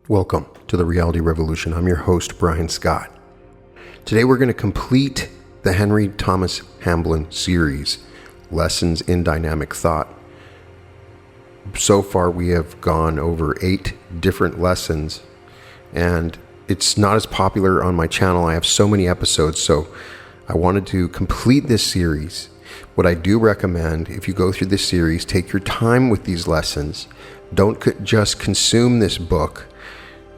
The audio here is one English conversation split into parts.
Welcome to the Reality Revolution. I'm your host, Brian Scott. Today we're going to complete the Henry Thomas Hamblin series, Lessons in Dynamic Thought. So far we have gone over 8 different lessons, and it's not as popular on my channel. I have so many episodes, so I wanted to complete this series. What I do recommend, if you go through this series, take your time with these lessons. Don't just consume this book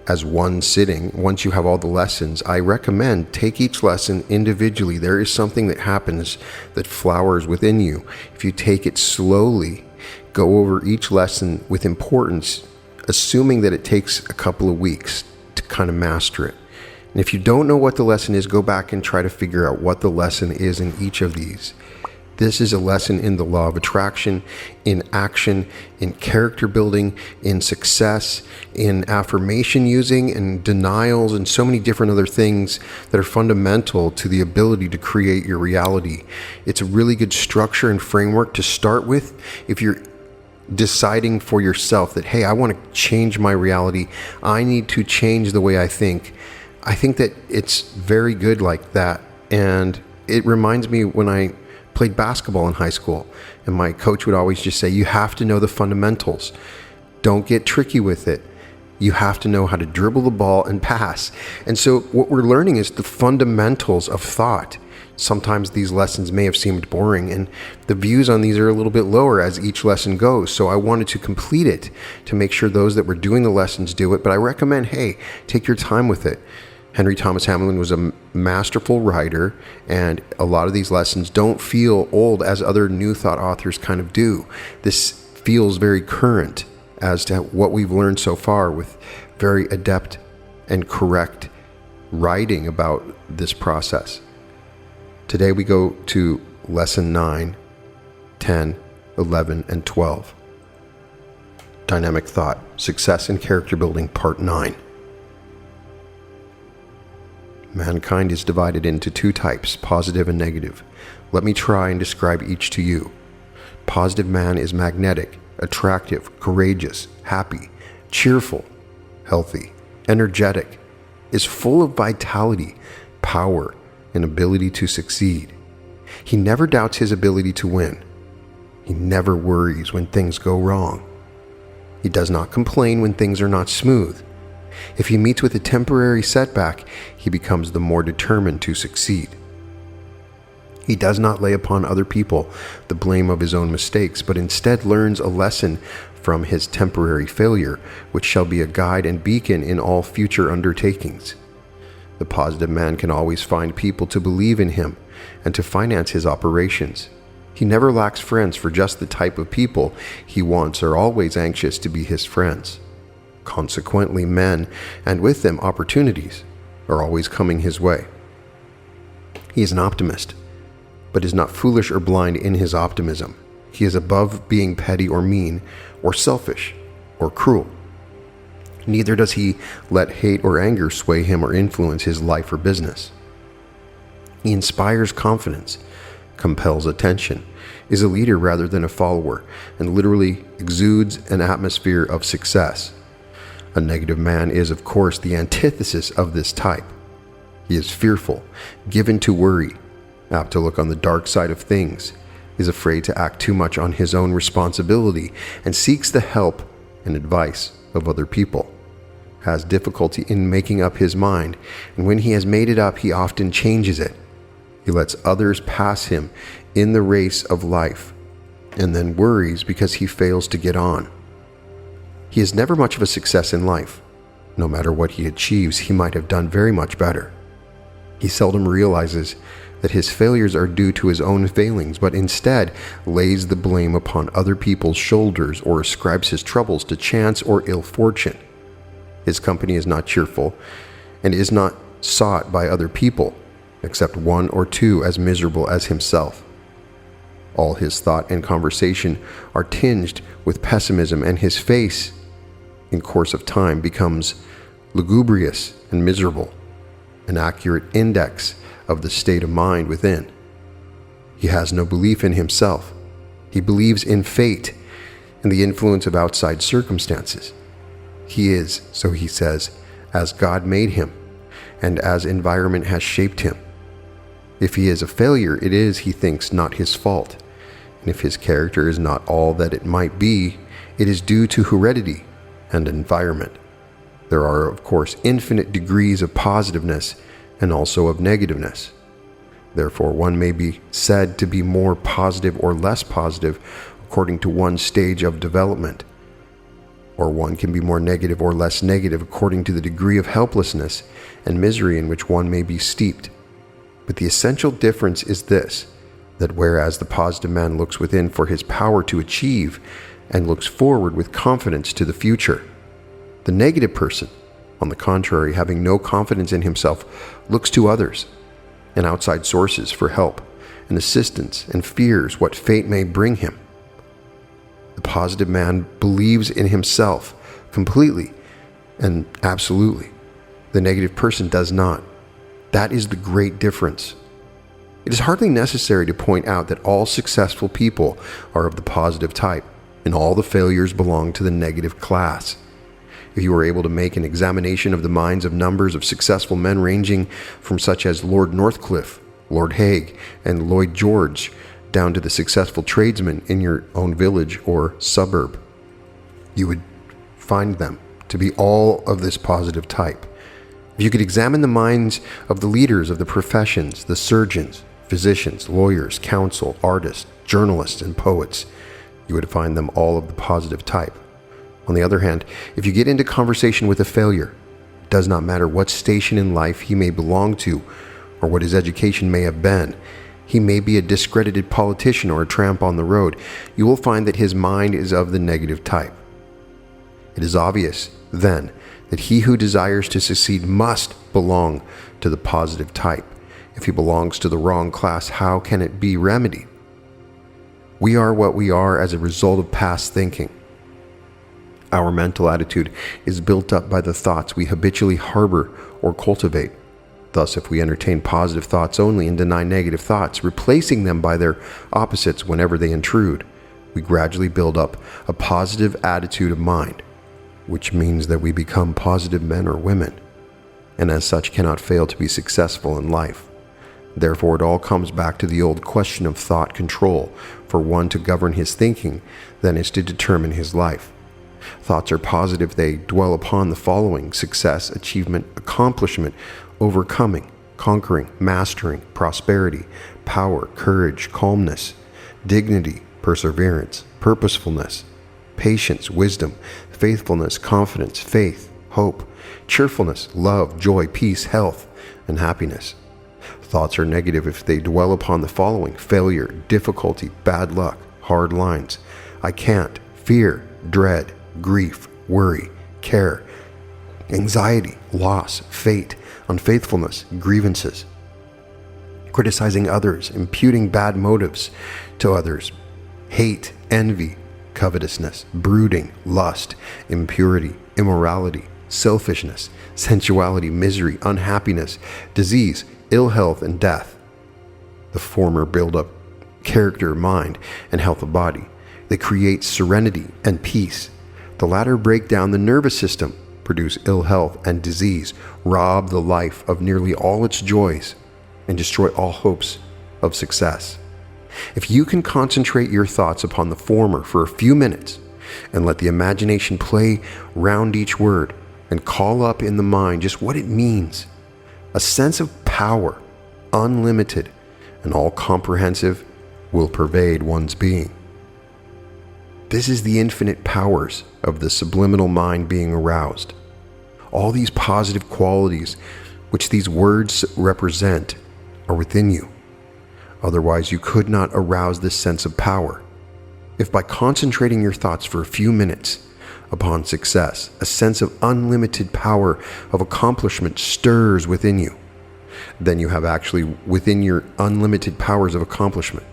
as one sitting. Once you have all the lessons, I recommend take each lesson individually. There is something that happens that flowers within you. If you take it slowly, go over each lesson with importance, assuming that it takes a couple of weeks to kind of master it. And if you don't know what the lesson is, go back and try to figure out what the lesson is in each of these. This is a lesson in the law of attraction, in action, in character building, in success, in affirmation using, and denials, and so many different other things that are fundamental to the ability to create your reality. It's a really good structure and framework to start with if you're deciding for yourself that, hey, I want to change my reality. I need to change the way I think. I think that it's very good like that. And it reminds me when I played basketball in high school, and my coach would always just say, you have to know the fundamentals. Don't get tricky with it. You have to know how to dribble the ball and pass. And so what we're learning is the fundamentals of thought. Sometimes these lessons may have seemed boring, and the views on these are a little bit lower as each lesson goes. So I wanted to complete it to make sure those that were doing the lessons do it. But I recommend, hey, take your time with it. Henry Thomas Hamblin was a masterful writer, and a lot of these lessons don't feel old as other new thought authors kind of do. This feels very current as to what we've learned so far, with very adept and correct writing about this process. Today we go to lesson 9, 10, 11, and 12. Dynamic Thought, Success and Character Building, Part 9. Mankind is divided into 2 types, positive and negative. Let me try and describe each to you. Positive man is magnetic, attractive, courageous, happy, cheerful, healthy, energetic, is full of vitality, power, and ability to succeed. He never doubts his ability to win. He never worries when things go wrong. He does not complain when things are not smooth. If he meets with a temporary setback, he becomes the more determined to succeed. He does not lay upon other people the blame of his own mistakes, but instead learns a lesson from his temporary failure, which shall be a guide and beacon in all future undertakings. The positive man can always find people to believe in him and to finance his operations. He never lacks friends, for just the type of people he wants are always anxious to be his friends. Consequently, men, and with them opportunities, are always coming his way. He is an optimist, but is not foolish or blind in his optimism. He is above being petty or mean, or selfish, or cruel. Neither does he let hate or anger sway him or influence his life or business. He inspires confidence, compels attention, is a leader rather than a follower, and literally exudes an atmosphere of success. A negative man is, of course, the antithesis of this type. He is fearful, given to worry, apt to look on the dark side of things, is afraid to act too much on his own responsibility, and seeks the help and advice of other people. Has difficulty in making up his mind, and when he has made it up, he often changes it. He lets others pass him in the race of life, and then worries because he fails to get on. He is never much of a success in life. No matter what he achieves, he might have done very much better. He seldom realizes that his failures are due to his own failings, but instead lays the blame upon other people's shoulders or ascribes his troubles to chance or ill fortune. His company is not cheerful and is not sought by other people, except 1 or 2 as miserable as himself. All his thought and conversation are tinged with pessimism, and his face, in course of time, becomes lugubrious and miserable, an accurate index of the state of mind within. He has no belief in himself. He believes in fate and the influence of outside circumstances. He is, so he says, as God made him, and as environment has shaped him. If he is a failure, it is, he thinks, not his fault. And if his character is not all that it might be, it is due to heredity and environment. There are, of course, infinite degrees of positiveness and also of negativeness. Therefore, one may be said to be more positive or less positive according to one stage of development, or one can be more negative or less negative according to the degree of helplessness and misery in which one may be steeped. But the essential difference is this, that whereas the positive man looks within for his power to achieve and looks forward with confidence to the future, the negative person, on the contrary, having no confidence in himself, looks to others and outside sources for help and assistance and fears what fate may bring him. The positive man believes in himself completely and absolutely. The negative person does not. That is the great difference. It is hardly necessary to point out that all successful people are of the positive type, and all the failures belong to the negative class. If you were able to make an examination of the minds of numbers of successful men ranging from such as Lord Northcliffe, Lord Haig, and Lloyd George, down to the successful tradesmen in your own village or suburb, you would find them to be all of this positive type. If you could examine the minds of the leaders of the professions, the surgeons, physicians, lawyers, counsel, artists, journalists, and poets, you would find them all of the positive type. On the other hand, if you get into conversation with a failure, it does not matter what station in life he may belong to or what his education may have been. He may be a discredited politician or a tramp on the road. You will find that his mind is of the negative type. It is obvious, then, that he who desires to succeed must belong to the positive type. If he belongs to the wrong class, how can it be remedied? We are what we are as a result of past thinking. Our mental attitude is built up by the thoughts we habitually harbor or cultivate. Thus, if we entertain positive thoughts only and deny negative thoughts, replacing them by their opposites whenever they intrude, we gradually build up a positive attitude of mind, which means that we become positive men or women, and as such cannot fail to be successful in life. Therefore, it all comes back to the old question of thought control. For one to govern his thinking, then is to determine his life. Thoughts are positive. They dwell upon the following: success, achievement, accomplishment, overcoming, conquering, mastering, prosperity, power, courage, calmness, dignity, perseverance, purposefulness, patience, wisdom, faithfulness, confidence, faith, hope, cheerfulness, love, joy, peace, health, and happiness. Thoughts are negative if they dwell upon the following: failure, difficulty, bad luck, hard lines, I can't, fear, dread, grief, worry, care, anxiety, loss, fate, unfaithfulness, grievances, criticizing others, imputing bad motives to others, hate, envy, covetousness, brooding, lust, impurity, immorality, selfishness, sensuality, misery, unhappiness, disease, ill health, and death. The former build up character, mind, and health of body. They create serenity and peace. The latter break down the nervous system, produce ill health and disease, rob the life of nearly all its joys, and destroy all hopes of success. If you can concentrate your thoughts upon the former for a few minutes and let the imagination play round each word and call up in the mind just what it means, a sense of power, unlimited and all-comprehensive, will pervade one's being. This is the infinite powers of the subliminal mind being aroused. All these positive qualities which these words represent are within you. Otherwise, you could not arouse this sense of power. If by concentrating your thoughts for a few minutes upon success, a sense of unlimited power of accomplishment stirs within you, then you have actually within your unlimited powers of accomplishment.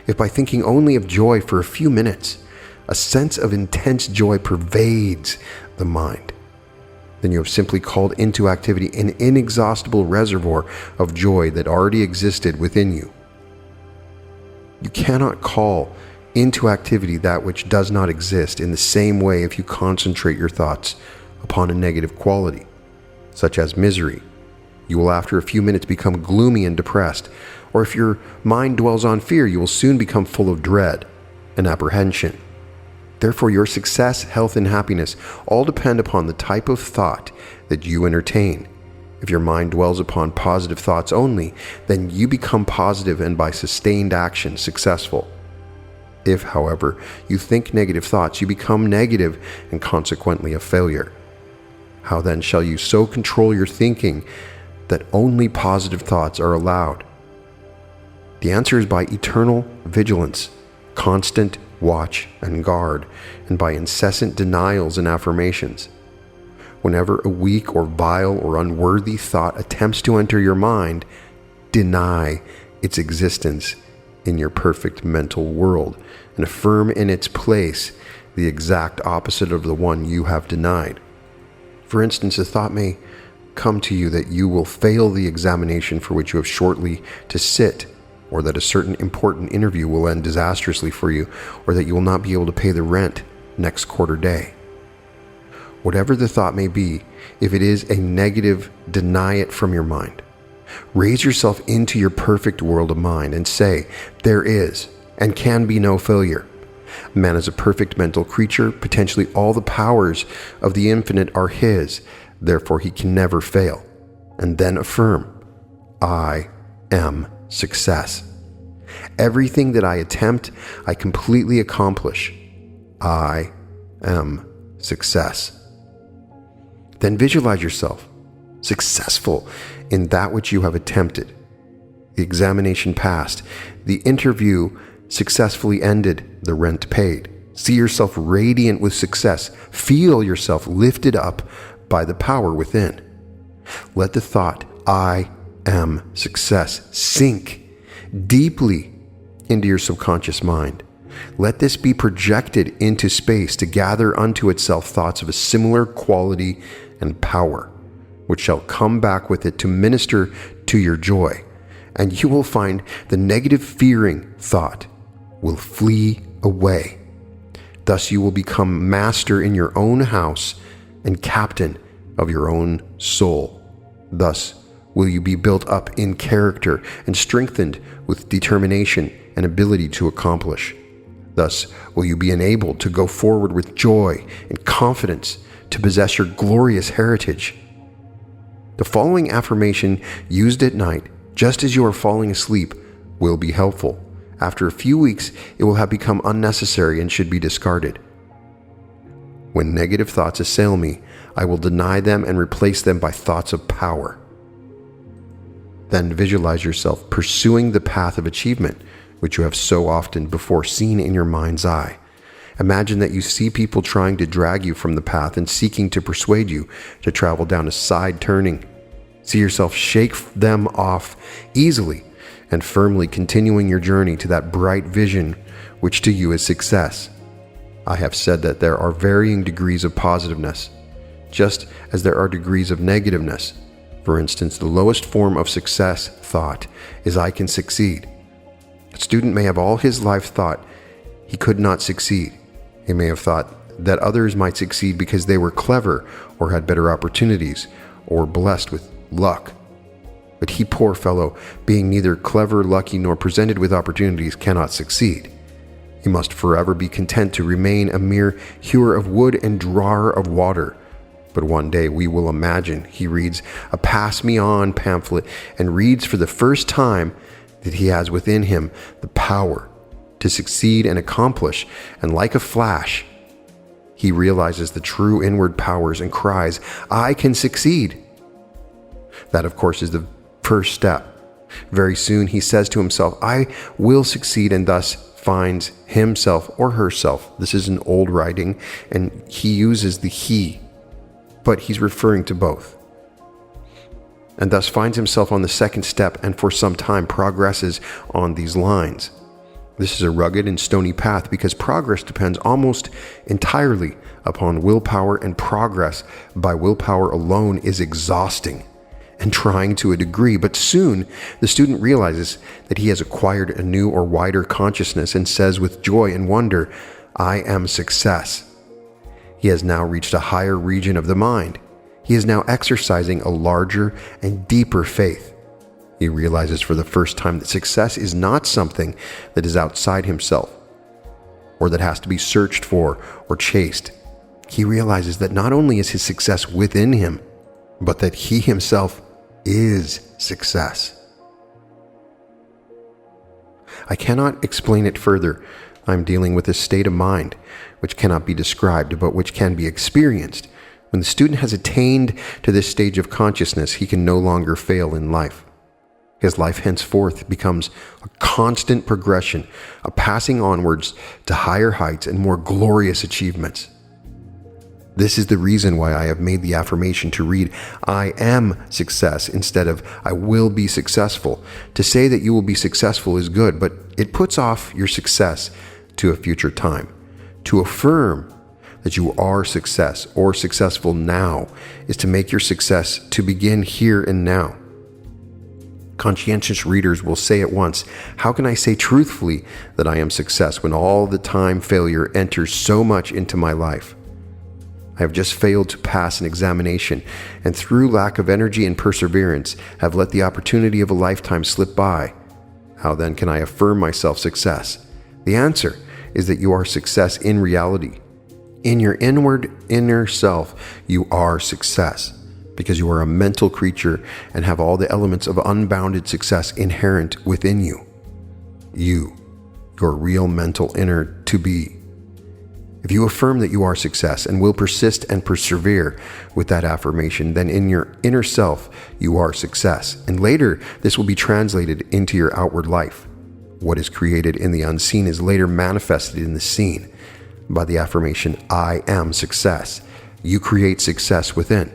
If by thinking only of joy for a few minutes, a sense of intense joy pervades the mind, then you have simply called into activity an inexhaustible reservoir of joy that already existed within you. You cannot call into activity that which does not exist in the same way if you concentrate your thoughts upon a negative quality, such as misery. You will after a few minutes become gloomy and depressed, or if your mind dwells on fear, you will soon become full of dread and apprehension. Therefore, your success, health, and happiness all depend upon the type of thought that you entertain. If your mind dwells upon positive thoughts only, then you become positive and by sustained action successful. If, however, you think negative thoughts, you become negative and consequently a failure. How then shall you so control your thinking that only positive thoughts are allowed? The answer is by eternal vigilance, constant watch and guard, and by incessant denials and affirmations. Whenever a weak or vile or unworthy thought attempts to enter your mind, deny its existence in your perfect mental world and affirm in its place the exact opposite of the one you have denied. For instance, a thought may come to you that you will fail the examination for which you have shortly to sit, or that a certain important interview will end disastrously for you, or that you will not be able to pay the rent next quarter day. Whatever the thought may be, if it is a negative, deny it from your mind. Raise yourself into your perfect world of mind and say, there is and can be no failure. Man is a perfect mental creature. Potentially all the powers of the infinite are his. Therefore, he can never fail. And then affirm, I am success. Everything that I attempt, I completely accomplish. I am success. Then visualize yourself successful in that which you have attempted. The examination passed, the interview successfully ended, the rent paid. See yourself radiant with success. Feel yourself lifted up by the power within. Let the thought, I am success, sink deeply into your subconscious mind. Let this be projected into space to gather unto itself thoughts of a similar quality and power, which shall come back with it to minister to your joy. And you will find the negative fearing thought will flee away. Thus you will become master in your own house and captain of your own soul. Thus will you be built up in character and strengthened with determination and ability to accomplish. Thus will you be enabled to go forward with joy and confidence to possess your glorious heritage. The following affirmation used at night, just as you are falling asleep, will be helpful. After a few weeks, it will have become unnecessary and should be discarded. When negative thoughts assail me, I will deny them and replace them by thoughts of power. Then visualize yourself pursuing the path of achievement, which you have so often before seen in your mind's eye. Imagine that you see people trying to drag you from the path and seeking to persuade you to travel down a side turning. See yourself shake them off easily and firmly continuing your journey to that bright vision which to you is success. I have said that there are varying degrees of positiveness, just as there are degrees of negativeness. For instance, the lowest form of success thought is I can succeed. A student may have all his life thought he could not succeed. He may have thought that others might succeed because they were clever or had better opportunities or blessed with luck. But he, poor fellow, being neither clever, lucky, nor presented with opportunities, cannot succeed. He must forever be content to remain a mere hewer of wood and drawer of water. But one day we will imagine he reads a pass me on pamphlet and reads for the first time that he has within him the power to succeed and accomplish, and like a flash, he realizes the true inward powers and cries, I can succeed. That, of course, is the first step. Very soon he says to himself, I will succeed, and thus finds himself or herself. This is an old writing, and he uses the he, but he's referring to both. And thus finds himself on the second step, and for some time progresses on these lines. This is a rugged and stony path because progress depends almost entirely upon willpower, and progress by willpower alone is exhausting and trying to a degree, but soon the student realizes that he has acquired a new or wider consciousness and says with joy and wonder, "I am success." He has now reached a higher region of the mind. He is now exercising a larger and deeper faith. He realizes for the first time that success is not something that is outside himself or that has to be searched for or chased. He realizes that not only is his success within him, but that he himself is success. I cannot explain it further. I'm dealing with a state of mind which cannot be described, but which can be experienced. When the student has attained to this stage of consciousness, he can no longer fail in life. His life henceforth becomes a constant progression, a passing onwards to higher heights and more glorious achievements. This is the reason why I have made the affirmation to read, "I am success," instead of "I will be successful." To say that you will be successful is good, but it puts off your success to a future time. To affirm that you are success or successful now is to make your success to begin here and now. Conscientious readers will say at once, "How can I say truthfully that I am success when all the time failure enters so much into my life? I have just failed to pass an examination, and through lack of energy and perseverance, have let the opportunity of a lifetime slip by. How then can I affirm myself success?" The answer is that you are success in reality. In your inner self, you are success, because you are a mental creature and have all the elements of unbounded success inherent within you. You, your real mental inner to be. If you affirm that you are success and will persist and persevere with that affirmation, then in your inner self, you are success. And later, this will be translated into your outward life. What is created in the unseen is later manifested in the seen. By the affirmation, "I am success," you create success within.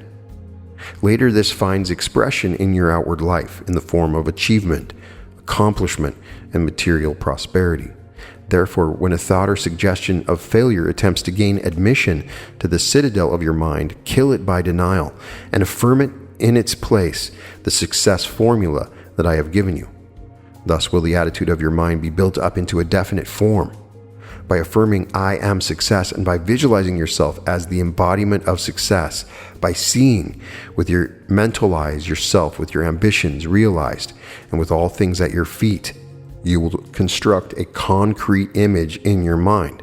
Later, this finds expression in your outward life in the form of achievement, accomplishment, and material prosperity. Therefore, when a thought or suggestion of failure attempts to gain admission to the citadel of your mind, kill it by denial and affirm it in its place, the success formula that I have given you. Thus will the attitude of your mind be built up into a definite form. By affirming "I am success" and by visualizing yourself as the embodiment of success, by seeing with your mental eyes yourself with your ambitions realized and with all things at your feet, you will construct a concrete image in your mind,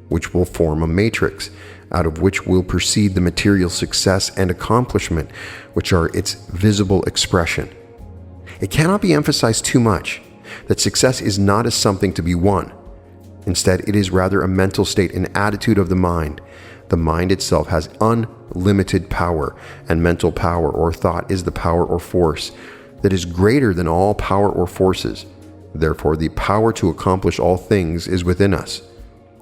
which will form a matrix, out of which will proceed the material success and accomplishment, which are its visible expression. It cannot be emphasized too much that success is not a something to be won. Instead, it is rather a mental state, an attitude of the mind. The mind itself has unlimited power, and mental power or thought is the power or force that is greater than all power or forces. Therefore, the power to accomplish all things is within us.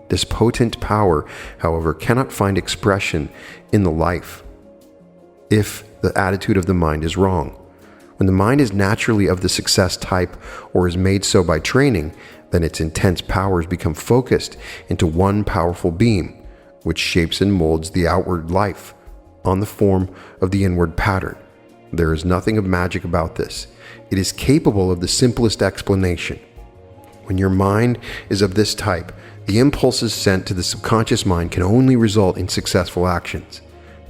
This potent power, however, cannot find expression in the life if the attitude of the mind is wrong. When the mind is naturally of the success type or is made so by training, then its intense powers become focused into one powerful beam, which shapes and molds the outward life on the form of the inward pattern. There is nothing of magic about this. It is capable of the simplest explanation. When your mind is of this type, the impulses sent to the subconscious mind can only result in successful actions.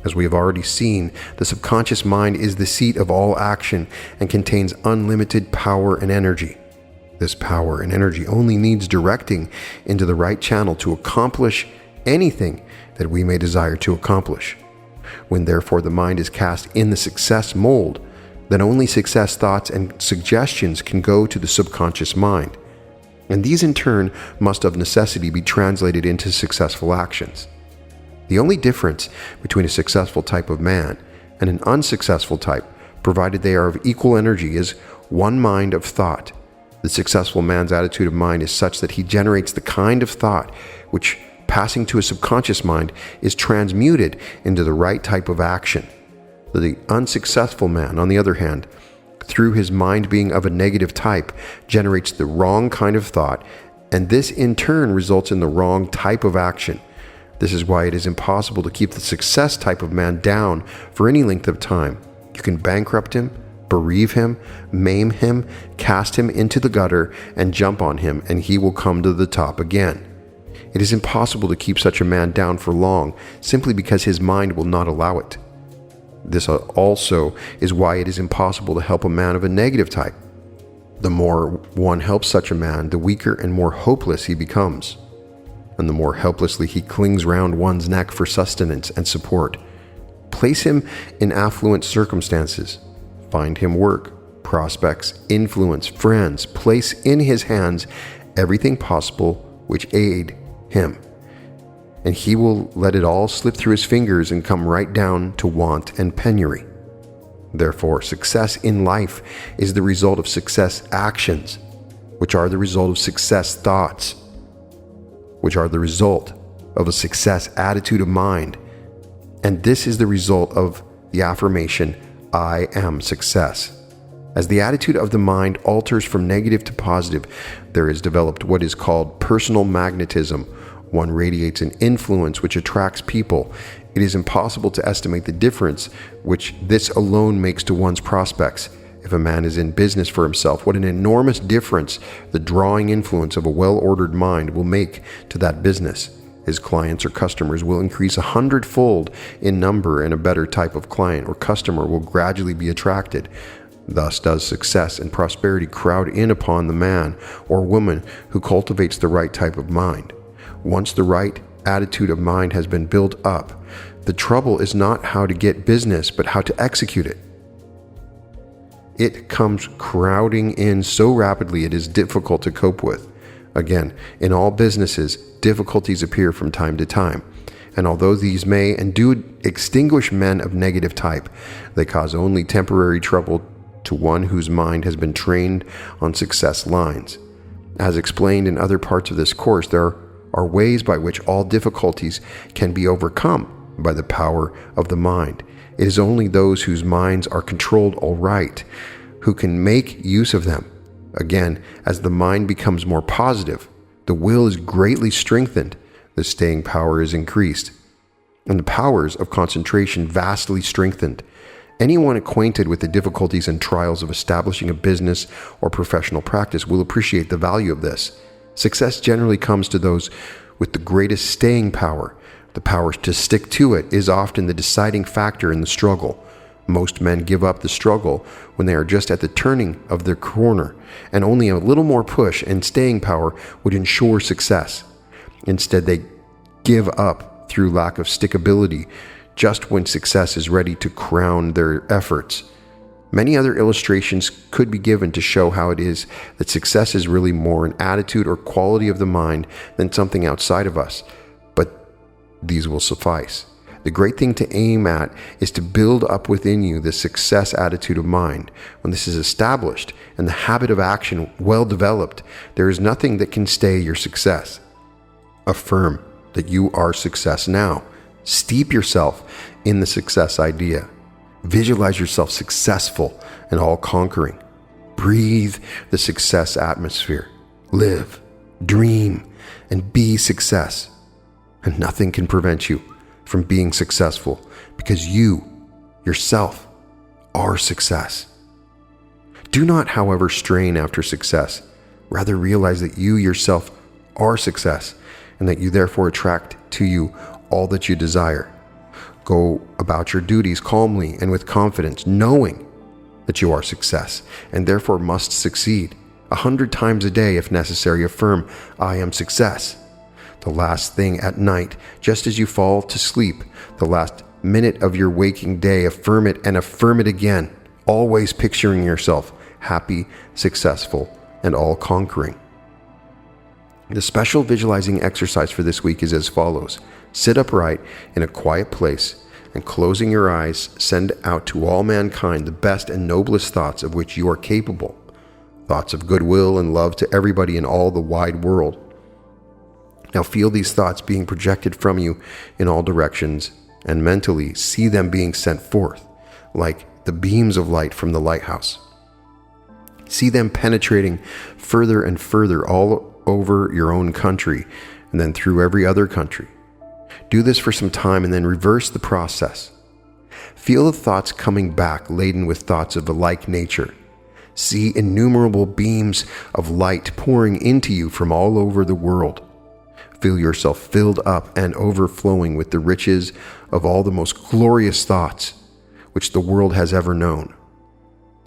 As we have already seen, the subconscious mind is the seat of all action and contains unlimited power and energy. This power and energy only needs directing into the right channel to accomplish anything that we may desire to accomplish. When therefore the mind is cast in the success mold, then only success thoughts and suggestions can go to the subconscious mind. And these in turn must of necessity be translated into successful actions. The only difference between a successful type of man and an unsuccessful type, provided they are of equal energy, is one mind of thought. The successful man's attitude of mind is such that he generates the kind of thought which, passing to a subconscious mind, is transmuted into the right type of action. The unsuccessful man, on the other hand, through his mind being of a negative type, generates the wrong kind of thought, and this in turn results in the wrong type of action. This is why it is impossible to keep the success type of man down for any length of time. You can bankrupt him, bereave him, maim him, cast him into the gutter, and jump on him, and he will come to the top again. It is impossible to keep such a man down for long, simply because his mind will not allow it. This also is why it is impossible to help a man of a negative type. The more one helps such a man, the weaker and more hopeless he becomes, and the more helplessly he clings round one's neck for sustenance and support. Place him in affluent circumstances. Find him work, prospects, influence, friends. Place in his hands everything possible which aid him, and he will let it all slip through his fingers and come right down to want and penury. Therefore, success in life is the result of success actions, which are the result of success thoughts, which are the result of a success attitude of mind. And this is the result of the affirmation, I am success. As the attitude of the mind alters from negative to positive, there is developed what is called personal magnetism. One radiates an influence which attracts people. It is impossible to estimate the difference which this alone makes to one's prospects. If a man is in business for himself, what an enormous difference the drawing influence of a well-ordered mind will make to that business. His clients or customers will increase 100-fold in number, and a better type of client or customer will gradually be attracted. Thus does success and prosperity crowd in upon the man or woman who cultivates the right type of mind. Once the right attitude of mind has been built up, the trouble is not how to get business, but how to execute it. It comes crowding in so rapidly it is difficult to cope with. Again, in all businesses, difficulties appear from time to time, and although these may and do extinguish men of negative type, they cause only temporary trouble to one whose mind has been trained on success lines. As explained in other parts of this course, there are ways by which all difficulties can be overcome by the power of the mind. It is only those whose minds are controlled aright who can make use of them. Again, as the mind becomes more positive, the will is greatly strengthened, the staying power is increased, and the powers of concentration vastly strengthened. Anyone acquainted with the difficulties and trials of establishing a business or professional practice will appreciate the value of this. Success generally comes to those with the greatest staying power. The power to stick to it is often the deciding factor in the struggle. Most men give up the struggle when they are just at the turning of their corner, and only a little more push and staying power would ensure success. Instead, they give up through lack of stickability just when success is ready to crown their efforts. Many other illustrations could be given to show how it is that success is really more an attitude or quality of the mind than something outside of us, but these will suffice. The great thing to aim at is to build up within you the success attitude of mind. When this is established and the habit of action well developed, there is nothing that can stay your success. Affirm that you are success now. Steep yourself in the success idea. Visualize yourself successful and all-conquering. Breathe the success atmosphere. Live, dream, and be success. And nothing can prevent you from being successful, because you, yourself, are success. Do not, however, strain after success. Rather, realize that you yourself are success, and that you therefore attract to you all that you desire. Go about your duties calmly and with confidence, knowing that you are success, and therefore must succeed. 100 times a day, if necessary, affirm, I am success. The last thing at night, just as you fall to sleep, the last minute of your waking day, affirm it and affirm it again, always picturing yourself happy, successful, and all-conquering. The special visualizing exercise for this week is as follows. Sit upright in a quiet place, and closing your eyes, send out to all mankind the best and noblest thoughts of which you are capable. Thoughts of goodwill and love to everybody in all the wide world. Now feel these thoughts being projected from you in all directions, and mentally see them being sent forth, like the beams of light from the lighthouse. See them penetrating further and further all over your own country, and then through every other country. Do this for some time and then reverse the process. Feel the thoughts coming back laden with thoughts of a like nature. See innumerable beams of light pouring into you from all over the world. Feel yourself filled up and overflowing with the riches of all the most glorious thoughts which the world has ever known.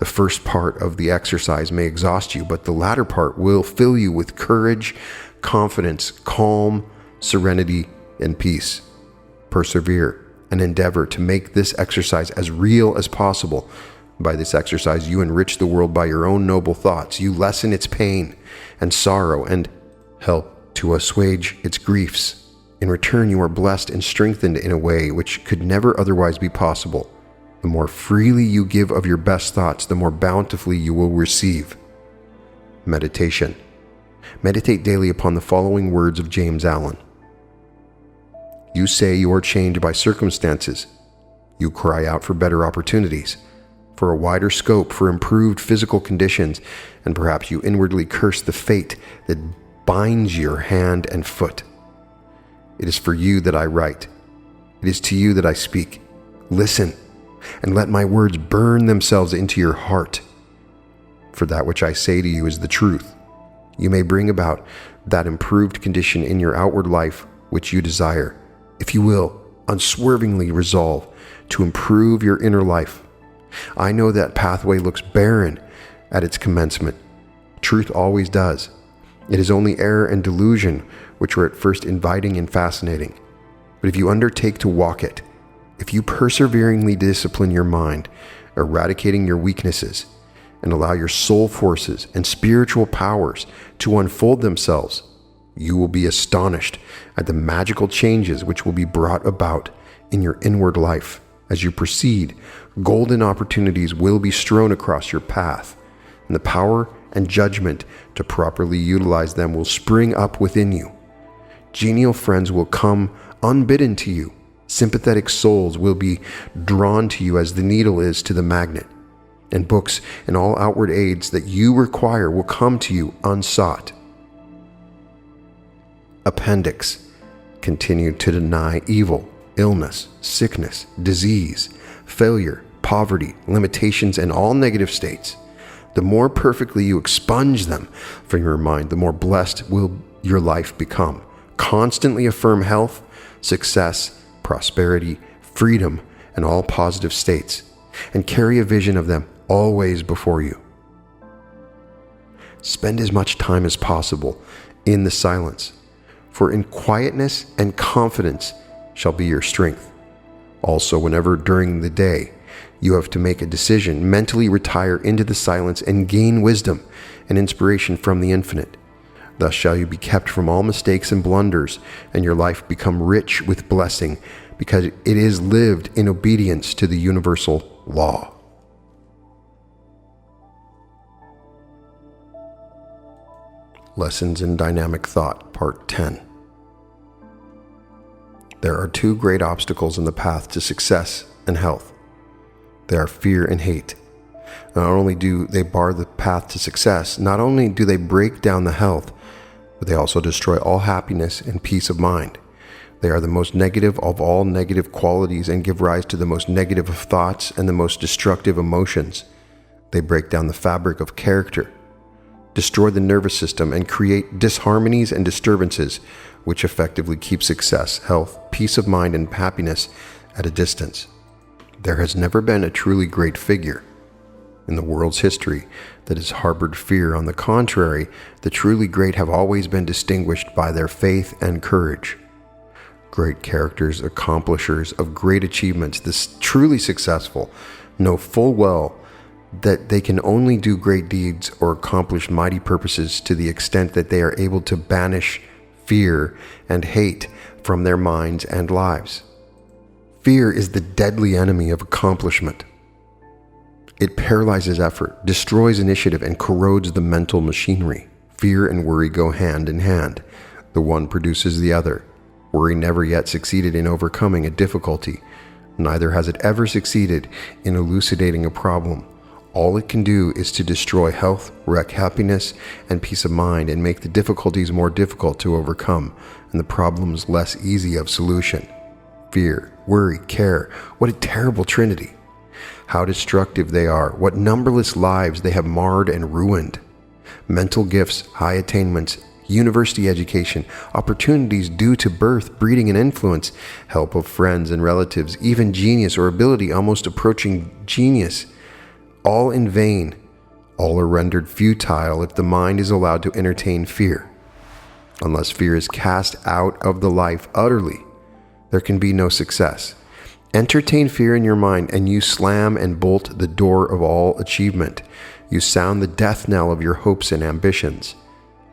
The first part of the exercise may exhaust you, but the latter part will fill you with courage, confidence, calm, serenity, and peace. Persevere and endeavor to make this exercise as real as possible. By this exercise, you enrich the world by your own noble thoughts. You lessen its pain and sorrow and help to assuage its griefs. In return, you are blessed and strengthened in a way which could never otherwise be possible. The more freely you give of your best thoughts, the more bountifully you will receive. Meditation. Meditate daily upon the following words of James Allen. You say you are chained by circumstances. You cry out for better opportunities, for a wider scope, for improved physical conditions, and perhaps you inwardly curse the fate that binds your hand and foot. It is for you that I write. It is to you that I speak. Listen, and let my words burn themselves into your heart. For that which I say to you is the truth. You may bring about that improved condition in your outward life which you desire, if you will unswervingly resolve to improve your inner life. I know that pathway looks barren at its commencement. Truth always does. It is only error and delusion which are at first inviting and fascinating. But if you undertake to walk it, if you perseveringly discipline your mind, eradicating your weaknesses, and allow your soul forces and spiritual powers to unfold themselves, you will be astonished at the magical changes which will be brought about in your inward life. As you proceed, golden opportunities will be strewn across your path, and the power and judgment to properly utilize them will spring up within you. Genial friends will come unbidden to you. Sympathetic souls will be drawn to you as the needle is to the magnet, and books and all outward aids that you require will come to you unsought. Appendix. Continue to deny evil, illness, sickness, disease, failure, poverty, limitations, and all negative states. The more perfectly you expunge them from your mind, the more blessed will your life become. Constantly affirm health, success, prosperity, freedom, and all positive states, and carry a vision of them always before you. Spend as much time as possible in the silence, for in quietness and confidence shall be your strength. Also, whenever during the day you have to make a decision, mentally retire into the silence and gain wisdom and inspiration from the infinite. Thus shall you be kept from all mistakes and blunders, and your life become rich with blessing, because it is lived in obedience to the universal law. Lessons in Dynamic Thought, Part 10. There are two great obstacles in the path to success and health. They are fear and hate. Not only do they bar the path to success, not only do they break down the health, but they also destroy all happiness and peace of mind. They are the most negative of all negative qualities and give rise to the most negative of thoughts and the most destructive emotions. They break down the fabric of character, destroy the nervous system, and create disharmonies and disturbances which effectively keep success, health, peace of mind, and happiness at a distance. There has never been a truly great figure in the world's history that has harbored fear. On the contrary, the truly great have always been distinguished by their faith and courage. Great characters, accomplishers of great achievements, the truly successful, know full well that they can only do great deeds or accomplish mighty purposes to the extent that they are able to banish fear and hate from their minds and lives. Fear is the deadly enemy of accomplishment. It paralyzes effort, destroys initiative, and corrodes the mental machinery. Fear and worry go hand in hand. The one produces the other. Worry never yet succeeded in overcoming a difficulty. Neither has it ever succeeded in elucidating a problem. All it can do is to destroy health, wreck happiness, and peace of mind, and make the difficulties more difficult to overcome, and the problems less easy of solution. Fear, worry, care. What a terrible trinity. How destructive they are. What numberless lives they have marred and ruined. Mental gifts, high attainments, university education, opportunities due to birth, breeding, and influence, help of friends and relatives, even genius or ability almost approaching genius. All in vain. All are rendered futile if the mind is allowed to entertain fear. Unless fear is cast out of the life utterly, there can be no success. Entertain fear in your mind and you slam and bolt the door of all achievement. You sound the death knell of your hopes and ambitions.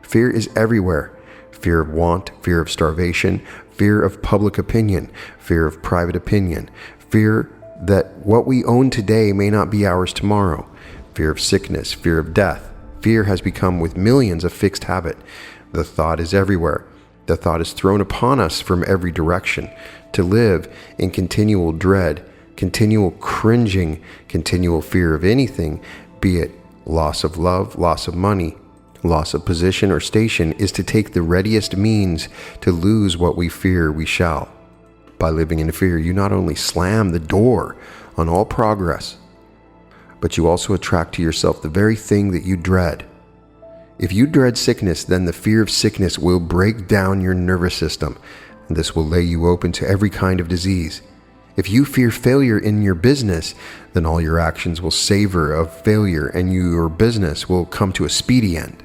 Fear is everywhere. Fear of want, fear of starvation, fear of public opinion, fear of private opinion, fear that what we own today may not be ours tomorrow, fear of sickness, fear of death. Fear has become with millions a fixed habit. The thought is everywhere. The thought is thrown upon us from every direction. To live in continual dread, continual cringing, continual fear of anything, be it loss of love, loss of money, loss of position or station, is to take the readiest means to lose what we fear we shall. By living in fear, you not only slam the door on all progress, but you also attract to yourself the very thing that you dread. If you dread sickness, then the fear of sickness will break down your nervous system, and this will lay you open to every kind of disease. If you fear failure in your business, then all your actions will savor of failure and your business will come to a speedy end.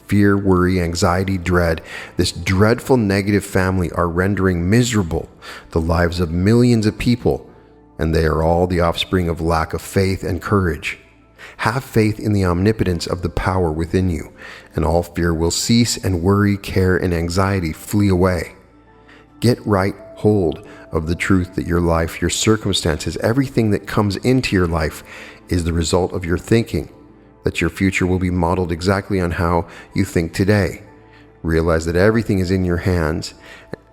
Fear, worry, anxiety, dread, this dreadful negative family are rendering miserable the lives of millions of people, and they are all the offspring of lack of faith and courage. Have faith in the omnipotence of the power within you, and all fear will cease, and worry, care, and anxiety flee away. Get right hold of the truth that your life, your circumstances, everything that comes into your life is the result of your thinking, that your future will be modeled exactly on how you think today. Realize that everything is in your hands,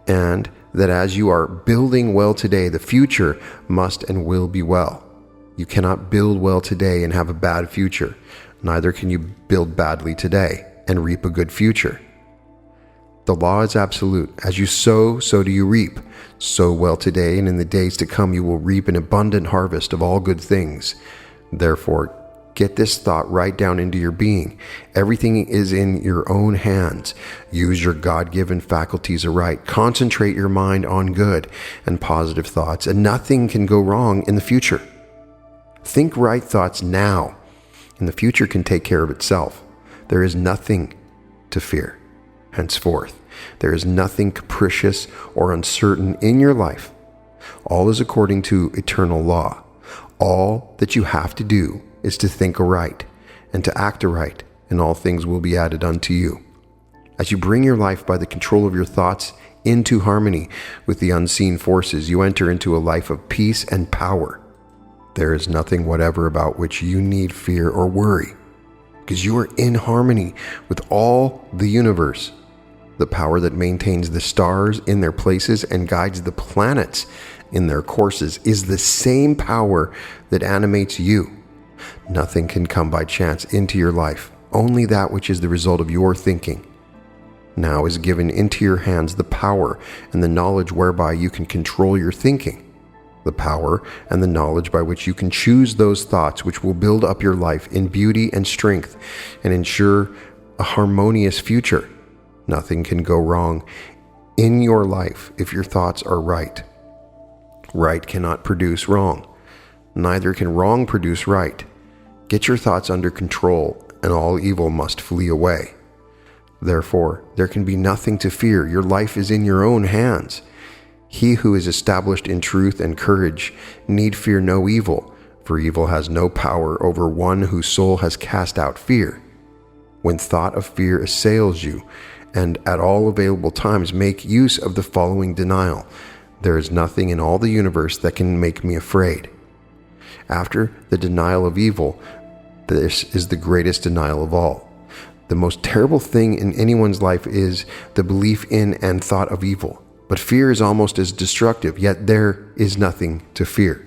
and that as you are building well today, the future must and will be well. You cannot build well today and have a bad future. Neither can you build badly today and reap a good future. The law is absolute. As you sow, so do you reap. Sow well today, and in the days to come you will reap an abundant harvest of all good things. Therefore, get this thought right down into your being. Everything is in your own hands. Use your God-given faculties aright. Concentrate your mind on good and positive thoughts, and nothing can go wrong in the future. Think right thoughts now, and the future can take care of itself. There is nothing to fear. Henceforth, there is nothing capricious or uncertain in your life. All is according to eternal law. All that you have to do is to think aright and to act aright, and all things will be added unto you. As you bring your life by the control of your thoughts into harmony with the unseen forces, you enter into a life of peace and power. There is nothing whatever about which you need fear or worry, because you are in harmony with all the universe. The power that maintains the stars in their places and guides the planets in their courses is the same power that animates you. Nothing can come by chance into your life, only that which is the result of your thinking. Now is given into your hands the power and the knowledge whereby you can control your thinking, the power and the knowledge by which you can choose those thoughts which will build up your life in beauty and strength and ensure a harmonious future. Nothing can go wrong in your life if your thoughts are right. Right cannot produce wrong. Neither can wrong produce right. Get your thoughts under control, and all evil must flee away. Therefore, there can be nothing to fear. Your life is in your own hands. He who is established in truth and courage need fear no evil, for evil has no power over one whose soul has cast out fear. When thought of fear assails you, and at all available times make use of the following denial: there is nothing in all the universe that can make me afraid. After the denial of evil, this is the greatest denial of all. The most terrible thing in anyone's life is the belief in and thought of evil. But fear is almost as destructive, yet there is nothing to fear.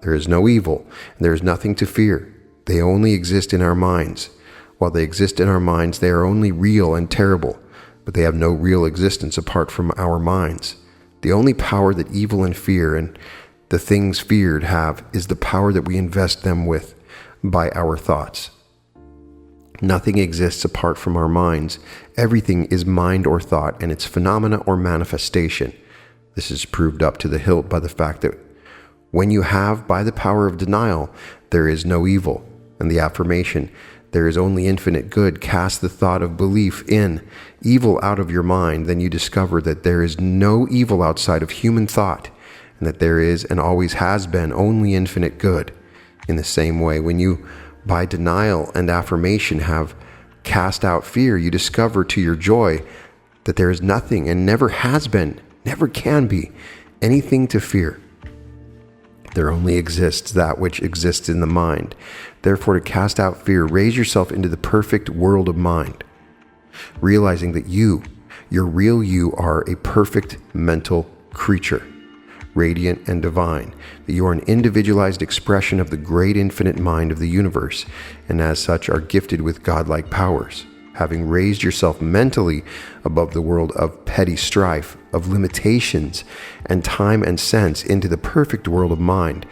There is no evil, and there is nothing to fear. They only exist in our minds. While they exist in our minds, they are only real and terrible, but they have no real existence apart from our minds. The only power that evil and fear and the things feared have is the power that we invest them with by our thoughts. Nothing exists apart from our minds. Everything is mind or thought, and its phenomena or manifestation. This is proved up to the hilt by the fact that when you have, by the power of denial, there is no evil, and the affirmation, there is only infinite good, cast the thought of belief in evil out of your mind, then you discover that there is no evil outside of human thought, and that there is and always has been only infinite good. In the same way, when you, by denial and affirmation, have cast out fear, you discover to your joy that there is nothing and never has been, never can be, anything to fear. There only exists that which exists in the mind. Therefore, to cast out fear, raise yourself into the perfect world of mind, realizing that you, your real you, are a perfect mental creature, radiant and divine, that you are an individualized expression of the great infinite mind of the universe, and as such are gifted with godlike powers. Having raised yourself mentally above the world of petty strife, of limitations, and time and sense into the perfect world of mind,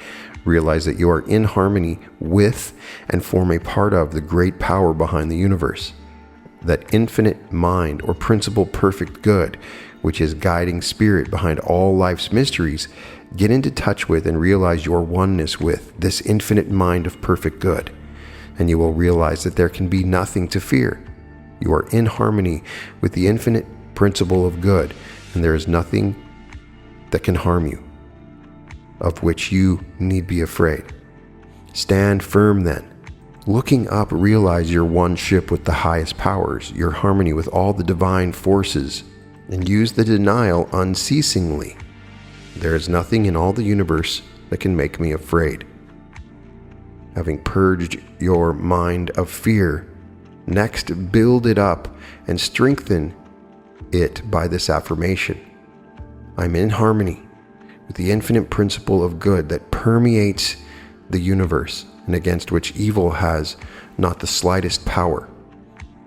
realize that you are in harmony with and form a part of the great power behind the universe. That infinite mind or principle perfect good, which is guiding spirit behind all life's mysteries, get into touch with and realize your oneness with this infinite mind of perfect good, and you will realize that there can be nothing to fear. You are in harmony with the infinite principle of good, and there is nothing that can harm you, of which you need be afraid. Stand firm then. Looking up, realize your one-ship with the highest powers, your harmony with all the divine forces, and use the denial unceasingly. There is nothing in all the universe that can make me afraid. Having purged your mind of fear, next build it up and strengthen it by this affirmation. I'm in harmony with the infinite principle of good that permeates the universe and against which evil has not the slightest power.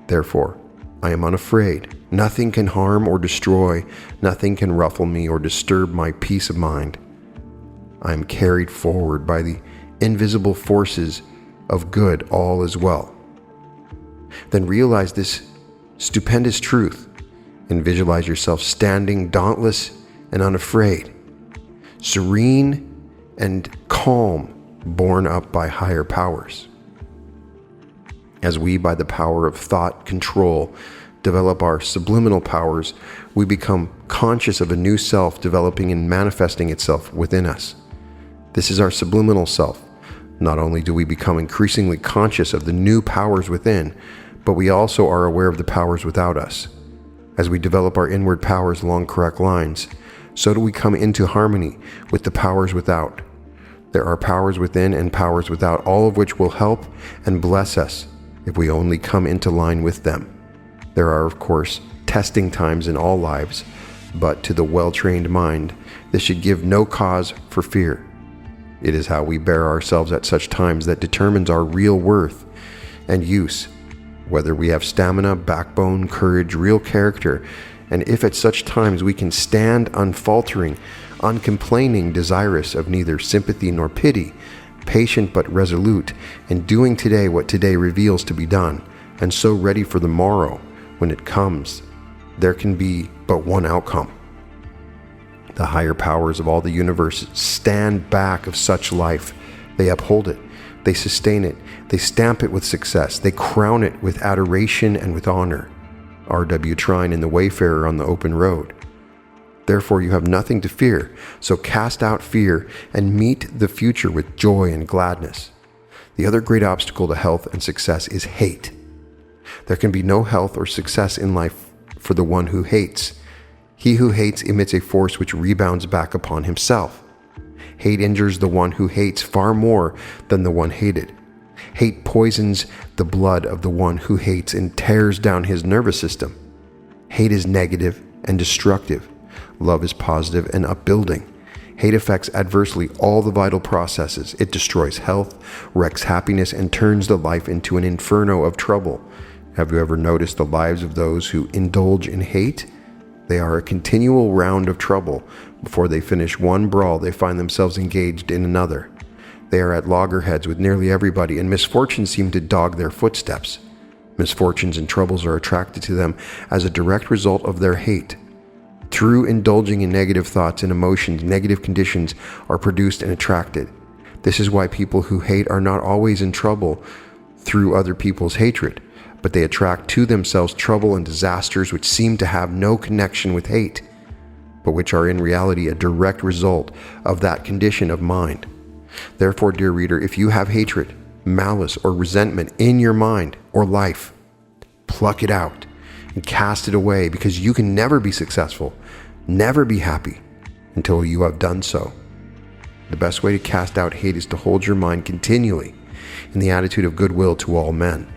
Therefore, I am unafraid. Nothing can harm or destroy, nothing can ruffle me or disturb my peace of mind. I am carried forward by the invisible forces of good, all is well. Then realize this stupendous truth and visualize yourself standing dauntless and unafraid, serene and calm, borne up by higher powers. As we, by the power of thought control, develop our subliminal powers, we become conscious of a new self developing and manifesting itself within us. This is our subliminal self. Not only do we become increasingly conscious of the new powers within, but we also are aware of the powers without us. As we develop our inward powers along correct lines, so do we come into harmony with the powers without. There are powers within and powers without, all of which will help and bless us if we only come into line with them. There are, of course, testing times in all lives, but to the well-trained mind, this should give no cause for fear. It is how we bear ourselves at such times that determines our real worth and use, whether we have stamina, backbone, courage, real character, and if at such times we can stand unfaltering, uncomplaining, desirous of neither sympathy nor pity, patient but resolute, in doing today what today reveals to be done, and so ready for the morrow when it comes. There can be but one outcome. The higher powers of all the universe stand back of such life. They uphold it. They sustain it. They stamp it with success. They crown it with adoration and with honor. R.W. Trine in The Wayfarer on the Open Road. Therefore you have nothing to fear, so cast out fear and meet the future with joy and gladness. The other great obstacle to health and success is hate. There can be no health or success in life for the one who hates. He who hates emits a force which rebounds back upon himself. Hate injures the one who hates far more than the one hated. Hate poisons the blood of the one who hates and tears down his nervous system. Hate is negative and destructive. Love is positive and upbuilding. Hate affects adversely all the vital processes. It destroys health, wrecks happiness, and turns the life into an inferno of trouble. Have you ever noticed the lives of those who indulge in hate? They are a continual round of trouble. Before they finish one brawl, they find themselves engaged in another. They are at loggerheads with nearly everybody, and misfortunes seem to dog their footsteps. Misfortunes and troubles are attracted to them as a direct result of their hate. Through indulging in negative thoughts and emotions, negative conditions are produced and attracted. This is why people who hate are not always in trouble through other people's hatred, but they attract to themselves trouble and disasters which seem to have no connection with hate, but which are in reality a direct result of that condition of mind. Therefore, dear reader, if you have hatred, malice, or resentment in your mind or life, pluck it out and cast it away, because you can never be successful, never be happy until you have done so. The best way to cast out hate is to hold your mind continually in the attitude of goodwill to all men.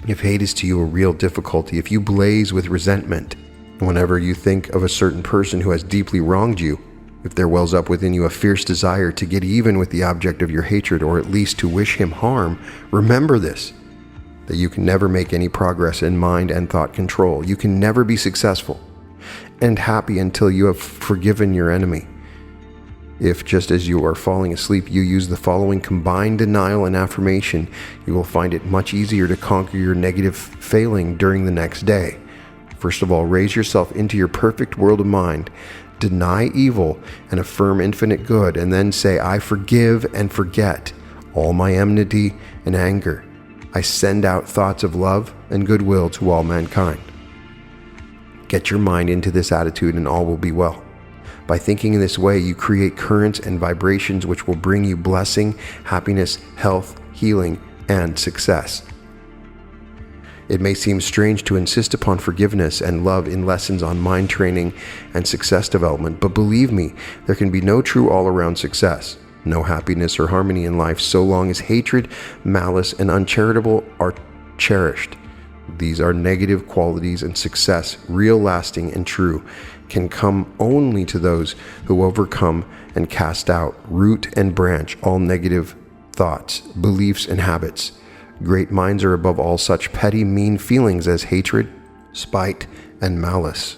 If hate is to you a real difficulty, if you blaze with resentment whenever you think of a certain person who has deeply wronged you, if there wells up within you a fierce desire to get even with the object of your hatred, or at least to wish him harm, remember this, that you can never make any progress in mind and thought control. You can never be successful and happy until you have forgiven your enemy. If, just as you are falling asleep, you use the following combined denial and affirmation, you will find it much easier to conquer your negative failing during the next day. First of all, raise yourself into your perfect world of mind. Deny evil and affirm infinite good, and then say, I forgive and forget all my enmity and anger. I send out thoughts of love and goodwill to all mankind. Get your mind into this attitude and all will be well. By thinking in this way, you create currents and vibrations which will bring you blessing, happiness, health, healing, and success. It may seem strange to insist upon forgiveness and love in lessons on mind training and success development, but believe me, there can be no true all-around success, no happiness or harmony in life so long as hatred, malice, and uncharitable are cherished. These are negative qualities, and success, real, lasting, and true, can come only to those who overcome and cast out, root and branch all negative thoughts, beliefs, and habits. Great minds are above all such petty, mean feelings as hatred, spite, and malice.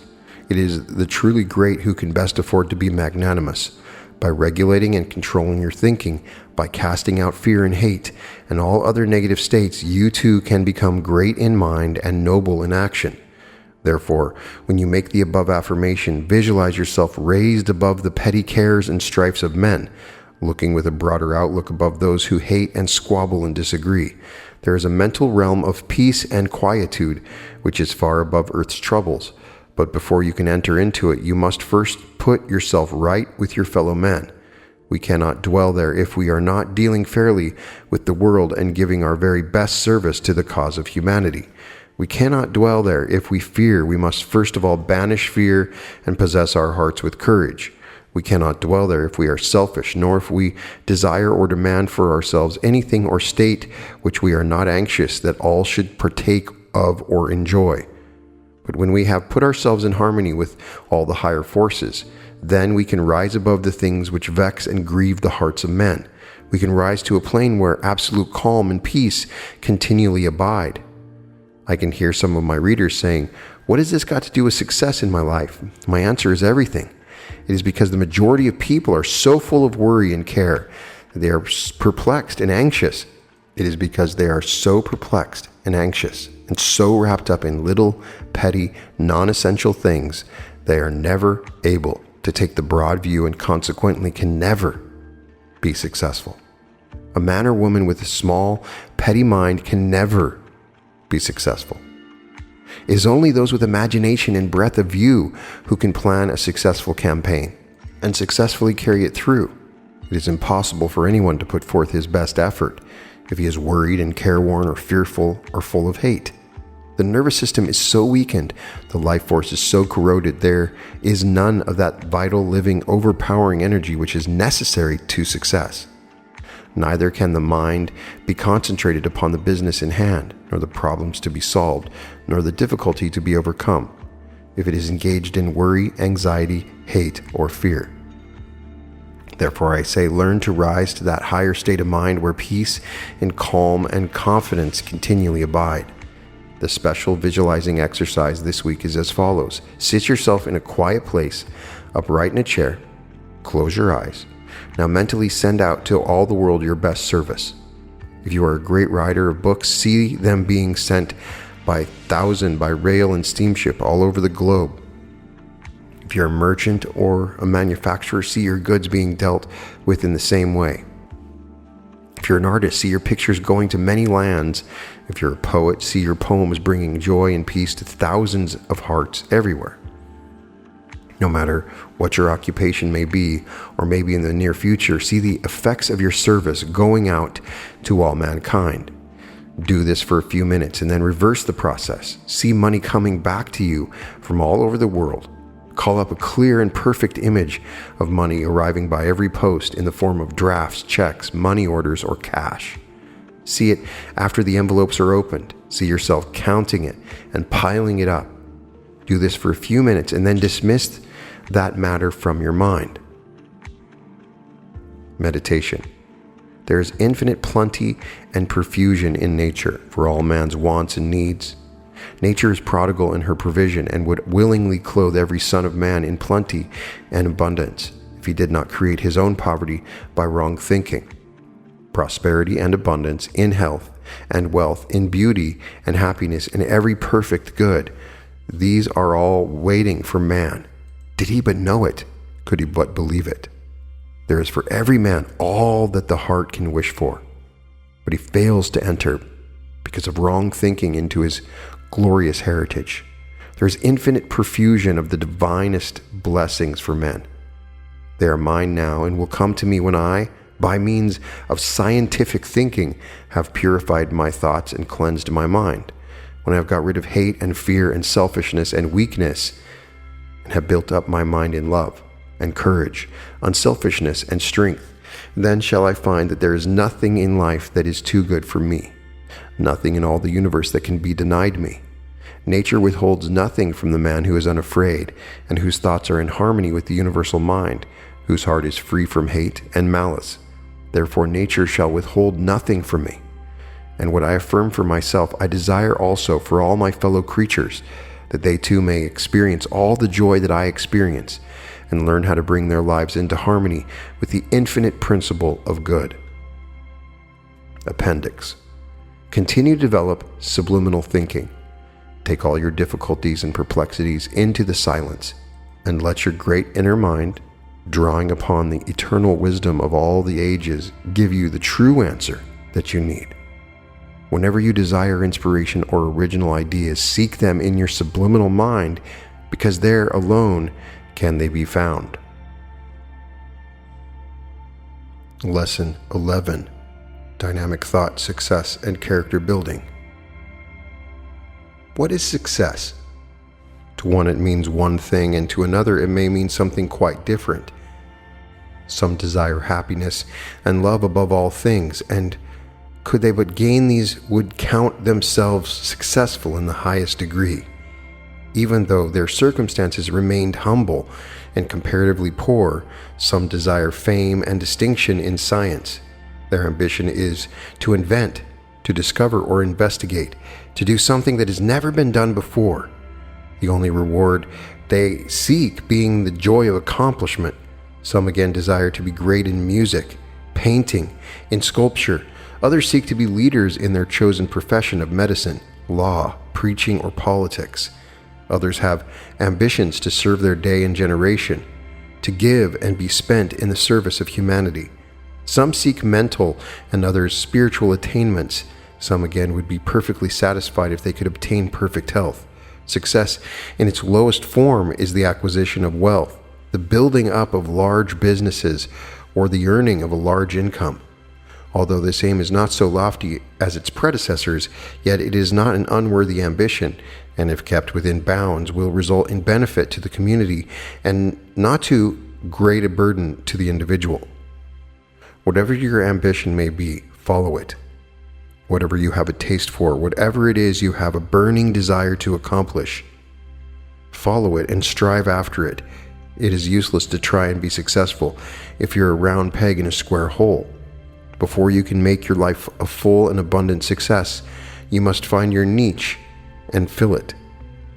It is the truly great who can best afford to be magnanimous. By regulating and controlling your thinking, by casting out fear and hate, and all other negative states, you too can become great in mind and noble in action. Therefore, when you make the above affirmation, visualize yourself raised above the petty cares and strifes of men, looking with a broader outlook above those who hate and squabble and disagree. There is a mental realm of peace and quietude, which is far above earth's troubles. But before you can enter into it, you must first put yourself right with your fellow men. We cannot dwell there if we are not dealing fairly with the world and giving our very best service to the cause of humanity. We cannot dwell there if we fear. We must first of all banish fear and possess our hearts with courage. We cannot dwell there if we are selfish, nor if we desire or demand for ourselves anything or state which we are not anxious that all should partake of or enjoy. But when we have put ourselves in harmony with all the higher forces, then we can rise above the things which vex and grieve the hearts of men. We can rise to a plane where absolute calm and peace continually abide. I can hear some of my readers saying, "What has this got to do with success in my life?" My answer is everything. It is because the majority of people are so full of worry and care. They are perplexed and anxious. It is because they are so perplexed and anxious and so wrapped up in little, petty, non-essential things, they are never able to take the broad view and consequently can never be successful. A man or woman with a small, petty mind can never be successful. It is only those with imagination and breadth of view who can plan a successful campaign and successfully carry it through. It is impossible for anyone to put forth his best effort if he is worried and careworn or fearful or full of hate. The nervous system is so weakened, the life force is so corroded, there is none of that vital, living, overpowering energy which is necessary to success. Neither can the mind be concentrated upon the business in hand, nor the problems to be solved, nor the difficulty to be overcome, if it is engaged in worry, anxiety, hate, or fear. Therefore, I say, learn to rise to that higher state of mind where peace and calm and confidence continually abide. The special visualizing exercise this week is as follows. Sit yourself in a quiet place, upright in a chair. Close your eyes. Now mentally send out to all the world your best service. If you are a great writer of books, see them being sent by thousand by rail and steamship all over the globe. If you're a merchant or a manufacturer, see your goods being dealt with in the same way. If you're an artist, see your pictures going to many lands. If you're a poet, see your poems bringing joy and peace to thousands of hearts everywhere. No matter what your occupation may be, or maybe in the near future, see the effects of your service going out to all mankind. Do this for a few minutes and then reverse the process. See money coming back to you from all over the world. Call up a clear and perfect image of money arriving by every post in the form of drafts, checks, money orders, or cash. See it after the envelopes are opened. See yourself counting it and piling it up. Do this for a few minutes and then dismiss that matter from your mind. Meditation. There is infinite plenty and profusion in nature for all man's wants and needs. Nature is prodigal in her provision and would willingly clothe every son of man in plenty and abundance if he did not create his own poverty by wrong thinking. Prosperity and abundance in health and wealth, in beauty and happiness, in every perfect good, these are all waiting for man. Did he but know it, could he but believe it. There is for every man all that the heart can wish for, but he fails to enter because of wrong thinking into his glorious heritage. There is infinite profusion of the divinest blessings for men. They are mine now and will come to me when I, by means of scientific thinking, have purified my thoughts and cleansed my mind, when I have got rid of hate and fear and selfishness and weakness, and have built up my mind in love and courage, unselfishness and strength. Then shall I find that there is nothing in life that is too good for me, nothing in all the universe that can be denied me. Nature withholds nothing from the man who is unafraid and whose thoughts are in harmony with the universal mind, whose heart is free from hate and malice. Therefore nature shall withhold nothing from me. And what I affirm for myself, I desire also for all my fellow creatures, that they too may experience all the joy that I experience, and learn how to bring their lives into harmony with the infinite principle of good. Appendix. Continue to develop subliminal thinking. Take all your difficulties and perplexities into the silence, and let your great inner mind, drawing upon the eternal wisdom of all the ages, give you the true answer that you need. Whenever you desire inspiration or original ideas, seek them in your subliminal mind, because there alone can they be found. Lesson 11. Dynamic thought, success, and character building. What is success? To one it means one thing, and to another it may mean something quite different. Some desire happiness and love above all things, and could they but gain these would count themselves successful in the highest degree. Even though their circumstances remained humble and comparatively poor, some desire fame and distinction in science. Their ambition is to invent, to discover or investigate, to do something that has never been done before. The only reward they seek being the joy of accomplishment. Some again desire to be great in music, painting, in sculpture. Others seek to be leaders in their chosen profession of medicine, law, preaching, or politics. Others have ambitions to serve their day and generation, to give and be spent in the service of humanity. Some seek mental and others spiritual attainments. Some again would be perfectly satisfied if they could obtain perfect health. Success in its lowest form is the acquisition of wealth, the building up of large businesses, or the earning of a large income. Although this aim is not so lofty as its predecessors, yet it is not an unworthy ambition, and if kept within bounds will result in benefit to the community and not too great a burden to the individual. Whatever your ambition may be, follow it. Whatever you have a taste for, whatever it is you have a burning desire to accomplish, follow it and strive after it. It is useless to try and be successful if you're a round peg in a square hole. Before you can make your life a full and abundant success, you must find your niche, and fill it.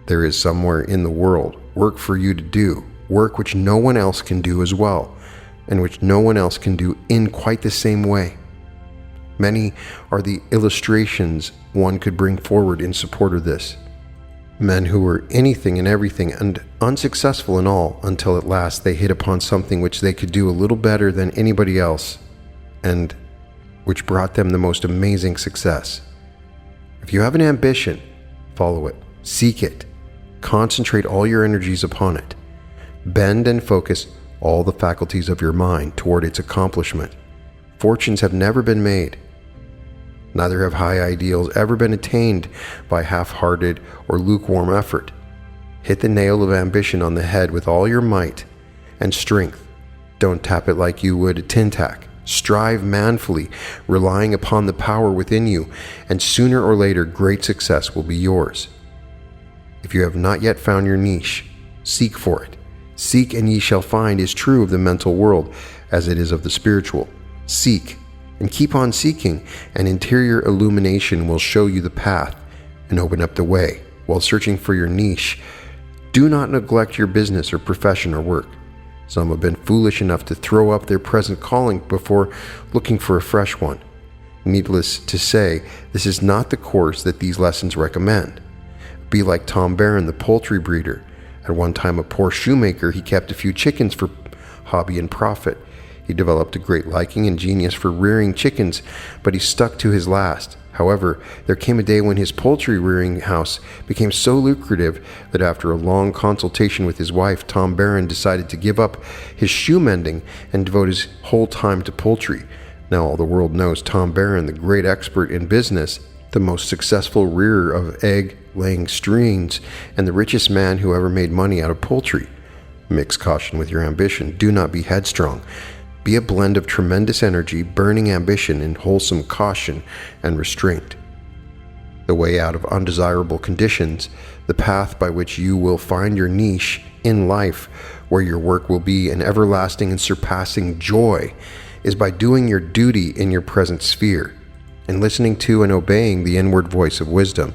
There is somewhere in the world work for you to do, work which no one else can do as well, and which no one else can do in quite the same way. Many are the illustrations one could bring forward in support of this. Men who were anything and everything and unsuccessful in all until at last they hit upon something which they could do a little better than anybody else and which brought them the most amazing success. If you have an ambition, follow it, seek it, concentrate all your energies upon it. Bend and focus all the faculties of your mind toward its accomplishment. Fortunes have never been made. Neither have high ideals ever been attained by half-hearted or lukewarm effort. Hit the nail of ambition on the head with all your might and strength. Don't tap it like you would a tin tack. Strive manfully, relying upon the power within you, and sooner or later great success will be yours. If you have not yet found your niche, seek for it. Seek and ye shall find is true of the mental world as it is of the spiritual. Seek and keep on seeking, and interior illumination will show you the path and open up the way. While searching for your niche, do not neglect your business or profession or work. Some have been foolish enough to throw up their present calling before looking for a fresh one. Needless to say, this is not the course that these lessons recommend. Be like Tom Barron, the poultry breeder. At one time a poor shoemaker, he kept a few chickens for hobby and profit. He developed a great liking and genius for rearing chickens, but he stuck to his last. However, there came a day when his poultry rearing house became so lucrative that after a long consultation with his wife, Tom Barron decided to give up his shoe mending and devote his whole time to poultry. Now all the world knows Tom Barron, the great expert in business, the most successful rearer of egg-laying streams, and the richest man who ever made money out of poultry. Mix caution with your ambition. Do not be headstrong. Be a blend of tremendous energy, burning ambition, and wholesome caution and restraint. The way out of undesirable conditions, the path by which you will find your niche in life, where your work will be an everlasting and surpassing joy, is by doing your duty in your present sphere, and listening to and obeying the inward voice of wisdom.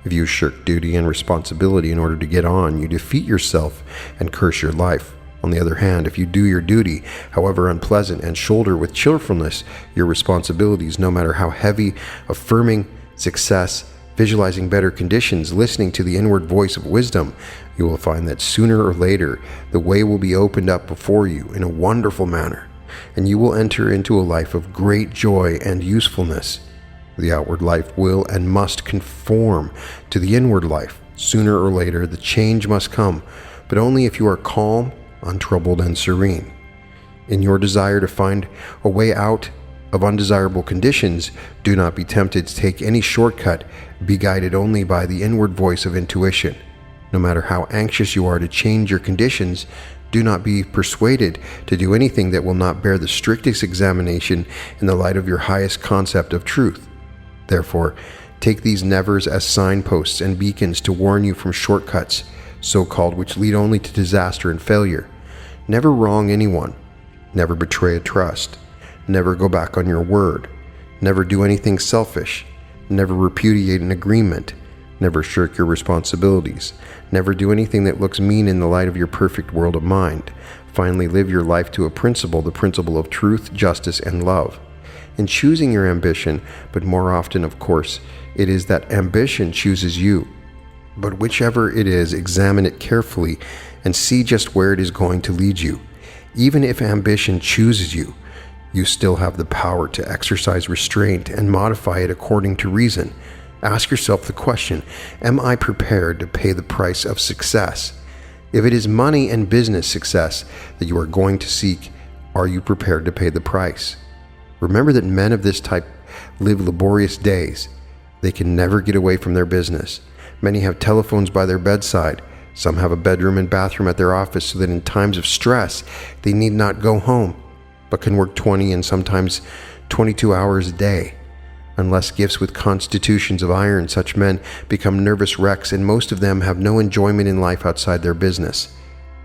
If you shirk duty and responsibility in order to get on, you defeat yourself and curse your life. On the other hand, if you do your duty, however unpleasant, and shoulder with cheerfulness your responsibilities, no matter how heavy, affirming success, visualizing better conditions, listening to the inward voice of wisdom, you will find that sooner or later the way will be opened up before you in a wonderful manner, and you will enter into a life of great joy and usefulness. The outward life will and must conform to the inward life. Sooner or later the change must come, but only if you are calm, untroubled, and serene. In your desire to find a way out of undesirable conditions, do not be tempted to take any shortcut. Be guided only by the inward voice of intuition. No matter how anxious you are to change your conditions, do not be persuaded to do anything that will not bear the strictest examination in the light of your highest concept of truth. Therefore, take these nevers as signposts and beacons to warn you from shortcuts, so-called, which lead only to disaster and failure. Never wrong anyone. Never betray a trust. Never go back on your word. Never do anything selfish. Never repudiate an agreement. Never shirk your responsibilities. Never do anything that looks mean in the light of your perfect world of mind. Finally, live your life to a principle, the principle of truth, justice, and love. In choosing your ambition, but more often, of course, it is that ambition chooses you. But whichever it is, examine it carefully and see just where it is going to lead you. Even if ambition chooses you, you still have the power to exercise restraint and modify it according to reason. Ask yourself the question, am I prepared to pay the price of success? If it is money and business success that you are going to seek, are you prepared to pay the price? Remember that men of this type live laborious days. They can never get away from their business. Many have telephones by their bedside. Some have a bedroom and bathroom at their office so that in times of stress, they need not go home, but can work 20 and sometimes 22 hours a day. Unless gifts with constitutions of iron, such men become nervous wrecks, and most of them have no enjoyment in life outside their business.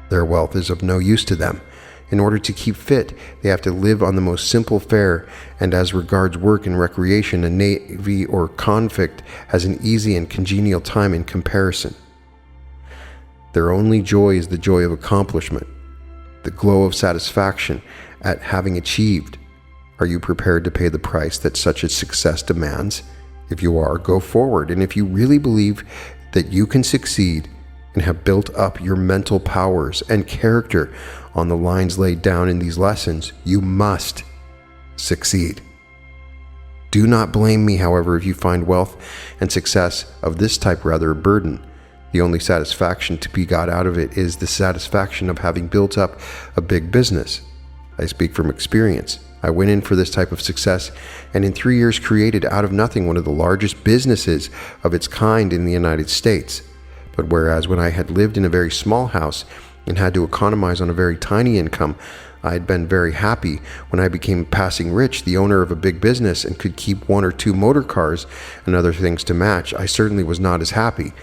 Their wealth is of no use to them. In order to keep fit, they have to live on the most simple fare, and as regards work and recreation, a navy or convict has an easy and congenial time in comparison. Their only joy is the joy of accomplishment, the glow of satisfaction at having achieved. Are you prepared to pay the price that such a success demands? If you are, go forward, and if you really believe that you can succeed and have built up your mental powers and character on the lines laid down in these lessons, you must succeed. Do not blame me, however, if you find wealth and success of this type rather a burden. The only satisfaction to be got out of it is the satisfaction of having built up a big business. I speak from experience. I went in for this type of success and in 3 years created out of nothing one of the largest businesses of its kind in the United States. But whereas when I had lived in a very small house and had to economize on a very tiny income, I had been very happy. When I became passing rich, the owner of a big business, and could keep 1 or 2 motor cars and other things to match, I certainly was not as happy.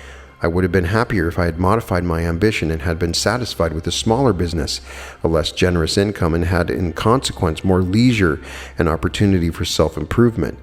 I would have been happier if I had modified my ambition and had been satisfied with a smaller business, a less generous income, and had in consequence more leisure and opportunity for self-improvement.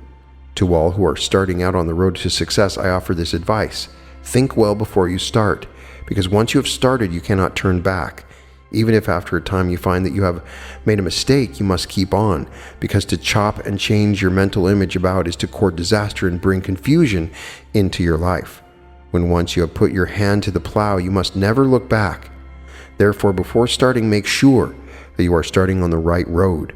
To all who are starting out on the road to success, I offer this advice. Think well before you start, because once you have started, you cannot turn back. Even if after a time you find that you have made a mistake, you must keep on, because to chop and change your mental image about is to court disaster and bring confusion into your life. When once you have put your hand to the plow, you must never look back. Therefore, before starting, make sure that you are starting on the right road.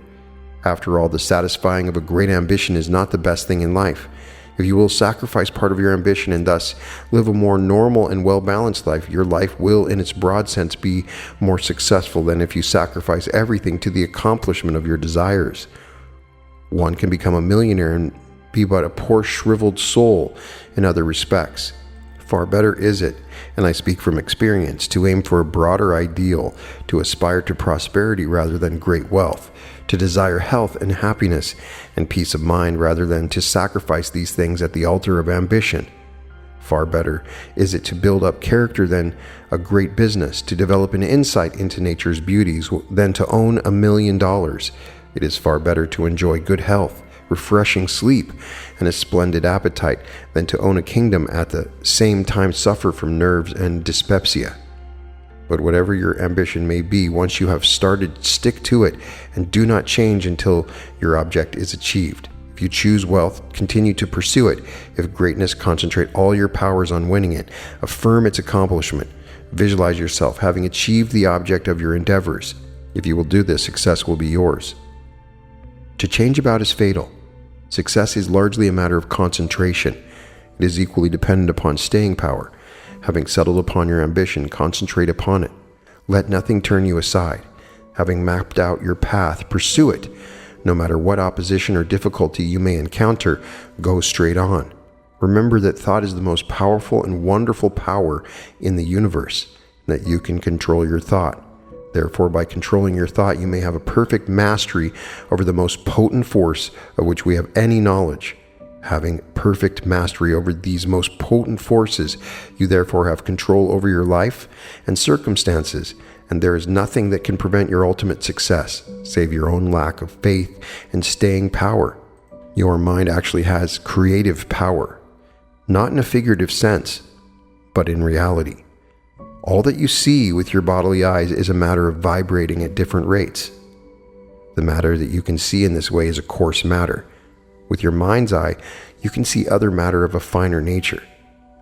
After all, the satisfying of a great ambition is not the best thing in life. If you will sacrifice part of your ambition and thus live a more normal and well-balanced life, your life will, in its broad sense, be more successful than if you sacrifice everything to the accomplishment of your desires. One can become a millionaire and be but a poor shriveled soul in other respects. Far better is it, and I speak from experience, to aim for a broader ideal, to aspire to prosperity rather than great wealth, to desire health and happiness and peace of mind rather than to sacrifice these things at the altar of ambition. Far better is it to build up character than a great business, to develop an insight into nature's beauties than to own $1 million. It is far better to enjoy good health, refreshing sleep, and a splendid appetite than to own a kingdom at the same time suffer from nerves and dyspepsia. But whatever your ambition may be, once you have started, stick to it and do not change until your object is achieved. If you choose wealth, continue to pursue it. If greatness, concentrate all your powers on winning it. Affirm its accomplishment. Visualize yourself having achieved the object of your endeavors. If you will do this, success will be yours. To change about is fatal. Success is largely a matter of concentration. It is equally dependent upon staying power. Having settled upon your ambition, concentrate upon it. Let nothing turn you aside. Having mapped out your path, pursue it. No matter what opposition or difficulty you may encounter, go straight on. Remember that thought is the most powerful and wonderful power in the universe, and that you can control your thought. Therefore, by controlling your thought, you may have a perfect mastery over the most potent force of which we have any knowledge. Having perfect mastery over these most potent forces, you therefore have control over your life and circumstances, and there is nothing that can prevent your ultimate success, save your own lack of faith and staying power. Your mind actually has creative power, not in a figurative sense, but in reality. All that you see with your bodily eyes is a matter of vibrating at different rates. The matter that you can see in this way is a coarse matter. With your mind's eye, you can see other matter of a finer nature.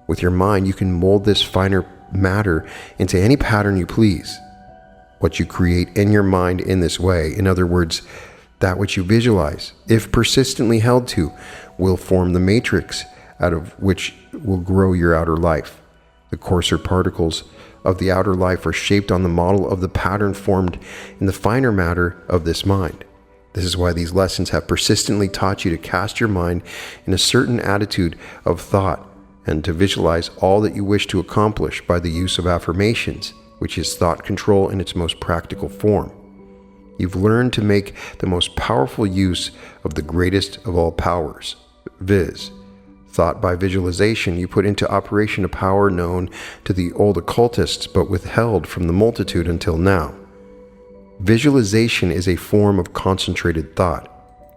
With your mind, you can mold this finer matter into any pattern you please. What you create in your mind in this way, in other words, that which you visualize, if persistently held to, will form the matrix out of which will grow your outer life. The coarser particles of the outer life are shaped on the model of the pattern formed in the finer matter of this mind. This is why these lessons have persistently taught you to cast your mind in a certain attitude of thought and to visualize all that you wish to accomplish by the use of affirmations, which is thought control in its most practical form. You've learned to make the most powerful use of the greatest of all powers, viz., thought. By visualization, you put into operation a power known to the old occultists but withheld from the multitude until now. Visualization is a form of concentrated thought.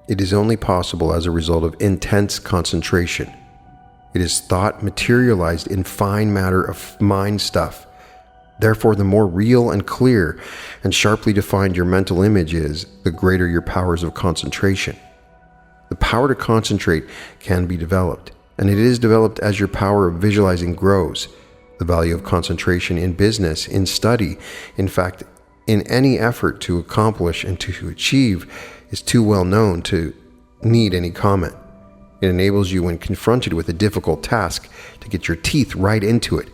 It is only possible as a result of intense concentration. It is thought materialized in fine matter of mind stuff. Therefore, the more real and clear and sharply defined your mental image is, the greater your powers of concentration. The power to concentrate can be developed, and it is developed as your power of visualizing grows. The value of concentration in business, in study, in fact, in any effort to accomplish and to achieve is too well known to need any comment. It enables you, when confronted with a difficult task, to get your teeth right into it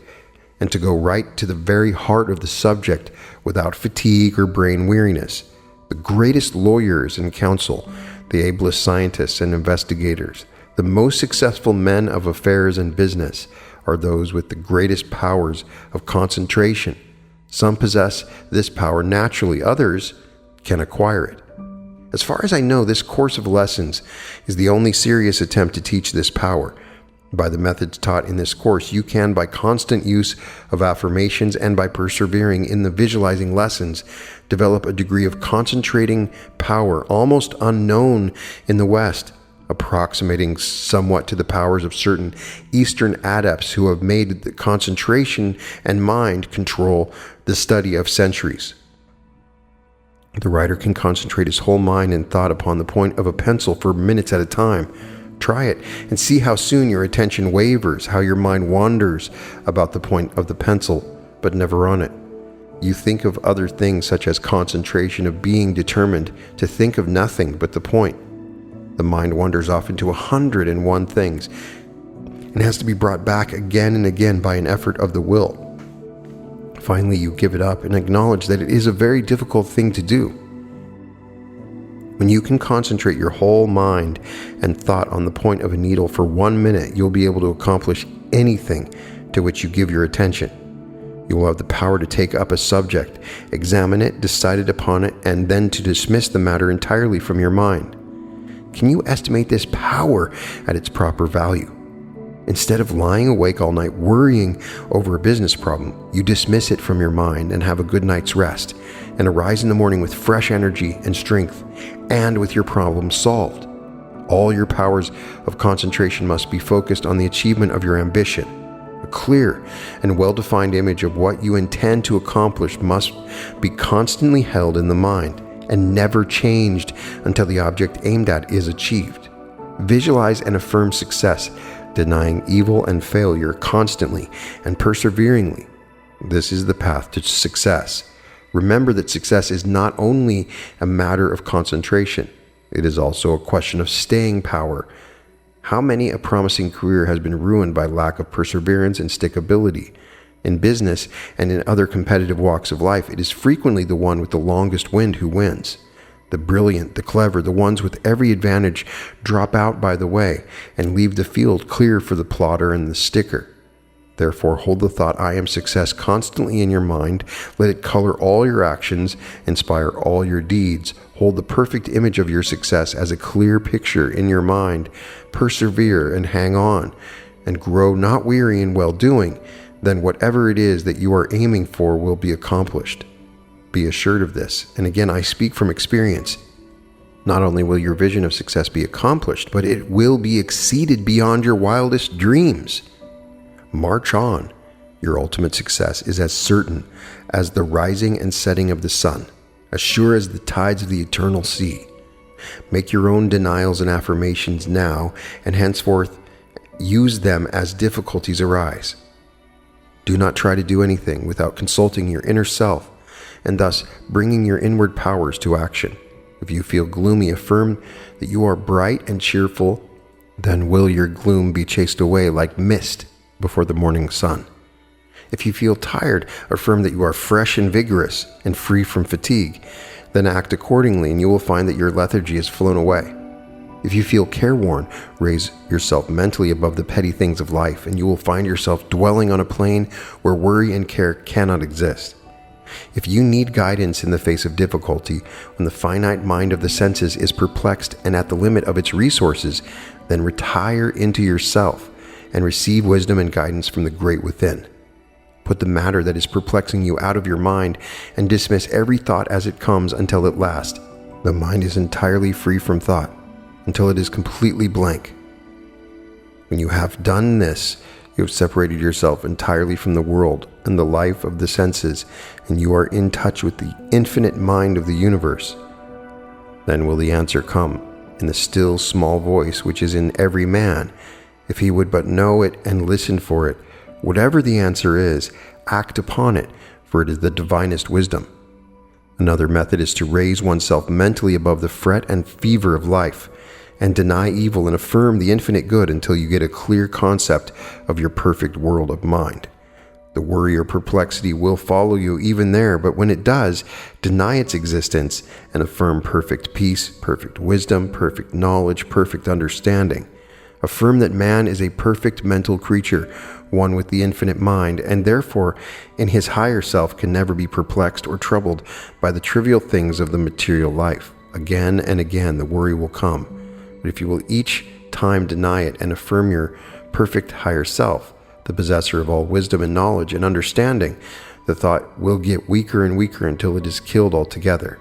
and to go right to the very heart of the subject without fatigue or brain weariness. The greatest lawyers and counsel, the ablest scientists and investigators, the most successful men of affairs and business are those with the greatest powers of concentration. Some possess this power naturally, others can acquire it. As far as I know, this course of lessons is the only serious attempt to teach this power. By the methods taught in this course, you can, by constant use of affirmations and by persevering in the visualizing lessons, develop a degree of concentrating power almost unknown in the West, approximating somewhat to the powers of certain Eastern adepts who have made the concentration and mind control the study of centuries. The writer can concentrate his whole mind and thought upon the point of a pencil for minutes at a time. Try it and see how soon your attention wavers, how your mind wanders about the point of the pencil, but never on it. You think of other things, such as concentration, of being determined to think of nothing but the point. The mind wanders off into 101 things and has to be brought back again and again by an effort of the will. Finally, you give it up and acknowledge that it is a very difficult thing to do. When you can concentrate your whole mind and thought on the point of a needle for 1 minute, you'll be able to accomplish anything to which you give your attention. You will have the power to take up a subject, examine it, decide upon it, and then to dismiss the matter entirely from your mind. Can you estimate this power at its proper value? Instead of lying awake all night worrying over a business problem, you dismiss it from your mind and have a good night's rest, and arise in the morning with fresh energy and strength, and with your problem solved. All your powers of concentration must be focused on the achievement of your ambition. A clear and well-defined image of what you intend to accomplish must be constantly held in the mind and never changed until the object aimed at is achieved. Visualize and affirm success, denying evil and failure constantly and perseveringly. This is the path to success. Remember that success is not only a matter of concentration, it is also a question of staying power. How many a promising career has been ruined by lack of perseverance and stickability? In business and in other competitive walks of life, it is frequently the one with the longest wind who wins. The brilliant, the clever, the ones with every advantage drop out by the way and leave the field clear for the plodder and the sticker. Therefore, hold the thought, I am success, constantly in your mind. Let it color all your actions, inspire all your deeds. Hold the perfect image of your success as a clear picture in your mind. Persevere and hang on, and grow not weary in well-doing. Then whatever it is that you are aiming for will be accomplished. Be assured of this, and again I speak from experience. Not only will your vision of success be accomplished, but it will be exceeded beyond your wildest dreams. March on. Your ultimate success is as certain as the rising and setting of the sun, as sure as the tides of the eternal sea. Make your own denials and affirmations now, and henceforth use them as difficulties arise. Do not try to do anything without consulting your inner self, and thus bringing your inward powers to action. If you feel gloomy, affirm that you are bright and cheerful, then will your gloom be chased away like mist before the morning sun. If you feel tired, affirm that you are fresh and vigorous and free from fatigue, then act accordingly, and you will find that your lethargy has flown away. If you feel careworn, raise yourself mentally above the petty things of life, and you will find yourself dwelling on a plane where worry and care cannot exist. If you need guidance in the face of difficulty, when the finite mind of the senses is perplexed and at the limit of its resources, then retire into yourself and receive wisdom and guidance from the great within. Put the matter that is perplexing you out of your mind and dismiss every thought as it comes until at last the mind is entirely free from thought, until it is completely blank. When you have done this, you have separated yourself entirely from the world and the life of the senses, and you are in touch with the infinite mind of the universe. Then will the answer come in the still small voice which is in every man, if he would but know it and listen for it. Whatever the answer is, act upon it, for it is the divinest wisdom. Another method is to raise oneself mentally above the fret and fever of life, and deny evil and affirm the infinite good until you get a clear concept of your perfect world of mind. The worry or perplexity will follow you even there, but when it does, deny its existence and affirm perfect peace, perfect wisdom, perfect knowledge, perfect understanding. Affirm that man is a perfect mental creature, one with the infinite mind, and therefore in his higher self can never be perplexed or troubled by the trivial things of the material life. Again and again the worry will come, but if you will each time deny it and affirm your perfect higher self, the possessor of all wisdom and knowledge and understanding, the thought will get weaker and weaker until it is killed altogether.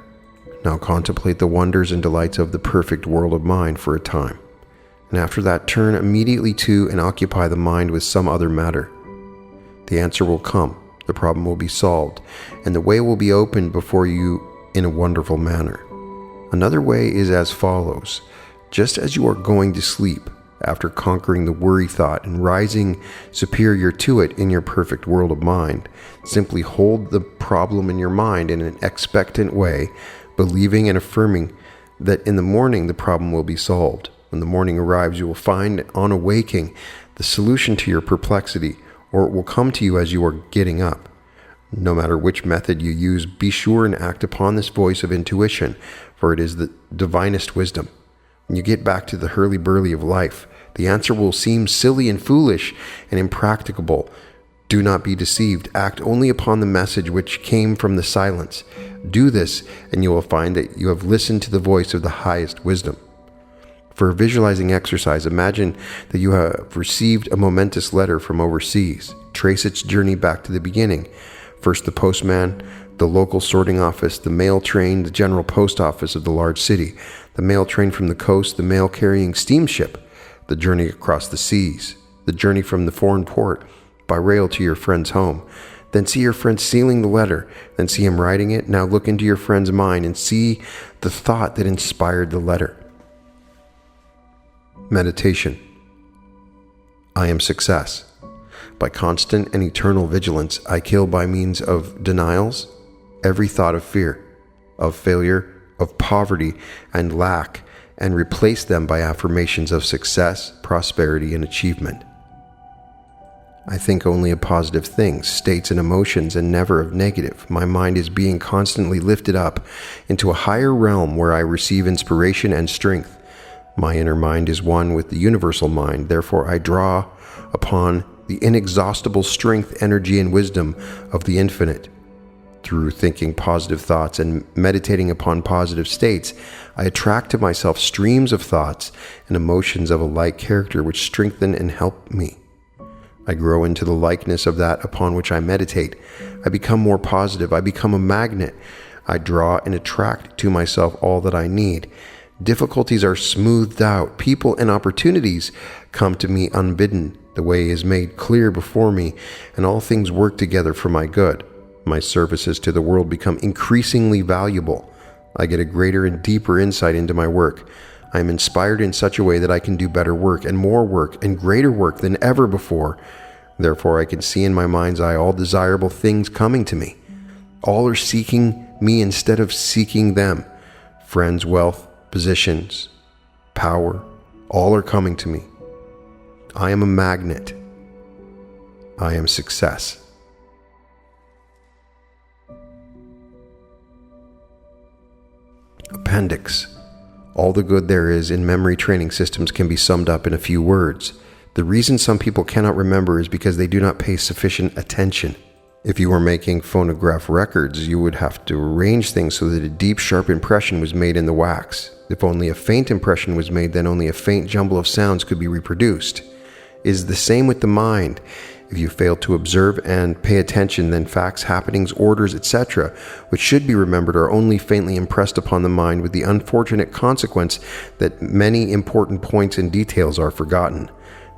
Now contemplate the wonders and delights of the perfect world of mind for a time, and after that turn immediately to and occupy the mind with some other matter. The answer will come, the problem will be solved, and the way will be opened before you in a wonderful manner. Another way is as follows. Just as you are going to sleep, after conquering the worry thought and rising superior to it in your perfect world of mind, simply hold the problem in your mind in an expectant way, believing and affirming that in the morning the problem will be solved. When the morning arrives, you will find on awaking the solution to your perplexity, or it will come to you as you are getting up. No matter which method you use, be sure and act upon this voice of intuition, for it is the divinest wisdom. When you get back to the hurly-burly of life, the answer will seem silly and foolish and impracticable. Do not be deceived. Act only upon the message which came from the silence. Do this, and you will find that you have listened to the voice of the highest wisdom. For a visualizing exercise, imagine that you have received a momentous letter from overseas. Trace its journey back to the beginning. First the postman, the local sorting office, the mail train, the general post office of the large city, the mail train from the coast, the mail carrying steamship, the journey across the seas, the journey from the foreign port by rail to your friend's home. Then see your friend sealing the letter, then see him writing it. Now look into your friend's mind and see the thought that inspired the letter. Meditation. I am success. By constant and eternal vigilance, I kill by means of denials every thought of fear, of failure, of poverty and lack, and replace them by affirmations of success, prosperity, and achievement. I think only of positive things, states, and emotions, and never of negative. My mind is being constantly lifted up into a higher realm where I receive inspiration and strength. My inner mind is one with the universal mind, therefore I draw upon the inexhaustible strength, energy, and wisdom of the infinite. Through thinking positive thoughts and meditating upon positive states, I attract to myself streams of thoughts and emotions of a like character which strengthen and help me. I grow into the likeness of that upon which I meditate. I become more positive. I become a magnet. I draw and attract to myself all that I need. Difficulties are smoothed out. People and opportunities come to me unbidden. The way is made clear before me, and all things work together for my good. My services to the world become increasingly valuable. I get a greater and deeper insight into my work. I am inspired in such a way that I can do better work and more work and greater work than ever before. Therefore, I can see in my mind's eye all desirable things coming to me. All are seeking me instead of seeking them. Friends, wealth, positions, power, all are coming to me. I am a magnet. I am success. Appendix. All the good there is in memory training systems can be summed up in a few words. The reason some people cannot remember is because they do not pay sufficient attention. If you were making phonograph records, you would have to arrange things so that a deep, sharp impression was made in the wax. If only a faint impression was made, then only a faint jumble of sounds could be reproduced. It is the same with the mind. If you fail to observe and pay attention, then facts, happenings, orders, etc., which should be remembered, are only faintly impressed upon the mind, with the unfortunate consequence that many important points and details are forgotten.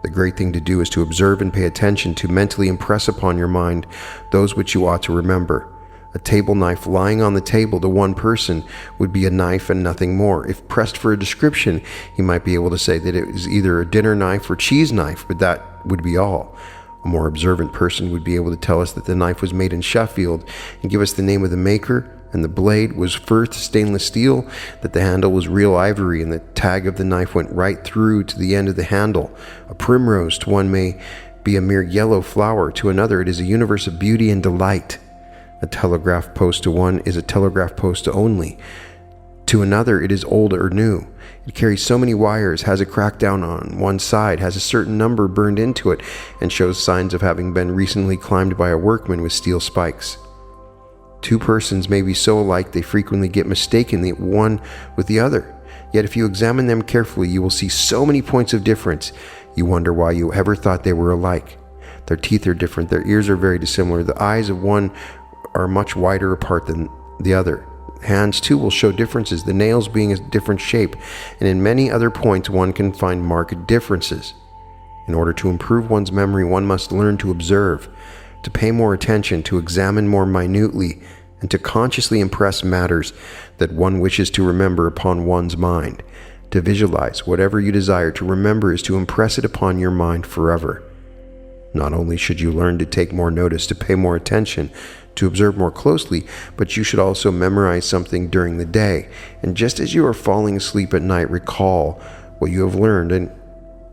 The great thing to do is to observe and pay attention, to mentally impress upon your mind those which you ought to remember. A table knife lying on the table to one person would be a knife and nothing more. If pressed for a description, he might be able to say that it was either a dinner knife or cheese knife, but that would be all. A more observant person would be able to tell us that the knife was made in Sheffield and give us the name of the maker, and the blade was Firth stainless steel, that the handle was real ivory, and the tag of the knife went right through to the end of the handle. A primrose to one may be a mere yellow flower, to another it is a universe of beauty and delight. A telegraph post to one is a telegraph post only. To another it is old or new. It carries so many wires, has a crackdown on one side, has a certain number burned into it, and shows signs of having been recently climbed by a workman with steel spikes. Two persons may be so alike they frequently get mistaken the one with the other. Yet if you examine them carefully, you will see so many points of difference, you wonder why you ever thought they were alike. Their teeth are different, their ears are very dissimilar, the eyes of one are much wider apart than the other. Hands too will show differences, the nails being a different shape, and in many other points one can find marked differences. In order to improve one's memory, one must learn to observe, to pay more attention, to examine more minutely, and to consciously impress matters that one wishes to remember upon one's mind. To visualize whatever you desire to remember is to impress it upon your mind forever. Not only should you learn to take more notice, to pay more attention, to observe more closely, but you should also memorize something during the day. And just as you are falling asleep at night, recall what you have learned, and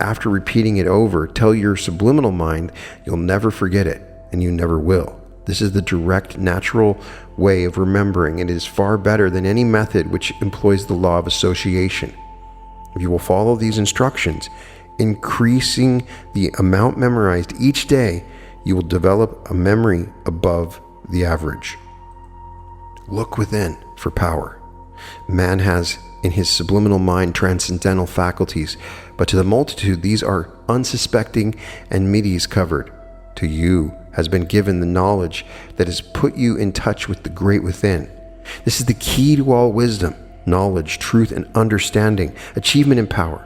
after repeating it over, tell your subliminal mind you'll never forget it, and you never will. This is the direct, natural way of remembering, and it is far better than any method which employs the law of association. If you will follow these instructions, increasing the amount memorized each day, you will develop a memory above the average. Look within for power. Man has in his subliminal mind transcendental faculties, but to the multitude these are unsuspecting and middies covered. To you has been given the knowledge that has put you in touch with the great within. This is the key to all wisdom, knowledge, truth, and understanding, achievement and power.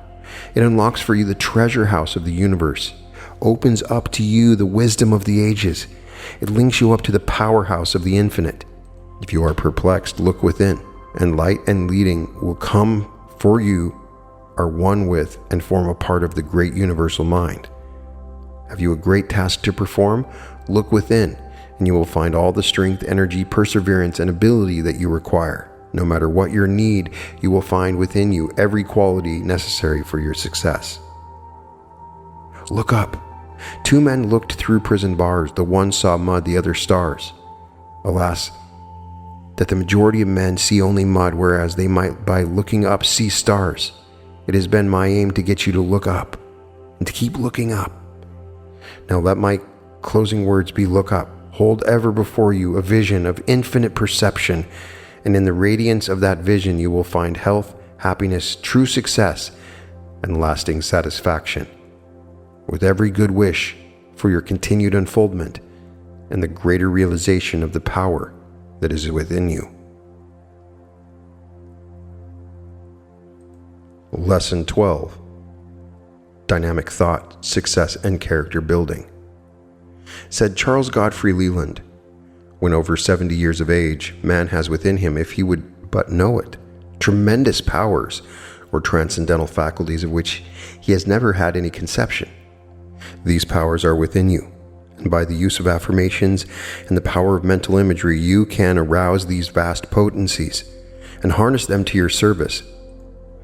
It unlocks for you the treasure house of the universe, opens up to you the wisdom of the ages. It links you up to the powerhouse of the infinite. If you are perplexed, look within, and light and leading will come, for you are one with and form a part of the great universal mind. Have you a great task to perform? Look within, and you will find all the strength, energy, perseverance, and ability that you require. No matter what your need, you will find within you every quality necessary for your success. Look up. Two men looked through prison bars. The one saw mud, the other stars. Alas, that the majority of men see only mud, whereas they might, by looking up, see stars. It has been my aim to get you to look up, and to keep looking up. Now let my closing words be: look up. Hold ever before you a vision of infinite perception, and in the radiance of that vision you will find health, happiness, true success, and lasting satisfaction. With every good wish for your continued unfoldment and the greater realization of the power that is within you. Lesson 12. Dynamic Thought, Success, and Character Building. Said Charles Godfrey Leland, "When over 70 years of age, man has within him, if he would but know it, tremendous powers or transcendental faculties of which he has never had any conception. These powers are within you, and by the use of affirmations and the power of mental imagery, you can arouse these vast potencies and harness them to your service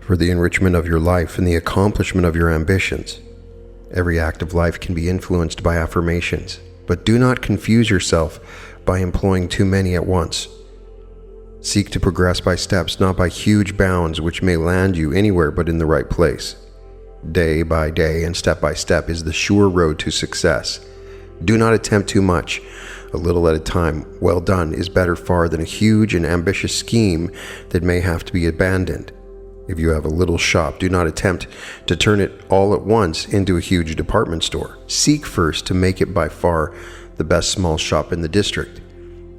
for the enrichment of your life and the accomplishment of your ambitions. Every act of life can be influenced by affirmations, but do not confuse yourself by employing too many at once. Seek to progress by steps, not by huge bounds which may land you anywhere but in the right place. Day by day and step by step is the sure road to success. Do not attempt too much. A little at a time, well done, is better far than a huge and ambitious scheme that may have to be abandoned. If you have a little shop, do not attempt to turn it all at once into a huge department store. Seek first to make it by far the best small shop in the district.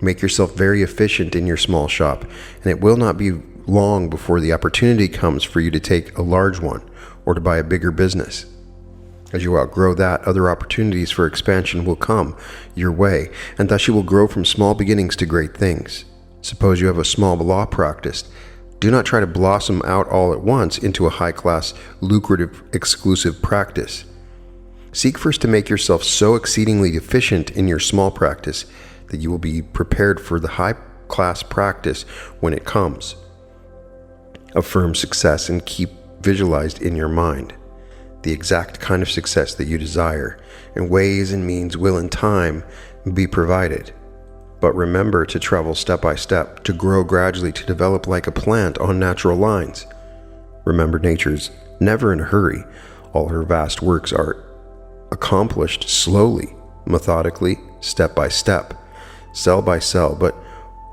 Make yourself very efficient in your small shop, and it will not be long before the opportunity comes for you to take a large one or to buy a bigger business. As you outgrow that, other opportunities for expansion will come your way, and thus you will grow from small beginnings to great things. Suppose you have a small law practice. Do not try to blossom out all at once into a high-class, lucrative, exclusive practice. Seek first to make yourself so exceedingly efficient in your small practice that you will be prepared for the high-class practice when it comes. Affirm success and keep visualized in your mind the exact kind of success that you desire, and ways and means will in time be provided. But remember to travel step by step, to grow gradually, to develop like a plant on natural lines. Remember, nature's never in a hurry. All her vast works are accomplished slowly, methodically, step by step, cell by cell, but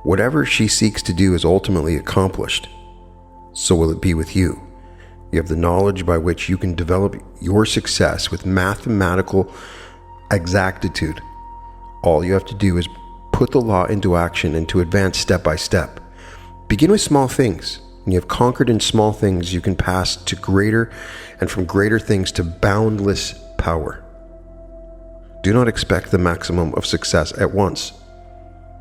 whatever she seeks to do is ultimately accomplished. So will it be with you. You have the knowledge by which you can develop your success with mathematical exactitude. All you have to do is put the law into action and to advance step by step. Begin with small things. When you have conquered in small things, you can pass to greater, and from greater things to boundless power. Do not expect the maximum of success at once.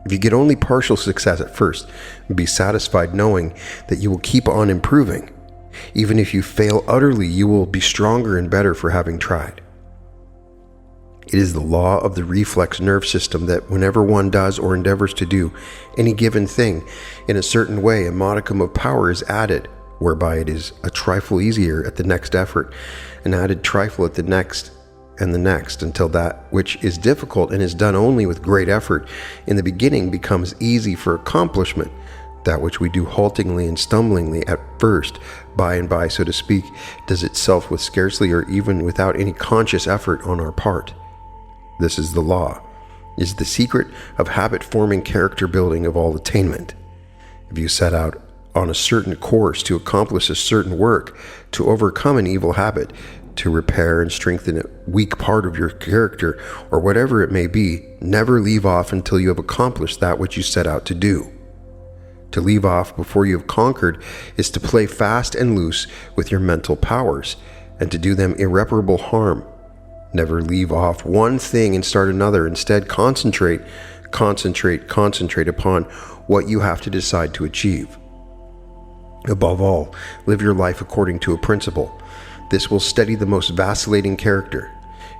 If you get only partial success at first, be satisfied knowing that you will keep on improving. Even if you fail utterly, you will be stronger and better for having tried. It is the law of the reflex nerve system that whenever one does or endeavors to do any given thing in a certain way, a modicum of power is added, whereby it is a trifle easier at the next effort, an added trifle at the next and the next, until that which is difficult and is done only with great effort in the beginning becomes easy for accomplishment. That which we do haltingly and stumblingly at first, by and by, so to speak, does itself with scarcely or even without any conscious effort on our part. This is the law, is the secret of habit-forming character building of all attainment. If you set out on a certain course to accomplish a certain work, to overcome an evil habit, to repair and strengthen a weak part of your character, or whatever it may be, never leave off until you have accomplished that which you set out to do. To leave off before you have conquered is to play fast and loose with your mental powers, and to do them irreparable harm. Never leave off one thing and start another. Instead, concentrate upon what you have to decide to achieve. Above all, live your life according to a principle. This will steady the most vacillating character.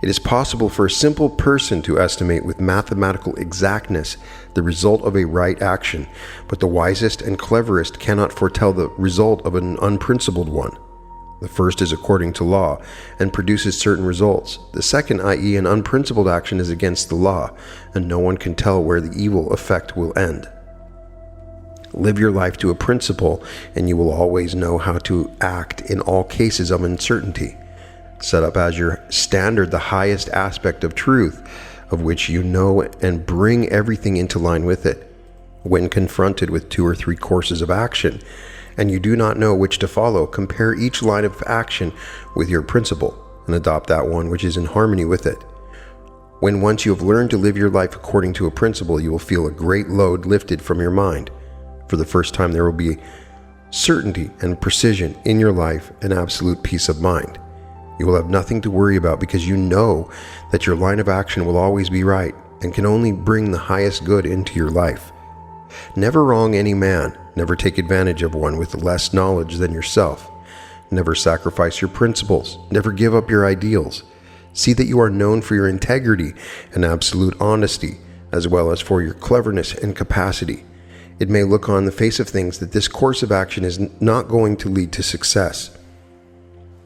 It is possible for a simple person to estimate with mathematical exactness the result of a right action, but the wisest and cleverest cannot foretell the result of an unprincipled one. The first is according to law and produces certain results. The second, i.e., an unprincipled action, is against the law, and no one can tell where the evil effect will end. Live your life to a principle, and you will always know how to act in all cases of uncertainty. Set up as your standard the highest aspect of truth, of which you know, and bring everything into line with it. When confronted with 2 or 3 courses of action, and you do not know which to follow, compare each line of action with your principle, and adopt that one which is in harmony with it. When once you have learned to live your life according to a principle, you will feel a great load lifted from your mind. For the first time, there will be certainty and precision in your life and absolute peace of mind. You will have nothing to worry about because you know that your line of action will always be right and can only bring the highest good into your life. Never wrong any man. Never take advantage of one with less knowledge than yourself. Never sacrifice your principles. Never give up your ideals. See that you are known for your integrity and absolute honesty, as well as for your cleverness and capacity. It may look on the face of things that this course of action is not going to lead to success.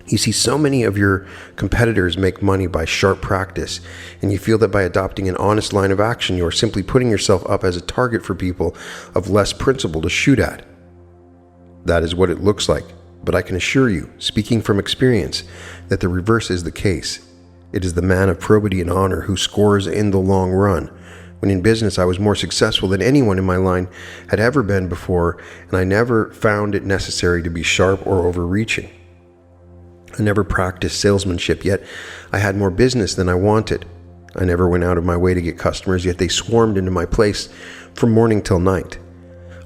You see so many of your competitors make money by sharp practice, and you feel that by adopting an honest line of action, you are simply putting yourself up as a target for people of less principle to shoot at. That is what it looks like, but I can assure you, speaking from experience, that the reverse is the case. It is the man of probity and honor who scores in the long run. when in business I was more successful than anyone in my line had ever been before, and I never found it necessary to be sharp or overreaching. I never practiced salesmanship, yet I had more business than I wanted. I never went out of my way to get customers, yet they swarmed into my place from morning till night.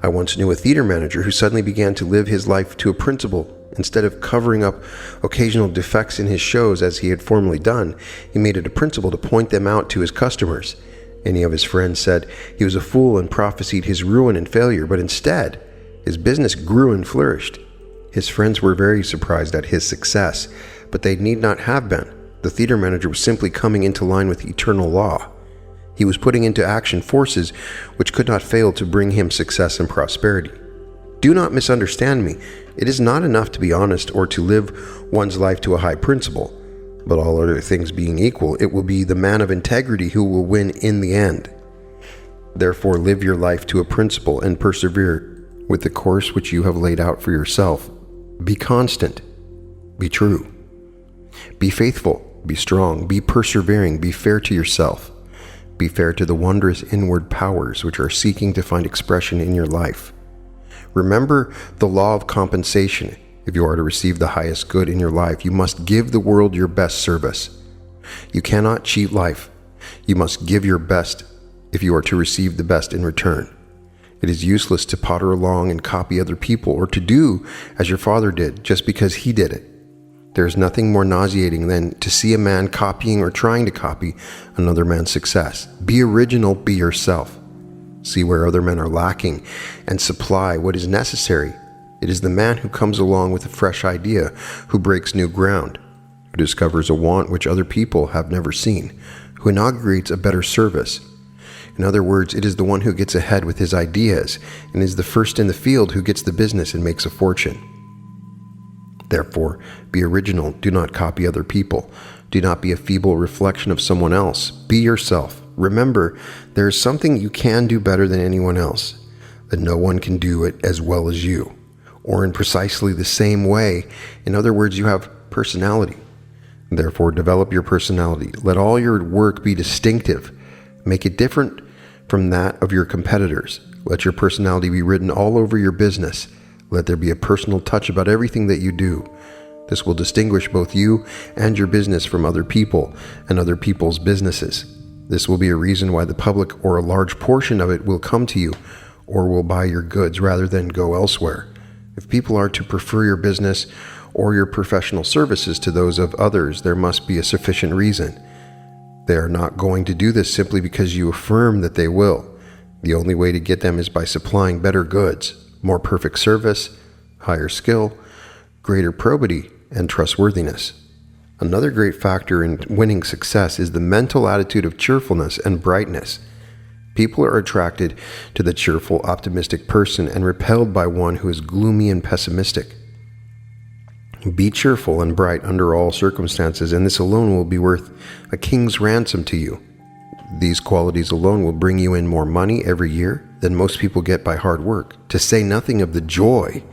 I once knew a theater manager who suddenly began to live his life to a principle. Instead of covering up occasional defects in his shows as he had formerly done, he made it a principle to point them out to his customers. Any of his friends said he was a fool and prophesied his ruin and failure, but instead, his business grew and flourished. His friends were very surprised at his success, but they need not have been. The theater manager was simply coming into line with eternal law. He was putting into action forces which could not fail to bring him success and prosperity. Do not misunderstand me. It is not enough to be honest or to live one's life to a high principle, but all other things being equal, it will be the man of integrity who will win in the end. Therefore, live your life to a principle and persevere with the course which you have laid out for yourself. Be constant. Be true. Be faithful. Be strong. Be persevering. Be fair to yourself. Be fair to the wondrous inward powers which are seeking to find expression in your life. Remember the law of compensation. If you are to receive the highest good in your life, you must give the world your best service. You cannot cheat life. You must give your best if you are to receive the best in return. It is useless to potter along and copy other people or to do as your father did just because he did it. There is nothing more nauseating than to see a man copying or trying to copy another man's success. Be original, be yourself. See where other men are lacking and supply what is necessary. It is the man who comes along with a fresh idea, who breaks new ground, who discovers a want which other people have never seen, who inaugurates a better service. In other words, it is the one who gets ahead with his ideas and is the first in the field who gets the business and makes a fortune. Therefore, be original. Do not copy other people. Do not be a feeble reflection of someone else. Be yourself. Remember, there is something you can do better than anyone else, that no one can do it as well as you, or in precisely the same way. In other words, you have personality. Therefore, develop your personality. Let all your work be distinctive. Make it different from that of your competitors. Let your personality be written all over your business. Let there be a personal touch about everything that you do. This will distinguish both you and your business from other people and other people's businesses. This will be a reason why the public or a large portion of it will come to you or will buy your goods rather than go elsewhere. If people are to prefer your business or your professional services to those of others, there must be a sufficient reason. They are not going to do this simply because you affirm that they will. The only way to get them is by supplying better goods, more perfect service, higher skill, greater probity, and trustworthiness. Another great factor in winning success is the mental attitude of cheerfulness and brightness. People are attracted to the cheerful, optimistic person and repelled by one who is gloomy and pessimistic. Be cheerful and bright under all circumstances, and this alone will be worth a king's ransom to you. These qualities alone will bring you in more money every year than most people get by hard work, to say nothing of the joy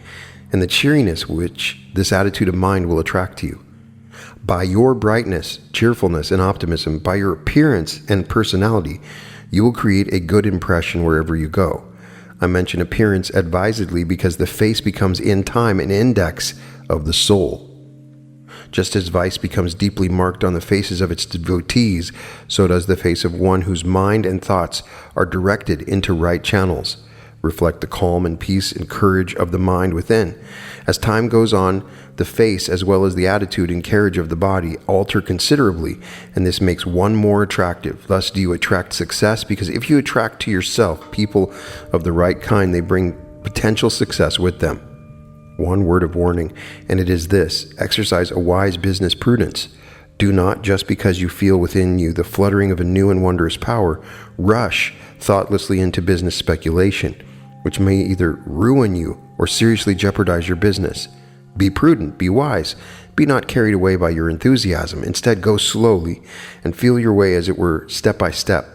and the cheeriness which this attitude of mind will attract to you. By your brightness, cheerfulness, and optimism, by your appearance and personality, you will create a good impression wherever you go. I mention appearance advisedly because the face becomes in time an index of the soul. Just as vice becomes deeply marked on the faces of its devotees, so does the face of one whose mind and thoughts are directed into right channels. Reflect the calm and peace and courage of the mind within. As time goes on, the face, as well as the attitude and carriage of the body, alter considerably, and this makes one more attractive. Thus do you attract success, because if you attract to yourself people of the right kind, they bring potential success with them. One word of warning, and it is this: exercise a wise business prudence. Do not, just because you feel within you the fluttering of a new and wondrous power, rush thoughtlessly into business speculation, which may either ruin you or seriously jeopardize your business. Be prudent, be wise, be not carried away by your enthusiasm. Instead, go slowly and feel your way, as it were, step by step.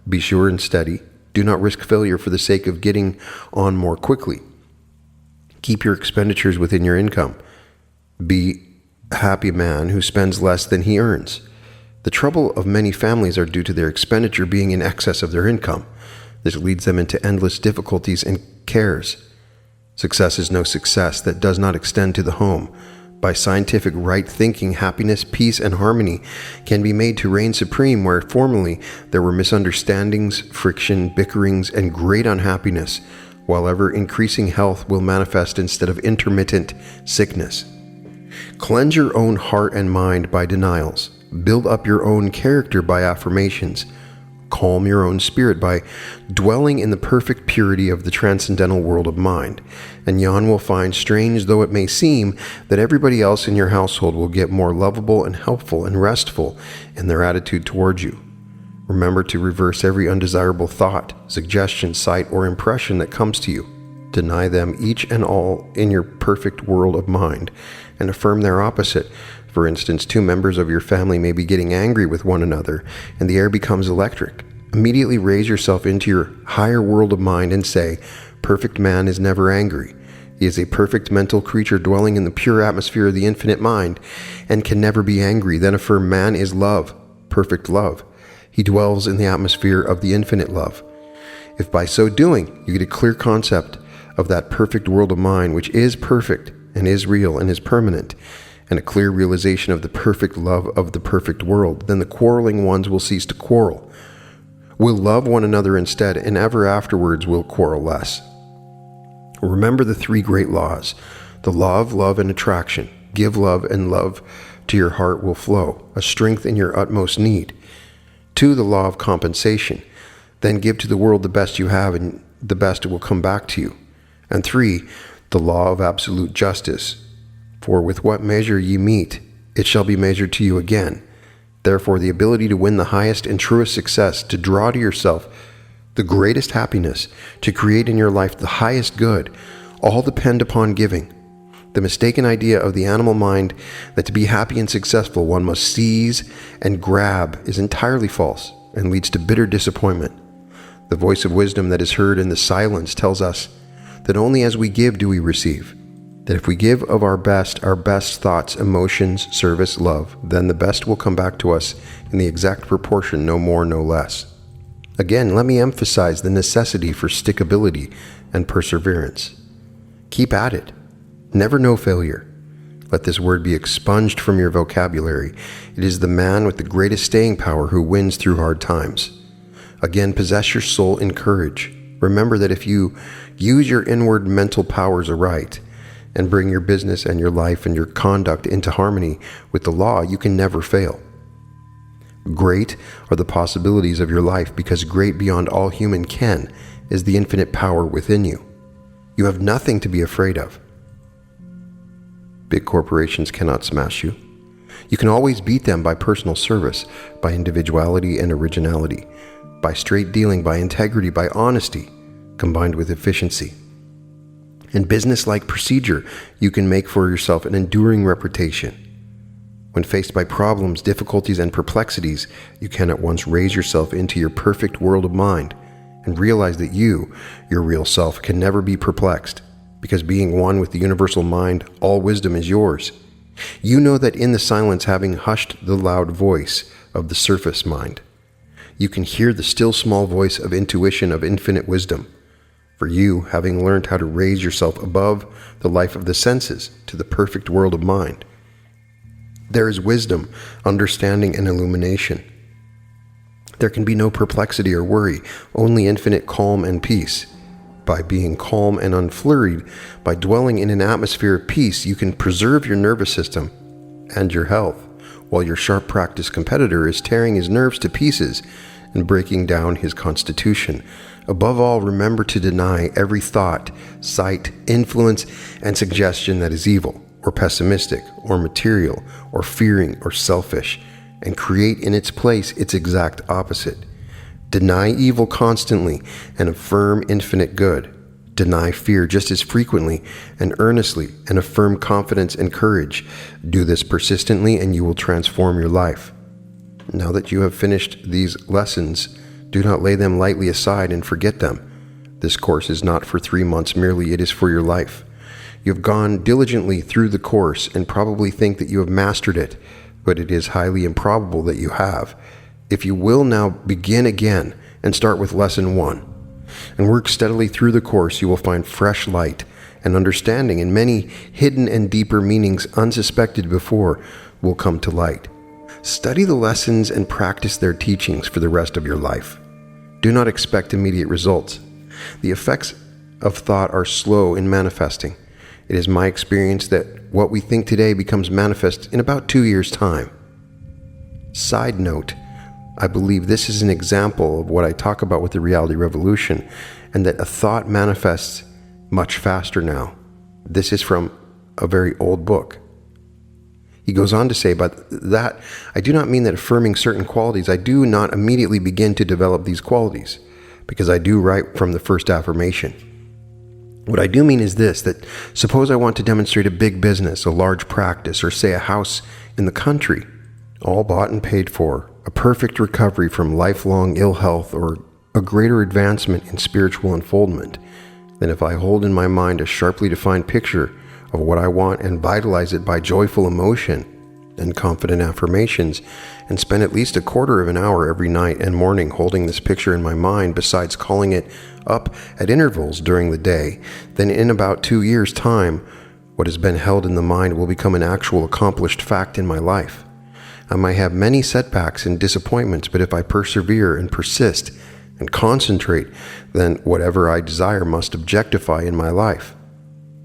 Be sure and steady. Do not risk failure for the sake of getting on more quickly. Keep your expenditures within your income. Be a happy man who spends less than he earns. The trouble of many families are due to their expenditure being in excess of their income. This leads them into endless difficulties and cares. Success is no success that does not extend to the home. By scientific right thinking, happiness, peace, and harmony can be made to reign supreme where formerly there were misunderstandings, friction, bickerings, and great unhappiness, while ever increasing health will manifest instead of intermittent sickness. Cleanse your own heart and mind by denials. Build up your own character by affirmations. Calm your own spirit by dwelling in the perfect purity of the transcendental world of mind. And yon will find, strange though it may seem, that everybody else in your household will get more lovable and helpful and restful in their attitude towards you. Remember to reverse every undesirable thought, suggestion, sight, or impression that comes to you. Deny them each and all in your perfect world of mind, and affirm their opposite. For instance, two members of your family may be getting angry with one another, and the air becomes electric. Immediately raise yourself into your higher world of mind and say, "Perfect man is never angry. He is a perfect mental creature dwelling in the pure atmosphere of the infinite mind, and can never be angry." Then affirm, "Man is love, perfect love. He dwells in the atmosphere of the infinite love." If by so doing, you get a clear concept of that perfect world of mind, which is perfect and is real and is permanent, and a clear realization of the perfect love of the perfect world, then the quarreling ones will cease to quarrel, will love one another instead, and ever afterwards will quarrel less. Remember the three great laws: the law of love and attraction. Give love, and love to your heart will flow, a strength in your utmost need. 2, the law of compensation. Then give to the world the best you have, and the best will come back to you. And 3, the law of absolute justice. For with what measure ye meet, it shall be measured to you again. Therefore, the ability to win the highest and truest success, to draw to yourself the greatest happiness, to create in your life the highest good, all depend upon giving. The mistaken idea of the animal mind that to be happy and successful one must seize and grab is entirely false and leads to bitter disappointment. The voice of wisdom that is heard in the silence tells us that only as we give do we receive. That if we give of our best thoughts, emotions, service, love, then the best will come back to us in the exact proportion, no more, no less. Again, let me emphasize the necessity for stickability and perseverance. Keep at it. Never know failure. Let this word be expunged from your vocabulary. It is the man with the greatest staying power who wins through hard times. Again, possess your soul in courage. Remember that if you use your inward mental powers aright, and bring your business and your life and your conduct into harmony with the law, you can never fail. Great are the possibilities of your life, because great beyond all human ken is the infinite power within you. You have nothing to be afraid of. Big corporations cannot smash you. You can always beat them by personal service, by individuality and originality, by straight dealing, by integrity, by honesty, combined with efficiency. In business-like procedure, you can make for yourself an enduring reputation. When faced by problems, difficulties, and perplexities, you can at once raise yourself into your perfect world of mind and realize that you, your real self, can never be perplexed, because being one with the universal mind, all wisdom is yours. You know that in the silence, having hushed the loud voice of the surface mind, you can hear the still small voice of intuition of infinite wisdom. For you, having learned how to raise yourself above the life of the senses to the perfect world of mind, there is wisdom, understanding, and illumination. There can be no perplexity or worry, only infinite calm and peace. By being calm and unflurried, by dwelling in an atmosphere of peace, you can preserve your nervous system and your health, while your sharp practiced competitor is tearing his nerves to pieces and breaking down his constitution. Above all, remember to deny every thought, sight, influence, and suggestion that is evil, or pessimistic, or material, or fearing, or selfish, and create in its place its exact opposite. Deny evil constantly and affirm infinite good. Deny fear just as frequently and earnestly, and affirm confidence and courage. Do this persistently and you will transform your life. Now that you have finished these lessons, do not lay them lightly aside and forget them. This course is not for 3 months merely, it is for your life. You have gone diligently through the course and probably think that you have mastered it. but it is highly improbable that you have. If you will now begin again and start with lesson 1 and work steadily through the course, you will find fresh light and understanding, and many hidden and deeper meanings unsuspected before will come to light. Study the lessons and practice their teachings for the rest of your life. Do not expect immediate results. The effects of thought are slow in manifesting. It is my experience that what we think today becomes manifest in about 2 years' time. Side note, I believe this is an example of what I talk about with the reality revolution, and that a thought manifests much faster now. This is from a very old book. He goes on to say, but that I do not mean that affirming certain qualities, I do not immediately begin to develop these qualities, because I do right from the first affirmation. What I do mean is this, that suppose I want to demonstrate a big business, a large practice, or say a house in the country, all bought and paid for, a perfect recovery from lifelong ill health, or a greater advancement in spiritual unfoldment, then if I hold in my mind a sharply defined picture of what I want and vitalize it by joyful emotion and confident affirmations, and spend at least a quarter of an hour every night and morning holding this picture in my mind, besides calling it up at intervals during the day, then in about 2 years' time, what has been held in the mind will become an actual accomplished fact in my life. I might have many setbacks and disappointments, but if I persevere and persist and concentrate, then whatever I desire must objectify in my life.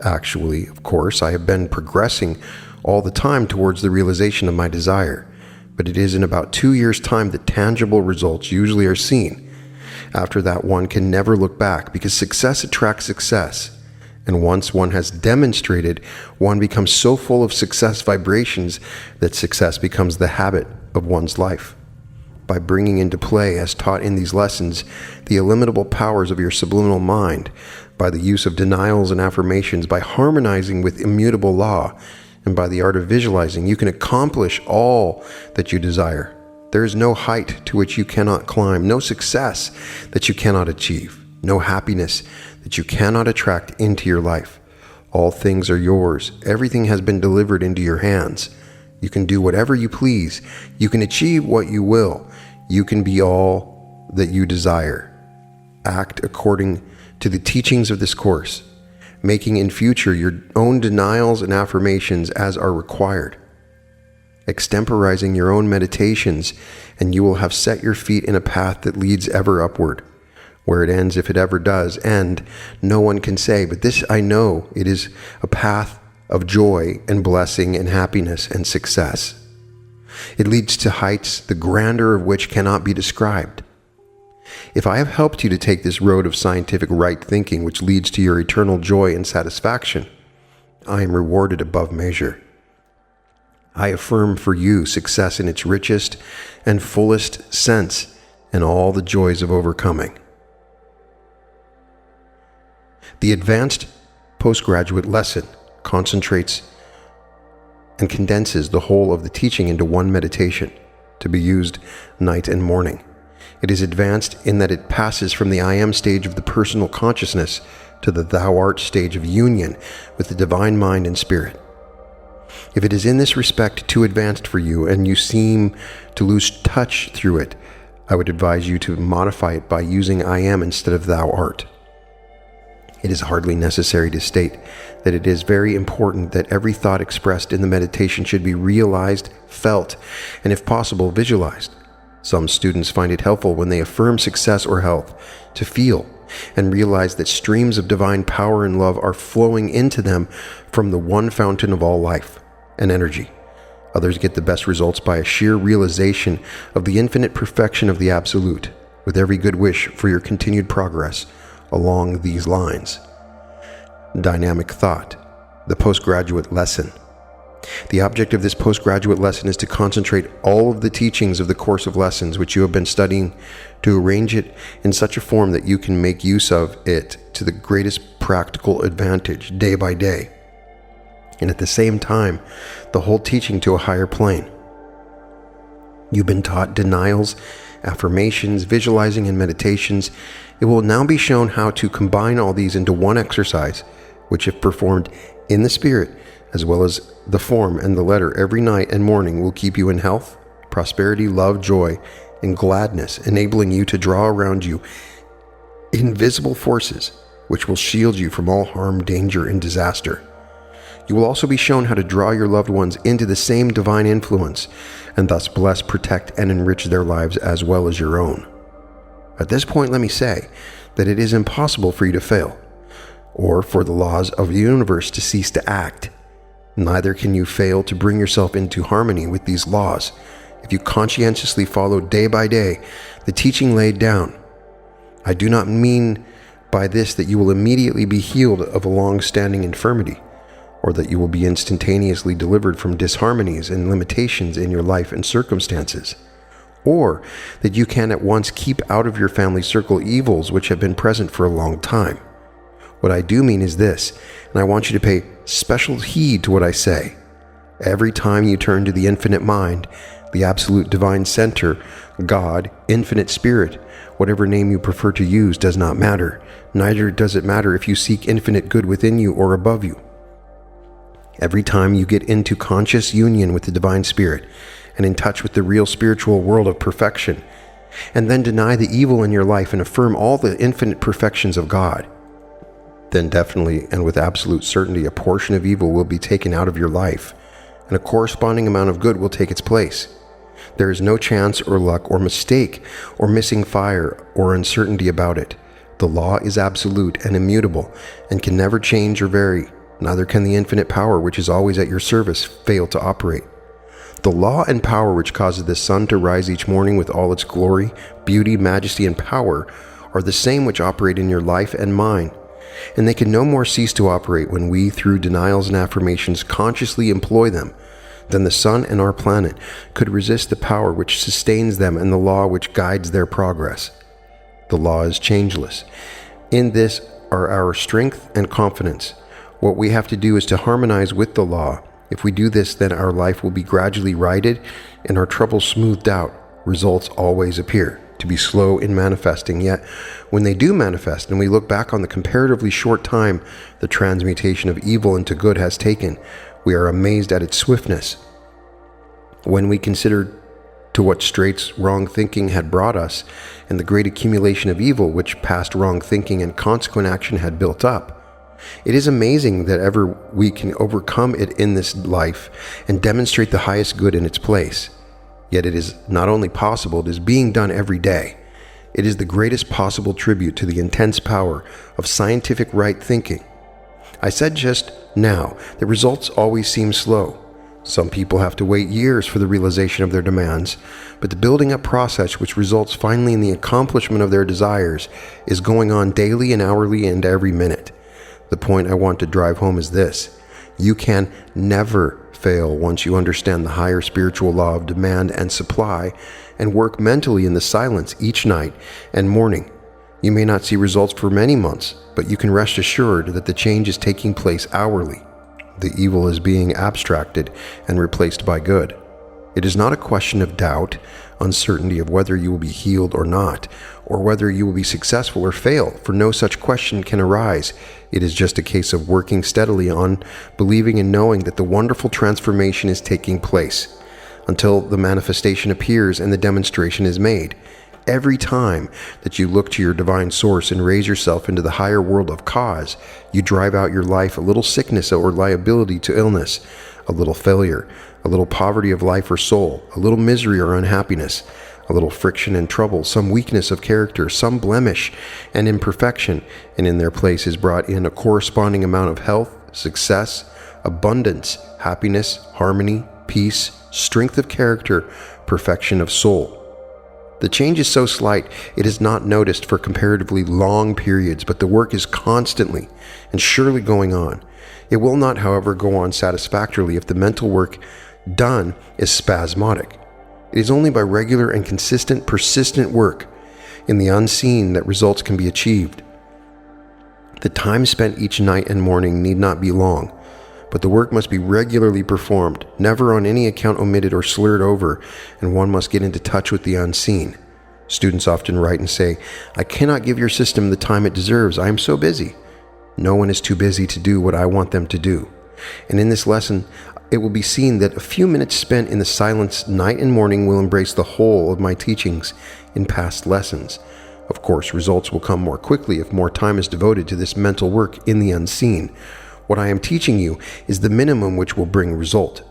Actually, of course, I have been progressing all the time towards the realization of my desire, but it is in about 2 years' time that tangible results usually are seen. After that, one can never look back, because success attracts success. And once one has demonstrated, one becomes so full of success vibrations that success becomes the habit of one's life. By bringing into play, as taught in these lessons, the illimitable powers of your subliminal mind, by the use of denials and affirmations, by harmonizing with immutable law, and by the art of visualizing, you can accomplish all that you desire. There is no height to which you cannot climb, no success that you cannot achieve, no happiness that you cannot attract into your life. All things are yours. Everything has been delivered into your hands. You can do whatever you please. You can achieve what you will. You can be all that you desire. Act according to the teachings of this course, making in future your own denials and affirmations as are required. Extemporizing your own meditations, and you will have set your feet in a path that leads ever upward. Where it ends, if it ever does end, no one can say, but this I know, it is a path of joy and blessing and happiness and success. It leads to heights, the grandeur of which cannot be described. If I have helped you to take this road of scientific right thinking, which leads to your eternal joy and satisfaction, I am rewarded above measure. I affirm for you success in its richest and fullest sense, and all the joys of overcoming. The advanced postgraduate lesson concentrates and condenses the whole of the teaching into one meditation, to be used night and morning. It is advanced in that it passes from the I am stage of the personal consciousness to the thou art stage of union with the divine mind and spirit. If it is in this respect too advanced for you and you seem to lose touch through it, I would advise you to modify it by using I am instead of thou art. It is hardly necessary to state that it is very important that every thought expressed in the meditation should be realized, felt, and if possible, visualized. Some students find it helpful when they affirm success or health to feel and realize that streams of divine power and love are flowing into them from the one fountain of all life and energy. Others get the best results by a sheer realization of the infinite perfection of the Absolute, with every good wish for your continued progress along these lines. Dynamic thought, the postgraduate lesson. The object of this postgraduate lesson is to concentrate all of the teachings of the course of lessons which you have been studying, to arrange it in such a form that you can make use of it to the greatest practical advantage day by day, and at the same time, the whole teaching to a higher plane. You've been taught denials, affirmations, visualizing, and meditations. It will now be shown how to combine all these into one exercise which if performed in the spirit, as well as the form and the letter every night and morning, will keep you in health, prosperity, love, joy, and gladness, enabling you to draw around you invisible forces which will shield you from all harm, danger, and disaster. You will also be shown how to draw your loved ones into the same divine influence and thus bless, protect, and enrich their lives as well as your own. At this point, let me say that it is impossible for you to fail, or for the laws of the universe to cease to act. Neither can you fail to bring yourself into harmony with these laws if you conscientiously follow day by day the teaching laid down. I do not mean by this that you will immediately be healed of a long-standing infirmity, or that you will be instantaneously delivered from disharmonies and limitations in your life and circumstances, or that you can at once keep out of your family circle evils which have been present for a long time. What I do mean is this, and I want you to pay special heed to what I say. Every time you turn to the infinite mind, the absolute divine center, God, infinite spirit, whatever name you prefer to use does not matter. Neither does it matter if you seek infinite good within you or above you. Every time you get into conscious union with the divine spirit and in touch with the real spiritual world of perfection, and then deny the evil in your life and affirm all the infinite perfections of God, then definitely and with absolute certainty a portion of evil will be taken out of your life, and a corresponding amount of good will take its place. There is no chance or luck or mistake or missing fire or uncertainty about it. The law is absolute and immutable and can never change or vary. Neither can the infinite power which is always at your service fail to operate. The law and power which causes the sun to rise each morning with all its glory, beauty, majesty, and power are the same which operate in your life and mine, and they can no more cease to operate when we, through denials and affirmations, consciously employ them, than the sun and our planet could resist the power which sustains them and the law which guides their progress. The law is changeless. In this are our strength and confidence. What we have to do is to harmonize with the law. If we do this, then our life will be gradually righted and our troubles smoothed out. Results always appear to be slow in manifesting, yet when they do manifest and we look back on the comparatively short time the transmutation of evil into good has taken, we are amazed at its swiftness. When we consider to what straits wrong thinking had brought us and the great accumulation of evil which past wrong thinking and consequent action had built up, it is amazing that ever we can overcome it in this life and demonstrate the highest good in its place. Yet it is not only possible, it is being done every day. It is the greatest possible tribute to the intense power of scientific right thinking. I said just now that results always seem slow. Some people have to wait years for the realization of their demands, but the building up process which results finally in the accomplishment of their desires is going on daily and hourly and every minute. The point I want to drive home is this: you can never fail once you understand the higher spiritual law of demand and supply and work mentally in the silence each night and morning. You may not see results for many months, but you can rest assured that the change is taking place hourly. The evil is being abstracted and replaced by good. It is not a question of doubt, uncertainty of whether you will be healed or not, or whether you will be successful or fail, for no such question can arise. It is just a case of working steadily on, believing and knowing that the wonderful transformation is taking place, until the manifestation appears and the demonstration is made. Every time that you look to your divine source and raise yourself into the higher world of cause, you drive out your life a little sickness or liability to illness, a little failure, a little poverty of life or soul, a little misery or unhappiness, a little friction and trouble, some weakness of character, some blemish and imperfection, and in their place is brought in a corresponding amount of health, success, abundance, happiness, harmony, peace, strength of character, perfection of soul. The change is so slight it is not noticed for comparatively long periods, but the work is constantly and surely going on. It will not, however, go on satisfactorily if the mental work done is spasmodic. It is only by regular and consistent, persistent work in the unseen that results can be achieved. The time spent each night and morning need not be long, but the work must be regularly performed, never on any account omitted or slurred over, and one must get into touch with the unseen. Students often write and say, "I cannot give your system the time it deserves. I am so busy." No one is too busy to do what I want them to do. And in this lesson, it will be seen that a few minutes spent in the silence night and morning will embrace the whole of my teachings in past lessons. Of course, results will come more quickly if more time is devoted to this mental work in the unseen. What I am teaching you is the minimum which will bring result.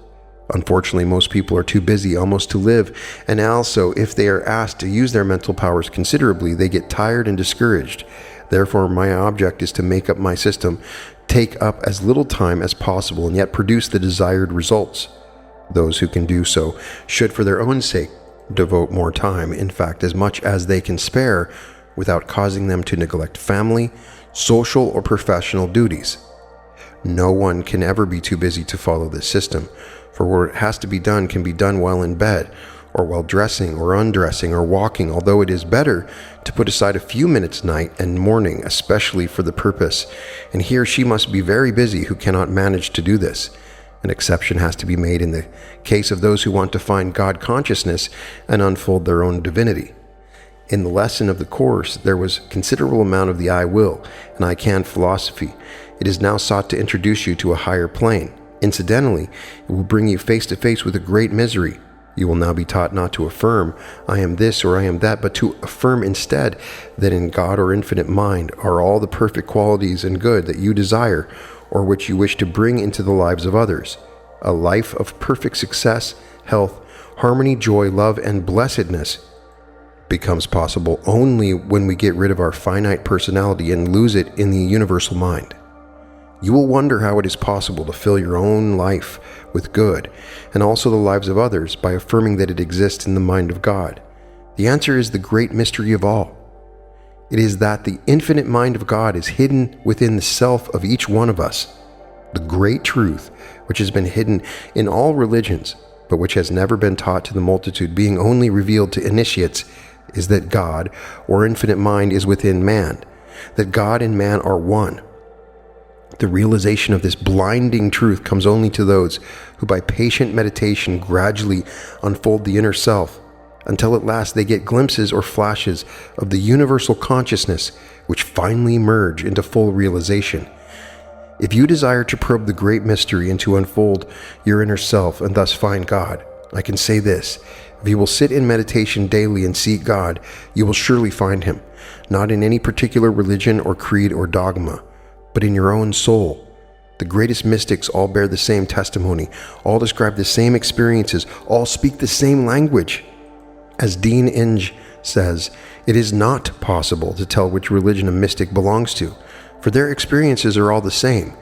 Unfortunately, most people are too busy almost to live, and also, if they are asked to use their mental powers considerably, they get tired and discouraged. Therefore, my object is to make up my system take up as little time as possible and yet produce the desired results. Those who can do so should, for their own sake, devote more time, in fact, as much as they can spare, without causing them to neglect family, social, or professional duties. No one can ever be too busy to follow this system, for what has to be done can be done while in bed, or while dressing or undressing or walking, although it is better to put aside a few minutes night and morning, especially for the purpose. And he or she must be very busy who cannot manage to do this. An exception has to be made in the case of those who want to find God consciousness and unfold their own divinity. In the lesson of the course, there was considerable amount of the I will and I can philosophy. It is now sought to introduce you to a higher plane. Incidentally, it will bring you face to face with a great misery. You will now be taught not to affirm, I am this or I am that, but to affirm instead that in God or infinite mind are all the perfect qualities and good that you desire or which you wish to bring into the lives of others. A life of perfect success, health, harmony, joy, love, and blessedness becomes possible only when we get rid of our finite personality and lose it in the universal mind. You will wonder how it is possible to fill your own life with good, and also the lives of others, by affirming that it exists in the mind of God. The answer is the great mystery of all. It is that the infinite mind of God is hidden within the self of each one of us. The great truth, which has been hidden in all religions, but which has never been taught to the multitude, being only revealed to initiates, is that God, or infinite mind, is within man, that God and man are one. The realization of this blinding truth comes only to those who by patient meditation gradually unfold the inner self, until at last they get glimpses or flashes of the universal consciousness, which finally merge into full realization. If you desire to probe the great mystery and to unfold your inner self and thus find God, I can say this: if you will sit in meditation daily and seek God, you will surely find Him, not in any particular religion or creed or dogma, but in your own soul. The greatest mystics all bear the same testimony, all describe the same experiences, all speak the same language. As Dean Inge says, it is not possible to tell which religion a mystic belongs to, for their experiences are all the same.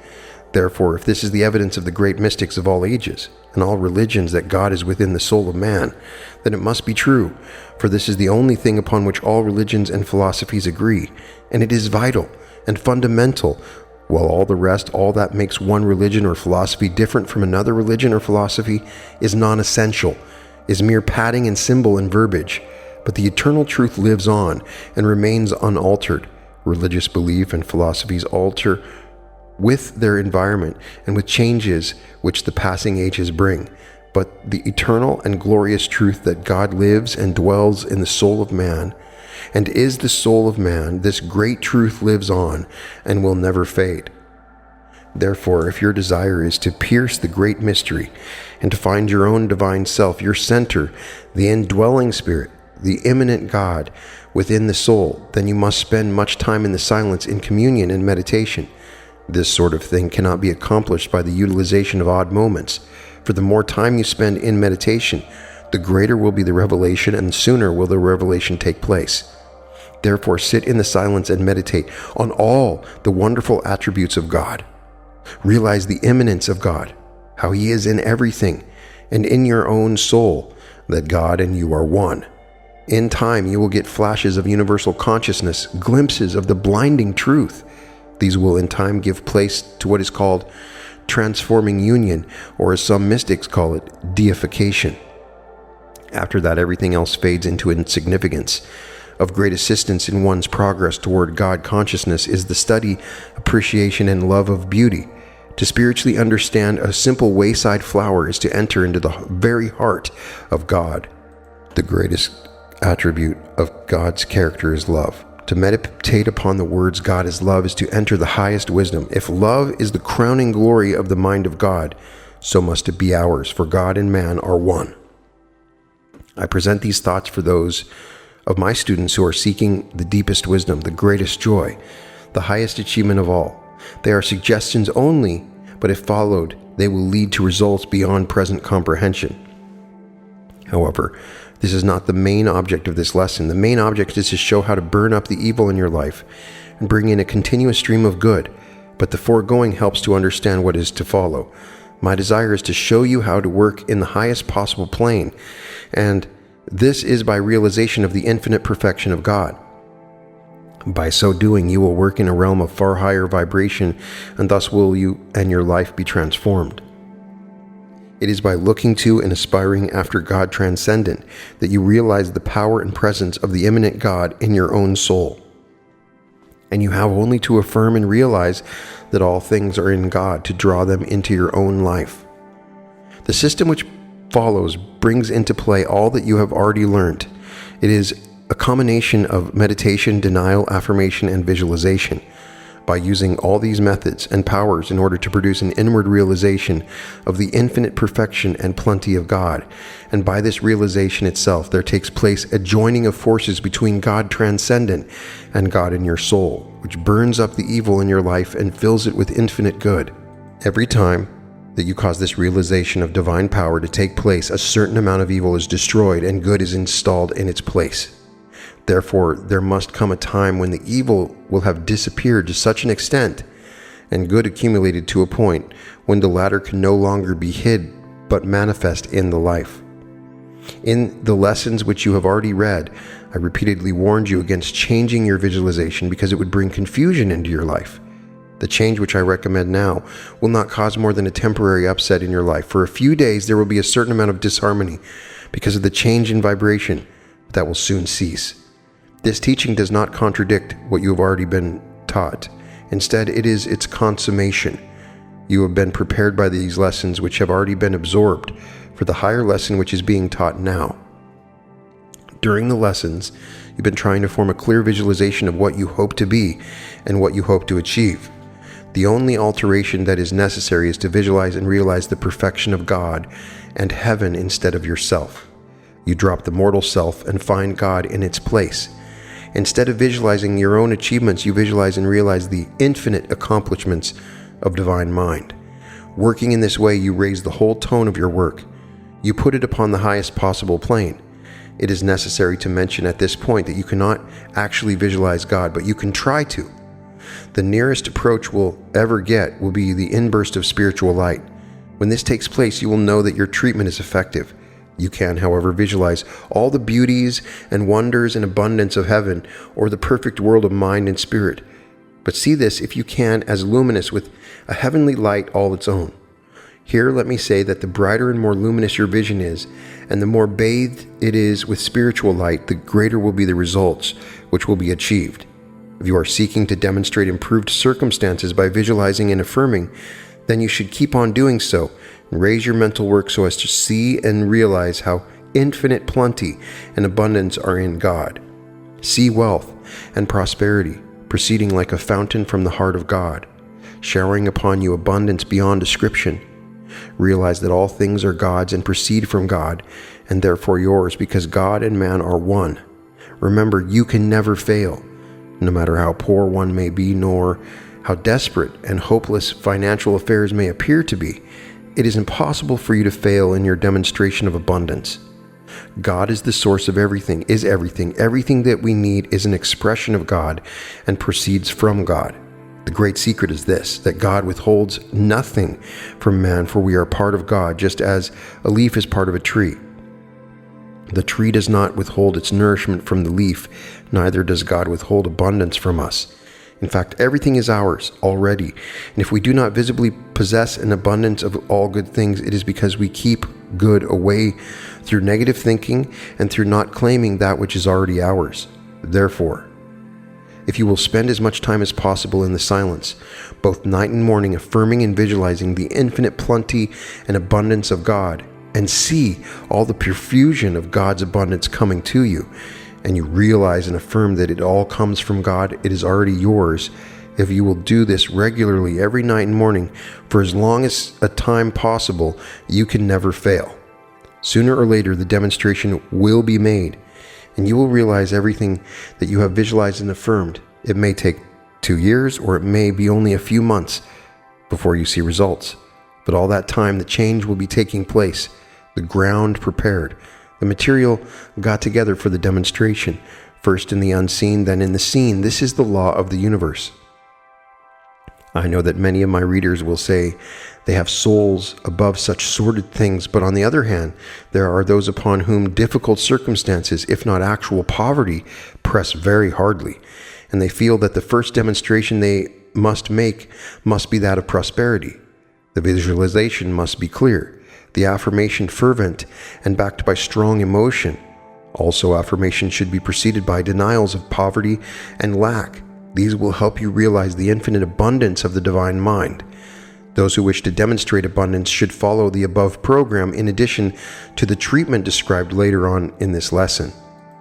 Therefore, if this is the evidence of the great mystics of all ages and all religions that God is within the soul of man, then it must be true, for this is the only thing upon which all religions and philosophies agree, and it is vital and fundamental, while all the rest, all that makes one religion or philosophy different from another religion or philosophy, is non-essential, is mere padding and symbol and verbiage. But the eternal truth lives on and remains unaltered. Religious belief and philosophies alter with their environment and with changes which the passing ages bring. But the eternal and glorious truth that God lives and dwells in the soul of man and is the soul of man, this great truth lives on and will never fade. Therefore, if your desire is to pierce the great mystery and to find your own divine self, your center, the indwelling spirit, the immanent God within the soul, then you must spend much time in the silence in communion and meditation. This sort of thing cannot be accomplished by the utilization of odd moments, for the more time you spend in meditation, the greater will be the revelation, and sooner will the revelation take place. Therefore, sit in the silence and meditate on all the wonderful attributes of God. Realize the immanence of God, how He is in everything, and in your own soul, that God and you are one. In time, you will get flashes of universal consciousness, glimpses of the blinding truth. These will in time give place to what is called transforming union, or as some mystics call it, deification. After that, everything else fades into insignificance. Of great assistance in one's progress toward God consciousness is the study, appreciation, and love of beauty. To spiritually understand a simple wayside flower is to enter into the very heart of God. The greatest attribute of God's character is love. To meditate upon the words God is love is to enter the highest wisdom. If love is the crowning glory of the mind of God, so must it be ours, for God and man are one. I present these thoughts for those of my students who are seeking the deepest wisdom, the greatest joy, the highest achievement of all. They are suggestions only, but if followed, they will lead to results beyond present comprehension. However, this is not the main object of this lesson. The main object is to show how to burn up the evil in your life and bring in a continuous stream of good, but the foregoing helps to understand what is to follow. My desire is to show you how to work in the highest possible plane, and this is by realization of the infinite perfection of God. By so doing, you will work in a realm of far higher vibration, and thus will you and your life be transformed. It is by looking to and aspiring after God transcendent that you realize the power and presence of the immanent God in your own soul. And you have only to affirm and realize that all things are in God to draw them into your own life. The system which follows brings into play all that you have already learned. It is a combination of meditation, denial, affirmation, and visualization. By using all these methods and powers in order to produce an inward realization of the infinite perfection and plenty of God. And by this realization itself, there takes place a joining of forces between God transcendent and God in your soul, which burns up the evil in your life and fills it with infinite good. Every time that you cause this realization of divine power to take place, a certain amount of evil is destroyed and good is installed in its place. Therefore, there must come a time when the evil will have disappeared to such an extent and good accumulated to a point when the latter can no longer be hid but manifest in the life. In the lessons which you have already read, I repeatedly warned you against changing your visualization because it would bring confusion into your life. The change which I recommend now will not cause more than a temporary upset in your life. For a few days, there will be a certain amount of disharmony because of the change in vibration, but that will soon cease. This teaching does not contradict what you have already been taught. Instead, it is its consummation. You have been prepared by these lessons which have already been absorbed for the higher lesson which is being taught now. During the lessons, you've been trying to form a clear visualization of what you hope to be and what you hope to achieve. The only alteration that is necessary is to visualize and realize the perfection of God and heaven instead of yourself. You drop the mortal self and find God in its place. Instead of visualizing your own achievements, you visualize and realize the infinite accomplishments of divine mind. Working in this way, you raise the whole tone of your work. You put it upon the highest possible plane. It is necessary to mention at this point that you cannot actually visualize God, but you can try to. The nearest approach we'll ever get will be the inburst of spiritual light. When this takes place, you will know that your treatment is effective. You can, however, visualize all the beauties and wonders and abundance of heaven or the perfect world of mind and spirit. But see this, if you can, as luminous with a heavenly light all its own. Here, let me say that the brighter and more luminous your vision is, and the more bathed it is with spiritual light, the greater will be the results which will be achieved. If you are seeking to demonstrate improved circumstances by visualizing and affirming, then you should keep on doing so and raise your mental work so as to see and realize how infinite plenty and abundance are in God. See wealth and prosperity proceeding like a fountain from the heart of God, showering upon you abundance beyond description. Realize that all things are God's and proceed from God, and therefore yours, because God and man are one. Remember, you can never fail, no matter how poor one may be, nor how desperate and hopeless financial affairs may appear to be. It is impossible for you to fail in your demonstration of abundance. God is the source of everything, is everything. Everything that we need is an expression of God and proceeds from God. The great secret is this, that God withholds nothing from man, for we are part of God, just as a leaf is part of a tree. The tree does not withhold its nourishment from the leaf, neither does God withhold abundance from us. In fact, everything is ours already, and if we do not visibly possess an abundance of all good things, it is because we keep good away through negative thinking and through not claiming that which is already ours. Therefore, if you will spend as much time as possible in the silence, both night and morning, affirming and visualizing the infinite plenty and abundance of God, and see all the profusion of God's abundance coming to you, and you realize and affirm that it all comes from God, it is already yours. If you will do this regularly every night and morning for as long as a time possible, you can never fail. Sooner or later, the demonstration will be made, and you will realize everything that you have visualized and affirmed. It may take 2 years, or it may be only a few months before you see results. But all that time, the change will be taking place, the ground prepared, the material got together for the demonstration, first in the unseen, then in the seen. This is the law of the universe. I know that many of my readers will say they have souls above such sordid things, but on the other hand, there are those upon whom difficult circumstances, if not actual poverty, press very hardly, and they feel that the first demonstration they must make must be that of prosperity. The visualization must be clear, the affirmation fervent and backed by strong emotion. Also, affirmation should be preceded by denials of poverty and lack. These will help you realize the infinite abundance of the divine mind. Those who wish to demonstrate abundance should follow the above program in addition to the treatment described later on in this lesson.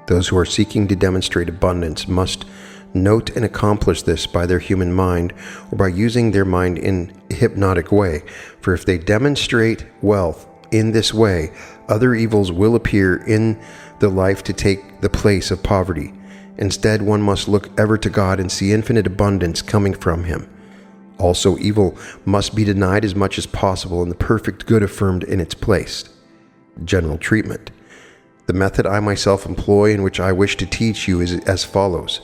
Those who are seeking to demonstrate abundance must note and accomplish this by their human mind or by using their mind in a hypnotic way. For if they demonstrate wealth in this way, other evils will appear in the life to take the place of poverty. Instead, one must look ever to God and see infinite abundance coming from Him. Also, evil must be denied as much as possible and the perfect good affirmed in its place. General treatment. The method I myself employ and which I wish to teach you is as follows.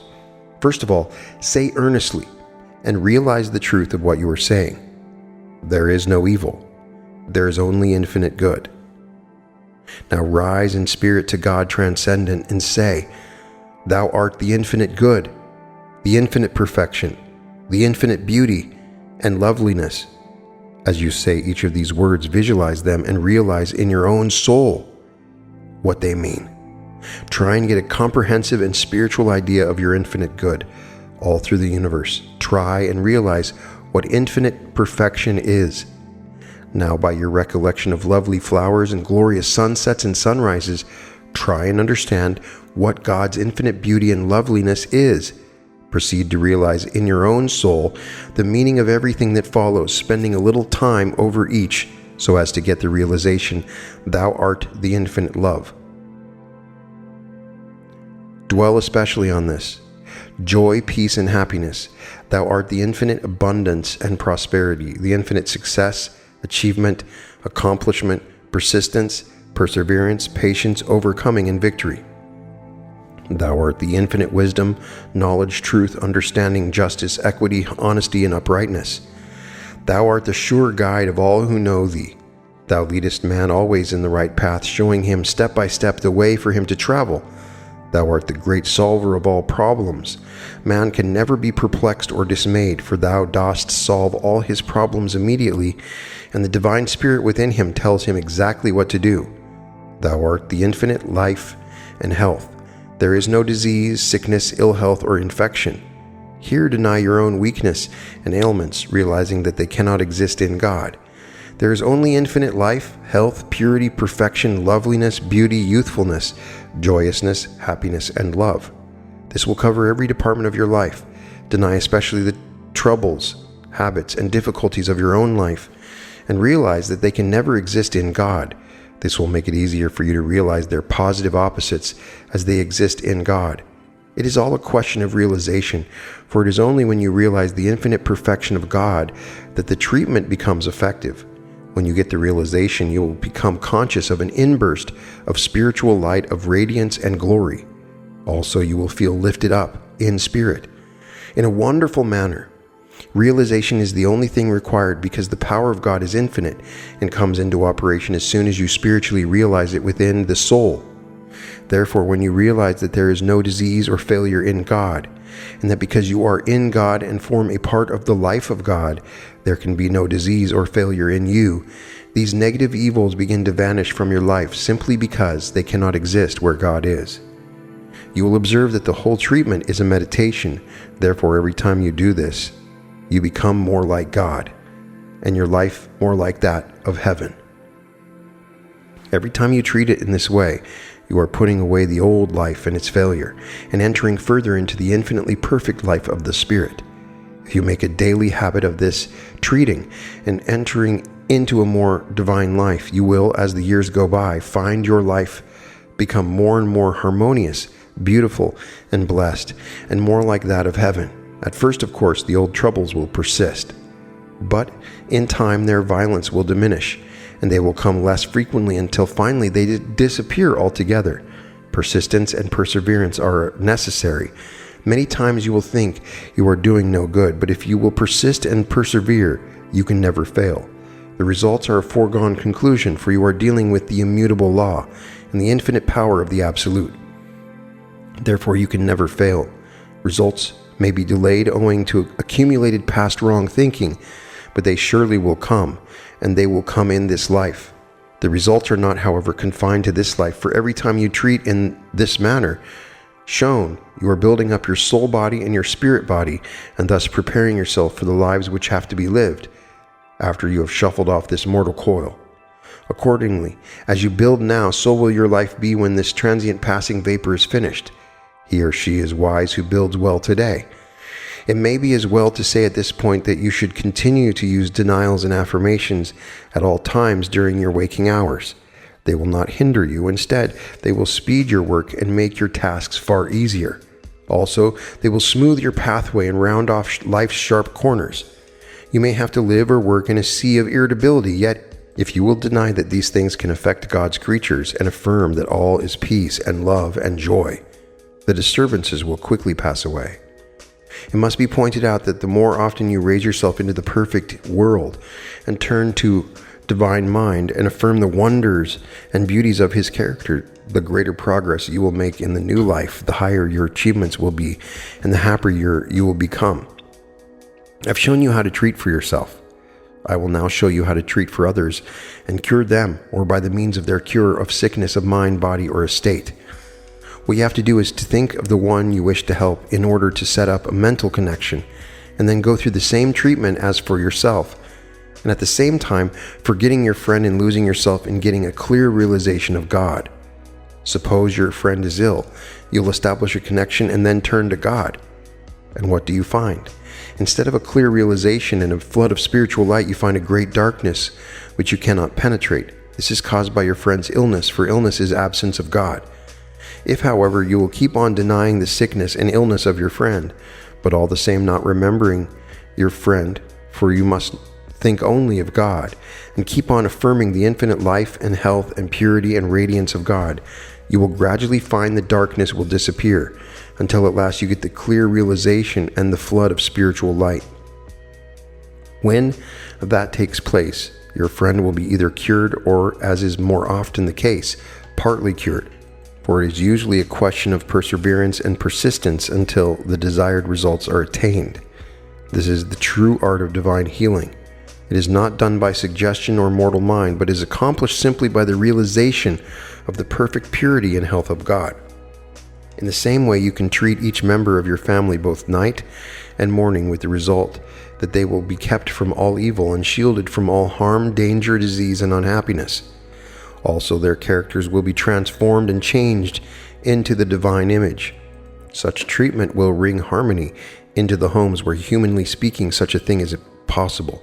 First of all, say earnestly and realize the truth of what you are saying. There is no evil. There is only infinite good. Now rise in spirit to God transcendent and say, Thou art the infinite good, the infinite perfection, the infinite beauty and loveliness. As you say each of these words, visualize them and realize in your own soul what they mean. Try and get a comprehensive and spiritual idea of your infinite good all through the universe. Try and realize what infinite perfection is. Now, by your recollection of lovely flowers and glorious sunsets and sunrises, try and understand what God's infinite beauty and loveliness is. Proceed to realize in your own soul the meaning of everything that follows, spending a little time over each so as to get the realization, Thou art the infinite love. Dwell especially on this. Joy, peace, and happiness. Thou art the infinite abundance and prosperity, the infinite success, achievement, accomplishment, persistence, perseverance, patience, overcoming, and victory. Thou art the infinite wisdom, knowledge, truth, understanding, justice, equity, honesty, and uprightness. Thou art the sure guide of all who know Thee. Thou leadest man always in the right path, showing him step by step the way for him to travel. Thou art the great solver of all problems. Man can never be perplexed or dismayed, for Thou dost solve all his problems immediately, and the divine spirit within him tells him exactly what to do. Thou art the infinite life and health. There is no disease, sickness, ill health, or infection. Here deny your own weakness and ailments, realizing that they cannot exist in God. There is only infinite life, health, purity, perfection, loveliness, beauty, youthfulness, joyousness, happiness, and love. This will cover every department of your life. Deny especially the troubles, habits, and difficulties of your own life, and realize that they can never exist in God. This will make it easier for you to realize their positive opposites as they exist in God. It is all a question of realization, for it is only when you realize the infinite perfection of God that the treatment becomes effective. When you get the realization, you will become conscious of an inburst of spiritual light, of radiance and glory. Also, you will feel lifted up in spirit in a wonderful manner. Realization is the only thing required because the power of God is infinite and comes into operation as soon as you spiritually realize it within the soul. Therefore, when you realize that there is no disease or failure in God, and that because you are in God and form a part of the life of God, there can be no disease or failure in you, these negative evils begin to vanish from your life simply because they cannot exist where God is. You will observe that the whole treatment is a meditation. Therefore, every time you do this, you become more like God, and your life more like that of heaven. Every time you treat it in this way, You are putting away the old life and its failure, and entering further into the infinitely perfect life of the Spirit. If you make a daily habit of this treating and entering into a more divine life, you will, as the years go by, find your life become more and more harmonious, beautiful, and blessed, and more like that of heaven. At first, of course, the old troubles will persist, but in time their violence will diminish, and they will come less frequently until finally they disappear altogether. Persistence and perseverance are necessary. Many times you will think you are doing no good, but if you will persist and persevere, you can never fail. The results are a foregone conclusion, for you are dealing with the immutable law and the infinite power of the Absolute. Therefore, you can never fail. Results may be delayed owing to accumulated past wrong thinking, but they surely will come, and they will come in this life. The results are not, however, confined to this life, for every time you treat in this manner shown, you are building up your soul body and your spirit body, and thus preparing yourself for the lives which have to be lived after you have shuffled off this mortal coil. Accordingly, as you build now, so will your life be when this transient passing vapor is finished. He or she is wise who builds well today. It may be as well to say at this point that you should continue to use denials and affirmations at all times during your waking hours. They will not hinder you. Instead, they will speed your work and make your tasks far easier. Also, they will smooth your pathway and round off life's sharp corners. You may have to live or work in a sea of irritability, yet if you will deny that these things can affect God's creatures and affirm that all is peace and love and joy, the disturbances will quickly pass away. It must be pointed out that the more often you raise yourself into the perfect world and turn to divine mind and affirm the wonders and beauties of his character, the greater progress you will make in the new life, the higher your achievements will be, and the happier you will become. I've shown you how to treat for yourself. I will now show you how to treat for others and cure them, or by the means of their cure of sickness of mind, body, or estate. What you have to do is to think of the one you wish to help in order to set up a mental connection, and then go through the same treatment as for yourself, and at the same time forgetting your friend and losing yourself in getting a clear realization of God. Suppose your friend is ill. You'll establish a connection and then turn to God. And what do you find? Instead of a clear realization and a flood of spiritual light, you find a great darkness which you cannot penetrate. This is caused by your friend's illness, for illness is absence of God. If, however, you will keep on denying the sickness and illness of your friend, but all the same not remembering your friend, for you must think only of God, and keep on affirming the infinite life and health and purity and radiance of God, you will gradually find the darkness will disappear, until at last you get the clear realization and the flood of spiritual light. When that takes place, your friend will be either cured or, as is more often the case, partly cured, for it is usually a question of perseverance and persistence until the desired results are attained. This is the true art of divine healing. It is not done by suggestion or mortal mind, but is accomplished simply by the realization of the perfect purity and health of God. In the same way, you can treat each member of your family both night and morning, with the result that they will be kept from all evil and shielded from all harm, danger, disease, and unhappiness. Also, their characters will be transformed and changed into the divine image. Such treatment will bring harmony into the homes where, humanly speaking, such a thing is possible.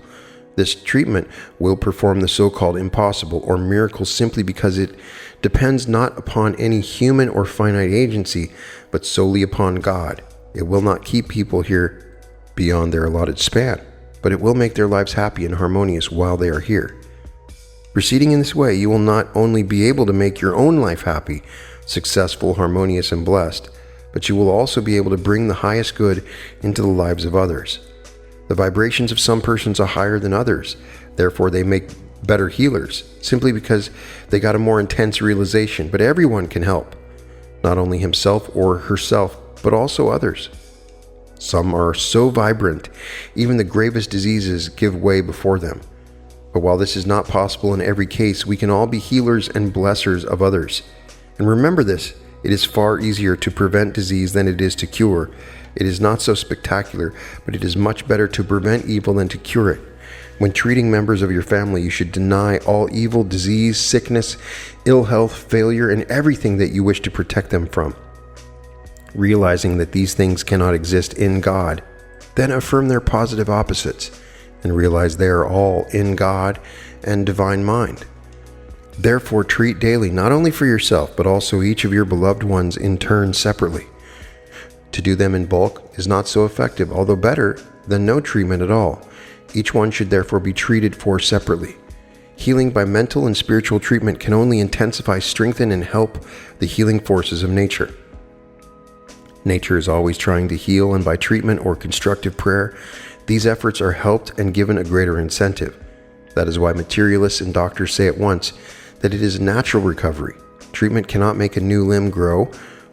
This treatment will perform the so-called impossible or miracle simply because it depends not upon any human or finite agency, but solely upon God. It will not keep people here beyond their allotted span, but it will make their lives happy and harmonious while they are here. Proceeding in this way, you will not only be able to make your own life happy, successful, harmonious, and blessed, but you will also be able to bring the highest good into the lives of others. The vibrations of some persons are higher than others, therefore they make better healers, simply because they got a more intense realization. But everyone can help, not only himself or herself, but also others. Some are so vibrant, even the gravest diseases give way before them. But while this is not possible in every case, we can all be healers and blessers of others. And remember this, it is far easier to prevent disease than it is to cure. It is not so spectacular, but it is much better to prevent evil than to cure it. When treating members of your family, you should deny all evil, disease, sickness, ill health, failure, and everything that you wish to protect them from. Realizing that these things cannot exist in God, then affirm their positive opposites and realize they are all in God and divine mind. Therefore, treat daily not only for yourself, but also each of your beloved ones in turn separately. To do them in bulk is not so effective, although better than no treatment at all. Each one should therefore be treated for separately. Healing by mental and spiritual treatment can only intensify, strengthen, and help the healing forces of nature. Nature is always trying to heal, and by treatment or constructive prayer, these efforts are helped and given a greater incentive. That is why materialists and doctors say at once that it is natural recovery. Treatment cannot make a new limb grow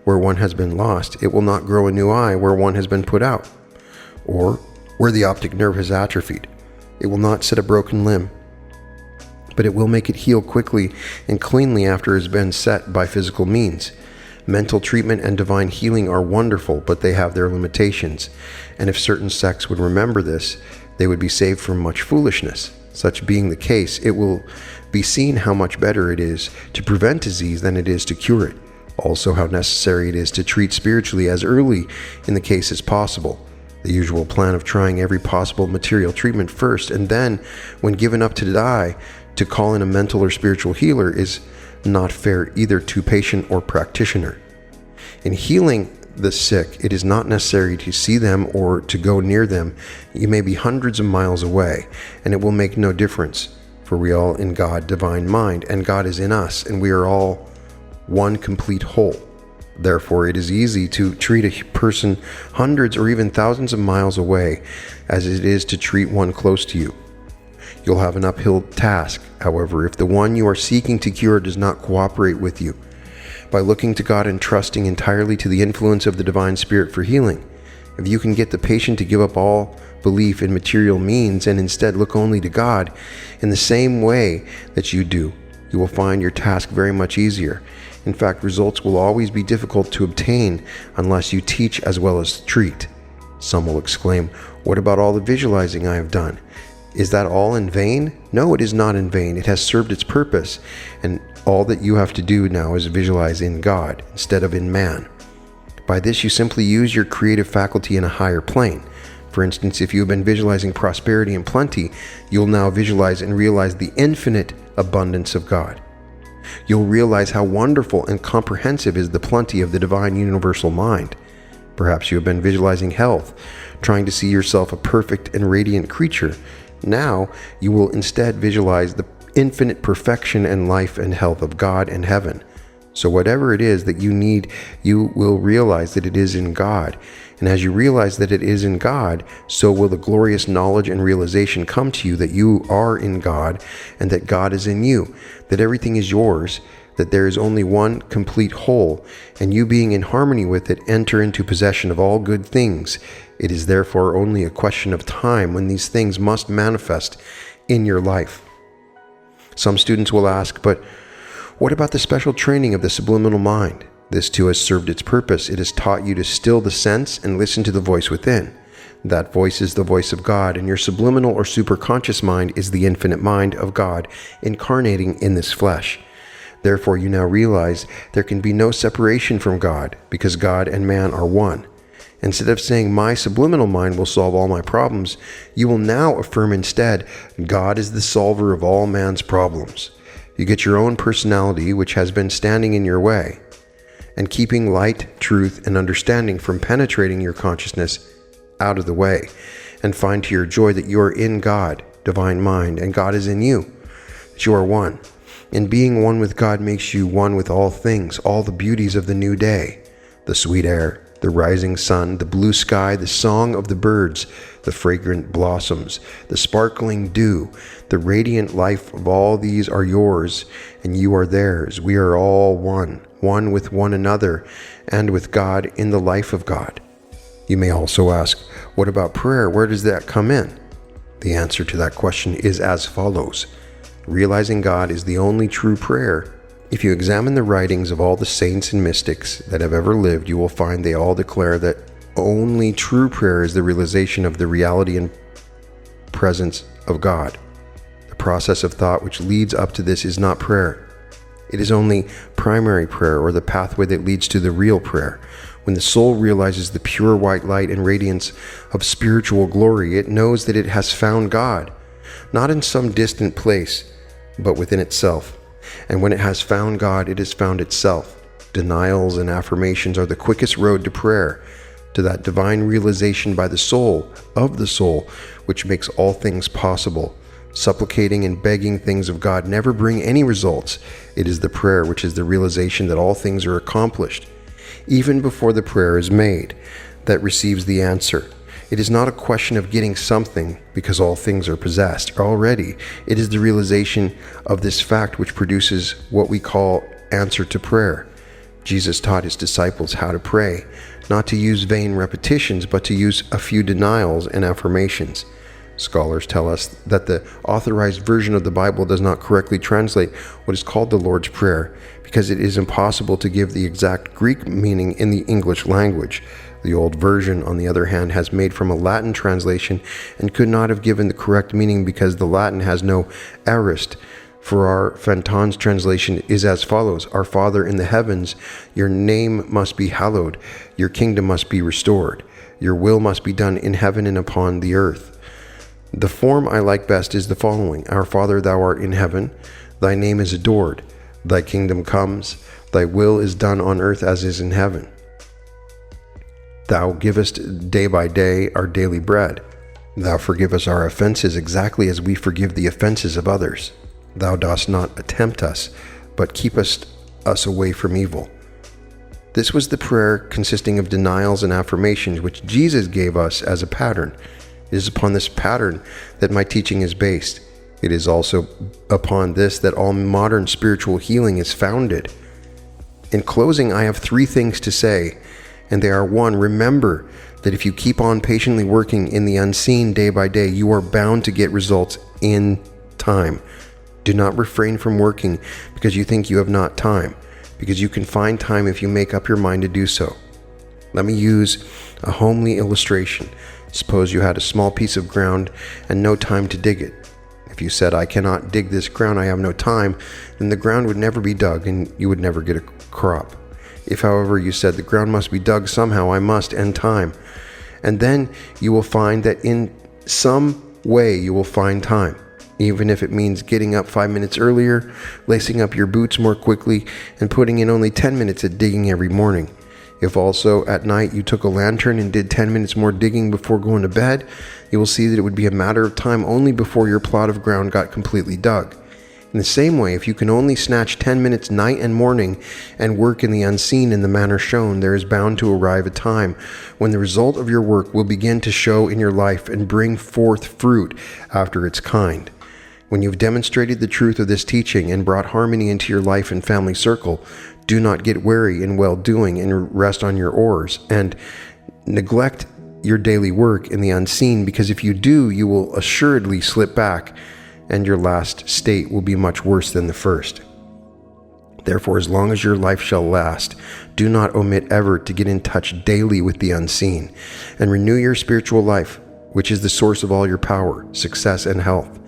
where one has been lost. It will not grow a new eye where one has been put out, or where the optic nerve has atrophied. It will not set a broken limb, but it will make it heal quickly and cleanly after it has been set by physical means. Mental treatment and divine healing are wonderful, but they have their limitations, and if certain sects would remember this, they would be saved from much foolishness. Such being the case, it will be seen how much better it is to prevent disease than it is to cure it. Also, how necessary it is to treat spiritually as early in the case as possible. The usual plan of trying every possible material treatment first, and then, when given up to die, to call in a mental or spiritual healer is not fair either to patient or practitioner. In healing the sick, it is not necessary to see them or to go near them. You may be hundreds of miles away, and it will make no difference, for we all in God divine mind, and God is in us, and we are all one complete whole. Therefore, it is easy to treat a person hundreds or even thousands of miles away as it is to treat one close to you. You'll have an uphill task, however, if the one you are seeking to cure does not cooperate with you. By looking to God and trusting entirely to the influence of the Divine Spirit for healing, if you can get the patient to give up all belief in material means and instead look only to God in the same way that you do, you will find your task very much easier. In fact, results will always be difficult to obtain unless you teach as well as treat. Some will exclaim, "What about all the visualizing I have done? Is that all in vain?" No, it is not in vain. It has served its purpose, and all that you have to do now is visualize in God instead of in man. By this, you simply use your creative faculty in a higher plane. For instance, if you have been visualizing prosperity and plenty, you'll now visualize and realize the infinite abundance of God. You'll realize how wonderful and comprehensive is the plenty of the divine universal mind. Perhaps you have been visualizing health, trying to see yourself a perfect and radiant creature. Now, you will instead visualize the infinite perfection and life and health of God and heaven. So whatever it is that you need, you will realize that it is in God. And as you realize that it is in God, so will the glorious knowledge and realization come to you that you are in God and that God is in you, that everything is yours, that there is only one complete whole, and you being in harmony with it enter into possession of all good things. It is therefore only a question of time when these things must manifest in your life. Some students will ask, but what about the special training of the subliminal mind? This too has served its purpose. It has taught you to still the sense and listen to the voice within. That voice is the voice of God, and your subliminal or superconscious mind is the infinite mind of God incarnating in this flesh. Therefore, you now realize there can be no separation from God, because God and man are one. Instead of saying, "My subliminal mind will solve all my problems," you will now affirm instead, "God is the solver of all man's problems." You get your own personality, which has been standing in your way, and keeping light, truth, and understanding from penetrating your consciousness out of the way, and find to your joy that you are in God, divine mind, and God is in you, that you are one. And being one with God makes you one with all things, all the beauties of the new day, the sweet air, the rising sun, the blue sky, the song of the birds, the fragrant blossoms, the sparkling dew, the radiant life of all these are yours, and you are theirs. We are all one, one with one another, and with God in the life of God. You may also ask, what about prayer? Where does that come in? The answer to that question is as follows. Realizing God is the only true prayer. If you examine the writings of all the saints and mystics that have ever lived, you will find they all declare that only true prayer is the realization of the reality and presence of God. The process of thought which leads up to this is not prayer. It is only primary prayer, or the pathway that leads to the real prayer. When the soul realizes the pure white light and radiance of spiritual glory, it knows that it has found God, not in some distant place, but within itself. And when it has found God, it has found itself. Denials and affirmations are the quickest road to prayer, to that divine realization by the soul, of the soul, which makes all things possible. Supplicating and begging things of God never bring any results. It is the prayer which is the realization that all things are accomplished, even before the prayer is made, that receives the answer. It is not a question of getting something because all things are possessed already. It is the realization of this fact which produces what we call answer to prayer. Jesus taught his disciples how to pray, not to use vain repetitions, but to use a few denials and affirmations. Scholars tell us that the authorized version of the Bible does not correctly translate what is called the Lord's Prayer, because it is impossible to give the exact Greek meaning in the English language. The old version, on the other hand, has made from a Latin translation and could not have given the correct meaning because the Latin has no aorist. For our Fenton's translation is as follows: Our Father in the heavens, your name must be hallowed, your kingdom must be restored, your will must be done in heaven and upon the earth. The form I like best is the following: Our Father, thou art in heaven, thy name is adored, thy kingdom comes, thy will is done on earth as is in heaven. Thou givest day by day our daily bread. Thou forgive us our offenses exactly as we forgive the offenses of others. Thou dost not tempt us, but keepest us away from evil. This was the prayer consisting of denials and affirmations which Jesus gave us as a pattern. It is upon this pattern that my teaching is based. It is also upon this that all modern spiritual healing is founded. In closing, I have 3 things to say, and they are: 1, remember that if you keep on patiently working in the unseen day by day, you are bound to get results in time. Do not refrain from working because you think you have not time, because you can find time if you make up your mind to do so. Let me use a homely illustration. Suppose you had a small piece of ground and no time to dig it. If you said, I cannot dig this ground, I have no time, then the ground would never be dug and you would never get a crop. If, however, you said the ground must be dug somehow, I must end time. And then you will find that in some way you will find time, even if it means getting up 5 minutes earlier, lacing up your boots more quickly, and putting in only 10 minutes at digging every morning. If also at night you took a lantern and did 10 minutes more digging before going to bed, you will see that it would be a matter of time only before your plot of ground got completely dug. In the same way, if you can only snatch 10 minutes night and morning and work in the unseen in the manner shown, there is bound to arrive a time when the result of your work will begin to show in your life and bring forth fruit after its kind. When you've demonstrated the truth of this teaching and brought harmony into your life and family circle, do not get weary in well-doing and rest on your oars, and neglect your daily work in the unseen, because if you do, you will assuredly slip back, and your last state will be much worse than the first. Therefore, as long as your life shall last, do not omit ever to get in touch daily with the unseen, and renew your spiritual life, which is the source of all your power, success, and health.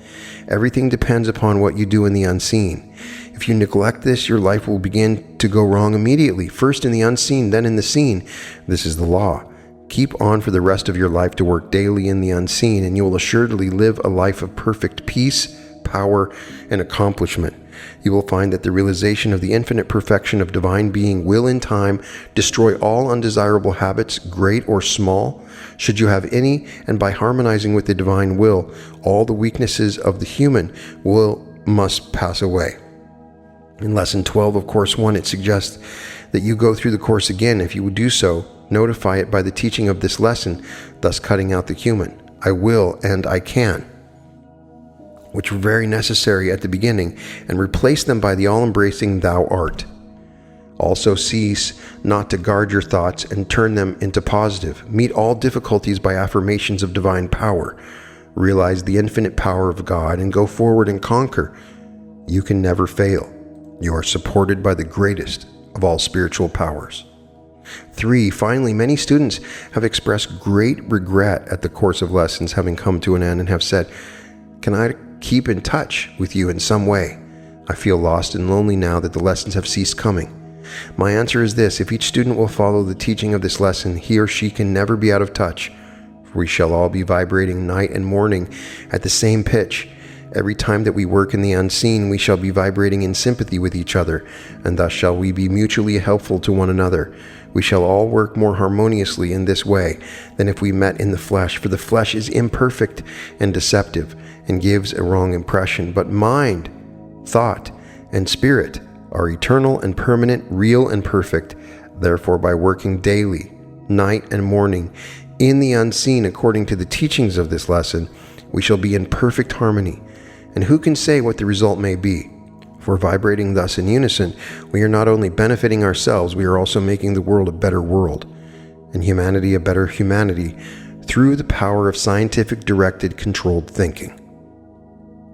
Everything depends upon what you do in the unseen. If you neglect this, your life will begin to go wrong immediately, first in the unseen, then in the seen. This is the law. Keep on for the rest of your life to work daily in the unseen, and you will assuredly live a life of perfect peace, power, and accomplishment. You will find that the realization of the infinite perfection of divine being will in time destroy all undesirable habits, great or small, should you have any, and by harmonizing with the divine will, all the weaknesses of the human must pass away. In Lesson 12 of Course 1, it suggests that you go through the course again. If you would do so, notify it by the teaching of this lesson, thus cutting out the human, I will and I can, which were very necessary at the beginning, and replace them by the all-embracing thou art. Also cease not to guard your thoughts and turn them into positive. Meet all difficulties by affirmations of divine power. Realize the infinite power of God and go forward and conquer. You can never fail. You are supported by the greatest of all spiritual powers. 3, finally, many students have expressed great regret at the course of lessons having come to an end and have said, "Can I keep in touch with you in some way? I feel lost and lonely now that the lessons have ceased coming." My answer is this: if each student will follow the teaching of this lesson, he or she can never be out of touch, for we shall all be vibrating night and morning at the same pitch. Every time that we work in the unseen, we shall be vibrating in sympathy with each other, and thus shall we be mutually helpful to one another. We shall all work more harmoniously in this way than if we met in the flesh, for the flesh is imperfect and deceptive and gives a wrong impression. But mind, thought, and spirit are eternal and permanent, real and perfect. Therefore, by working daily, night and morning, in the unseen according to the teachings of this lesson, we shall be in perfect harmony. And who can say what the result may be? For vibrating thus in unison, we are not only benefiting ourselves, we are also making the world a better world, and humanity a better humanity, through the power of scientific directed controlled thinking.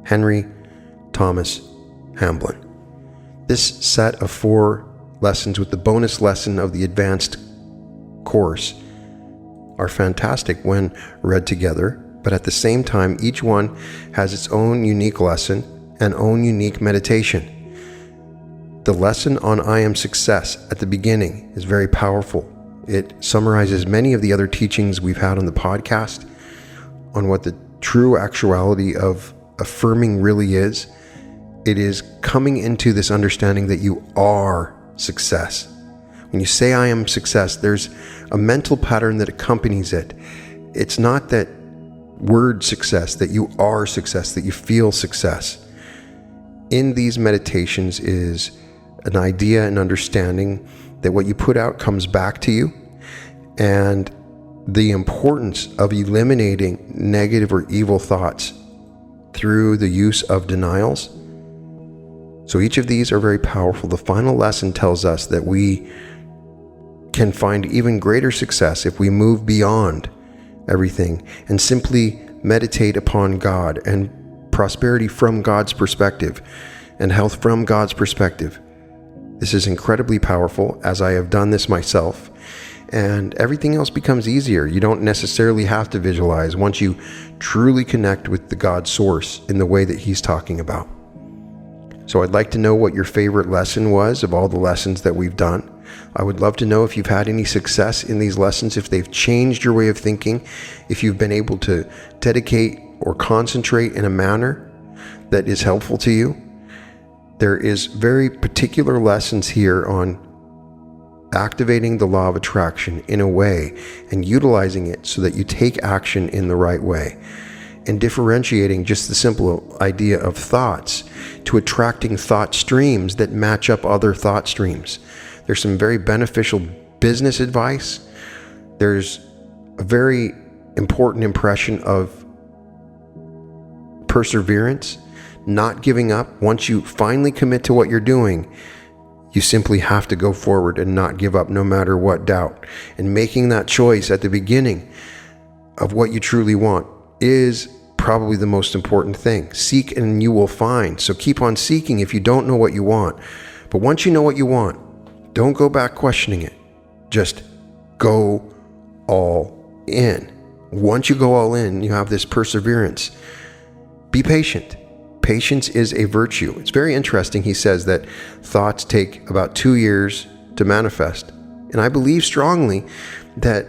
Henry Thomas Hamblin. This set of 4 lessons with the bonus lesson of the advanced course are fantastic when read together, but at the same time, each one has its own unique lesson and own unique meditation. The lesson on I am success at the beginning is very powerful. It summarizes many of the other teachings we've had on the podcast on what the true actuality of affirming really is. It is coming into this understanding that you are success. When you say I am success, there's a mental pattern that accompanies it. It's not that word success, that you are success, that you feel success. In these meditations is an idea and understanding that what you put out comes back to you, and the importance of eliminating negative or evil thoughts through the use of denials. So each of these are very powerful. The final lesson tells us that we can find even greater success if we move beyond everything and simply meditate upon God and prosperity from God's perspective and health from God's perspective. This is incredibly powerful, as I have done this myself, and everything else becomes easier. You don't necessarily have to visualize once you truly connect with the God source in the way that He's talking about. So I'd like to know what your favorite lesson was of all the lessons that we've done. I would love to know if you've had any success in these lessons, if they've changed your way of thinking, if you've been able to dedicate or concentrate in a manner that is helpful to you. There is very particular lessons here on activating the law of attraction in a way and utilizing it so that you take action in the right way, and differentiating just the simple idea of thoughts to attracting thought streams that match up other thought streams. There's some very beneficial business advice. There's a very important impression of perseverance, not giving up. Once you finally commit to what you're doing, you simply have to go forward and not give up no matter what doubt. And making that choice at the beginning of what you truly want is probably the most important thing. Seek and you will find. So keep on seeking if you don't know what you want. But once you know what you want, don't go back questioning it. Just go all in. Once you go all in, you have this perseverance. Be patient. Patience is a virtue. It's very interesting. He says that thoughts take about 2 years to manifest. And I believe strongly that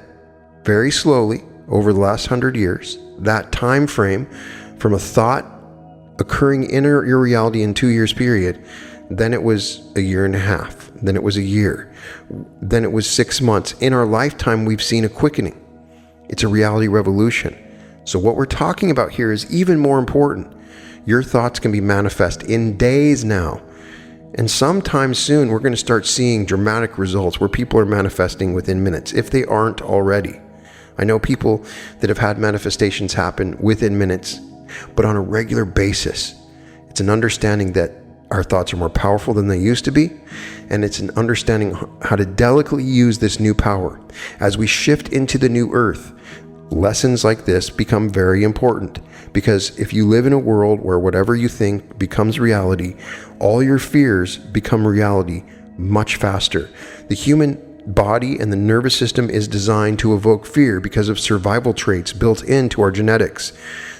very slowly, over the last 100 years, that time frame from a thought occurring in your reality in 2 years period, then it was a year and a half, then it was a year, then it was 6 months. In our lifetime, we've seen a quickening. It's a reality revolution. So what we're talking about here is even more important. Your thoughts can be manifest in days now. And sometime soon, we're going to start seeing dramatic results where people are manifesting within minutes, if they aren't already. I know people that have had manifestations happen within minutes, but on a regular basis. It's an understanding that our thoughts are more powerful than they used to be, and it's an understanding how to delicately use this new power. As we shift into the new earth, lessons like this become very important, because if you live in a world where whatever you think becomes reality, all your fears become reality much faster. The human body and the nervous system is designed to evoke fear because of survival traits built into our genetics.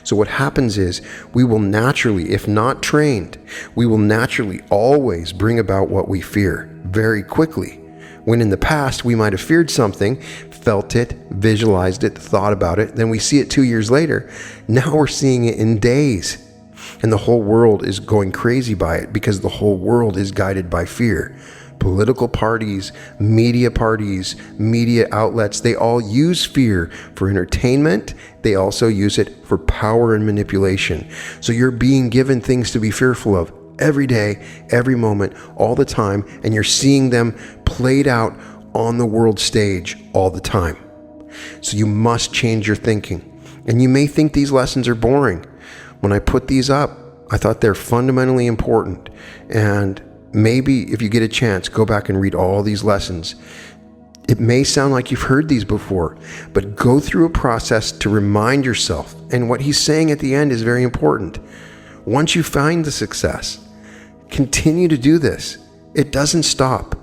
So what happens is we will naturally, if not trained, we will naturally always bring about what we fear very quickly. When in the past we might have feared something, felt it, visualized it, thought about it, then we see it 2 years later. Now we're seeing it in days. And the whole world is going crazy by it because the whole world is guided by fear. Political parties, media outlets, they all use fear for entertainment. They also use it for power and manipulation. So you're being given things to be fearful of every day, every moment, all the time, and you're seeing them played out on the world stage all the time. So you must change your thinking. And you may think these lessons are boring. When I put these up, I thought they're fundamentally important. And maybe if you get a chance, go back and read all these lessons. It may sound like you've heard these before, but go through a process to remind yourself. And what he's saying at the end is very important. Once you find the success, continue to do this. It doesn't stop.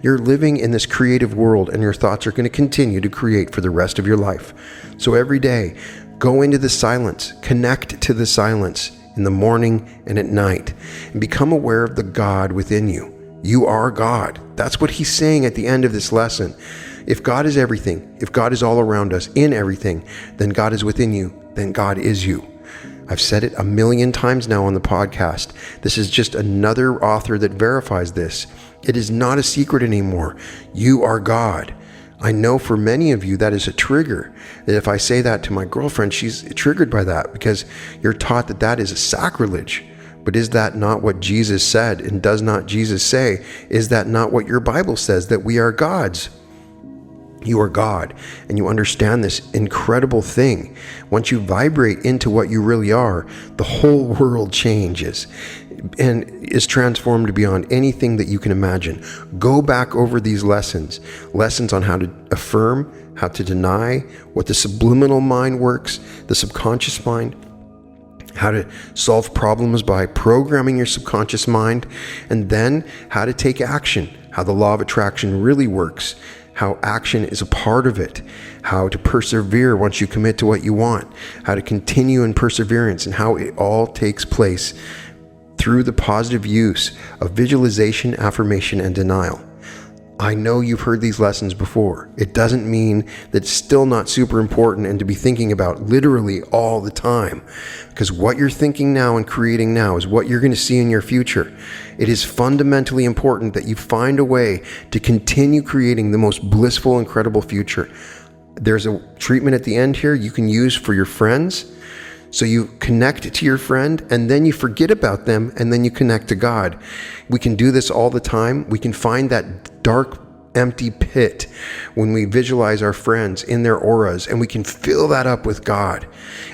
You're living in this creative world, and your thoughts are going to continue to create for the rest of your life. So every day, go into the silence, connect to the silence in the morning and at night, and become aware of the God within you. You are God. That's what he's saying at the end of this lesson. If God is everything, if God is all around us in everything, then God is within you, then God is you. I've said it 1,000,000 times now on the podcast. This is just another author that verifies this. It is not a secret anymore. You are God. I know for many of you that is a trigger. That if I say that to my girlfriend, she's triggered by that because you're taught that that is a sacrilege. But is that not what Jesus said? And does not Jesus say, is that not what your Bible says, that we are gods? You are God, and you understand this incredible thing. Once you vibrate into what you really are, the whole world changes and is transformed beyond anything that you can imagine. Go back over these lessons on how to affirm, how to deny, what the subliminal mind works, the subconscious mind, how to solve problems by programming your subconscious mind, and then how to take action, how the law of attraction really works, how action is a part of it, how to persevere once you commit to what you want, how to continue in perseverance, and how it all takes place through the positive use of visualization, affirmation, and denial. I know you've heard these lessons before. It doesn't mean that it's still not super important and to be thinking about literally all the time, because what you're thinking now and creating now is what you're going to see in your future. It is fundamentally important that you find a way to continue creating the most blissful, incredible future. There's a treatment at the end here you can use for your friends. So you connect to your friend, and then you forget about them, and then you connect to God. We can do this all the time. We can find that dark, empty pit when we visualize our friends in their auras, and we can fill that up with God.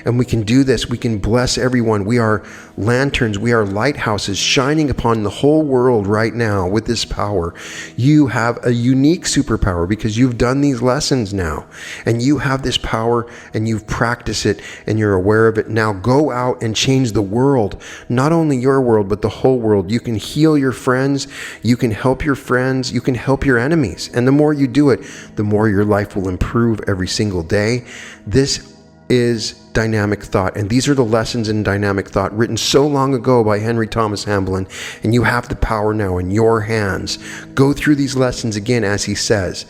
And we can do this. We can bless everyone. We are lanterns. We are lighthouses shining upon the whole world right now with this power. You have a unique superpower because you've done these lessons now, and you have this power, and you've practiced it, and you're aware of it. Now go out and change the world, not only your world, but the whole world. You can heal your friends. You can help your friends. You can help your enemies. And the more you do it, the more your life will improve every single day. This is dynamic thought, and these are the lessons in dynamic thought written so long ago by Henry Thomas Hamblin, and you have the power now in your hands. Go through these lessons again, as he says.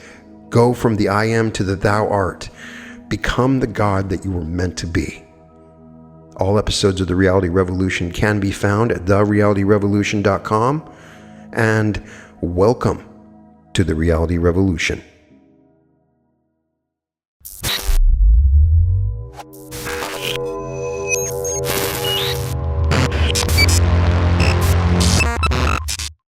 Go from the I am to the thou art. Become the God that you were meant to be. All episodes of The Reality Revolution can be found at therealityrevolution.com, and welcome to The Reality Revolution.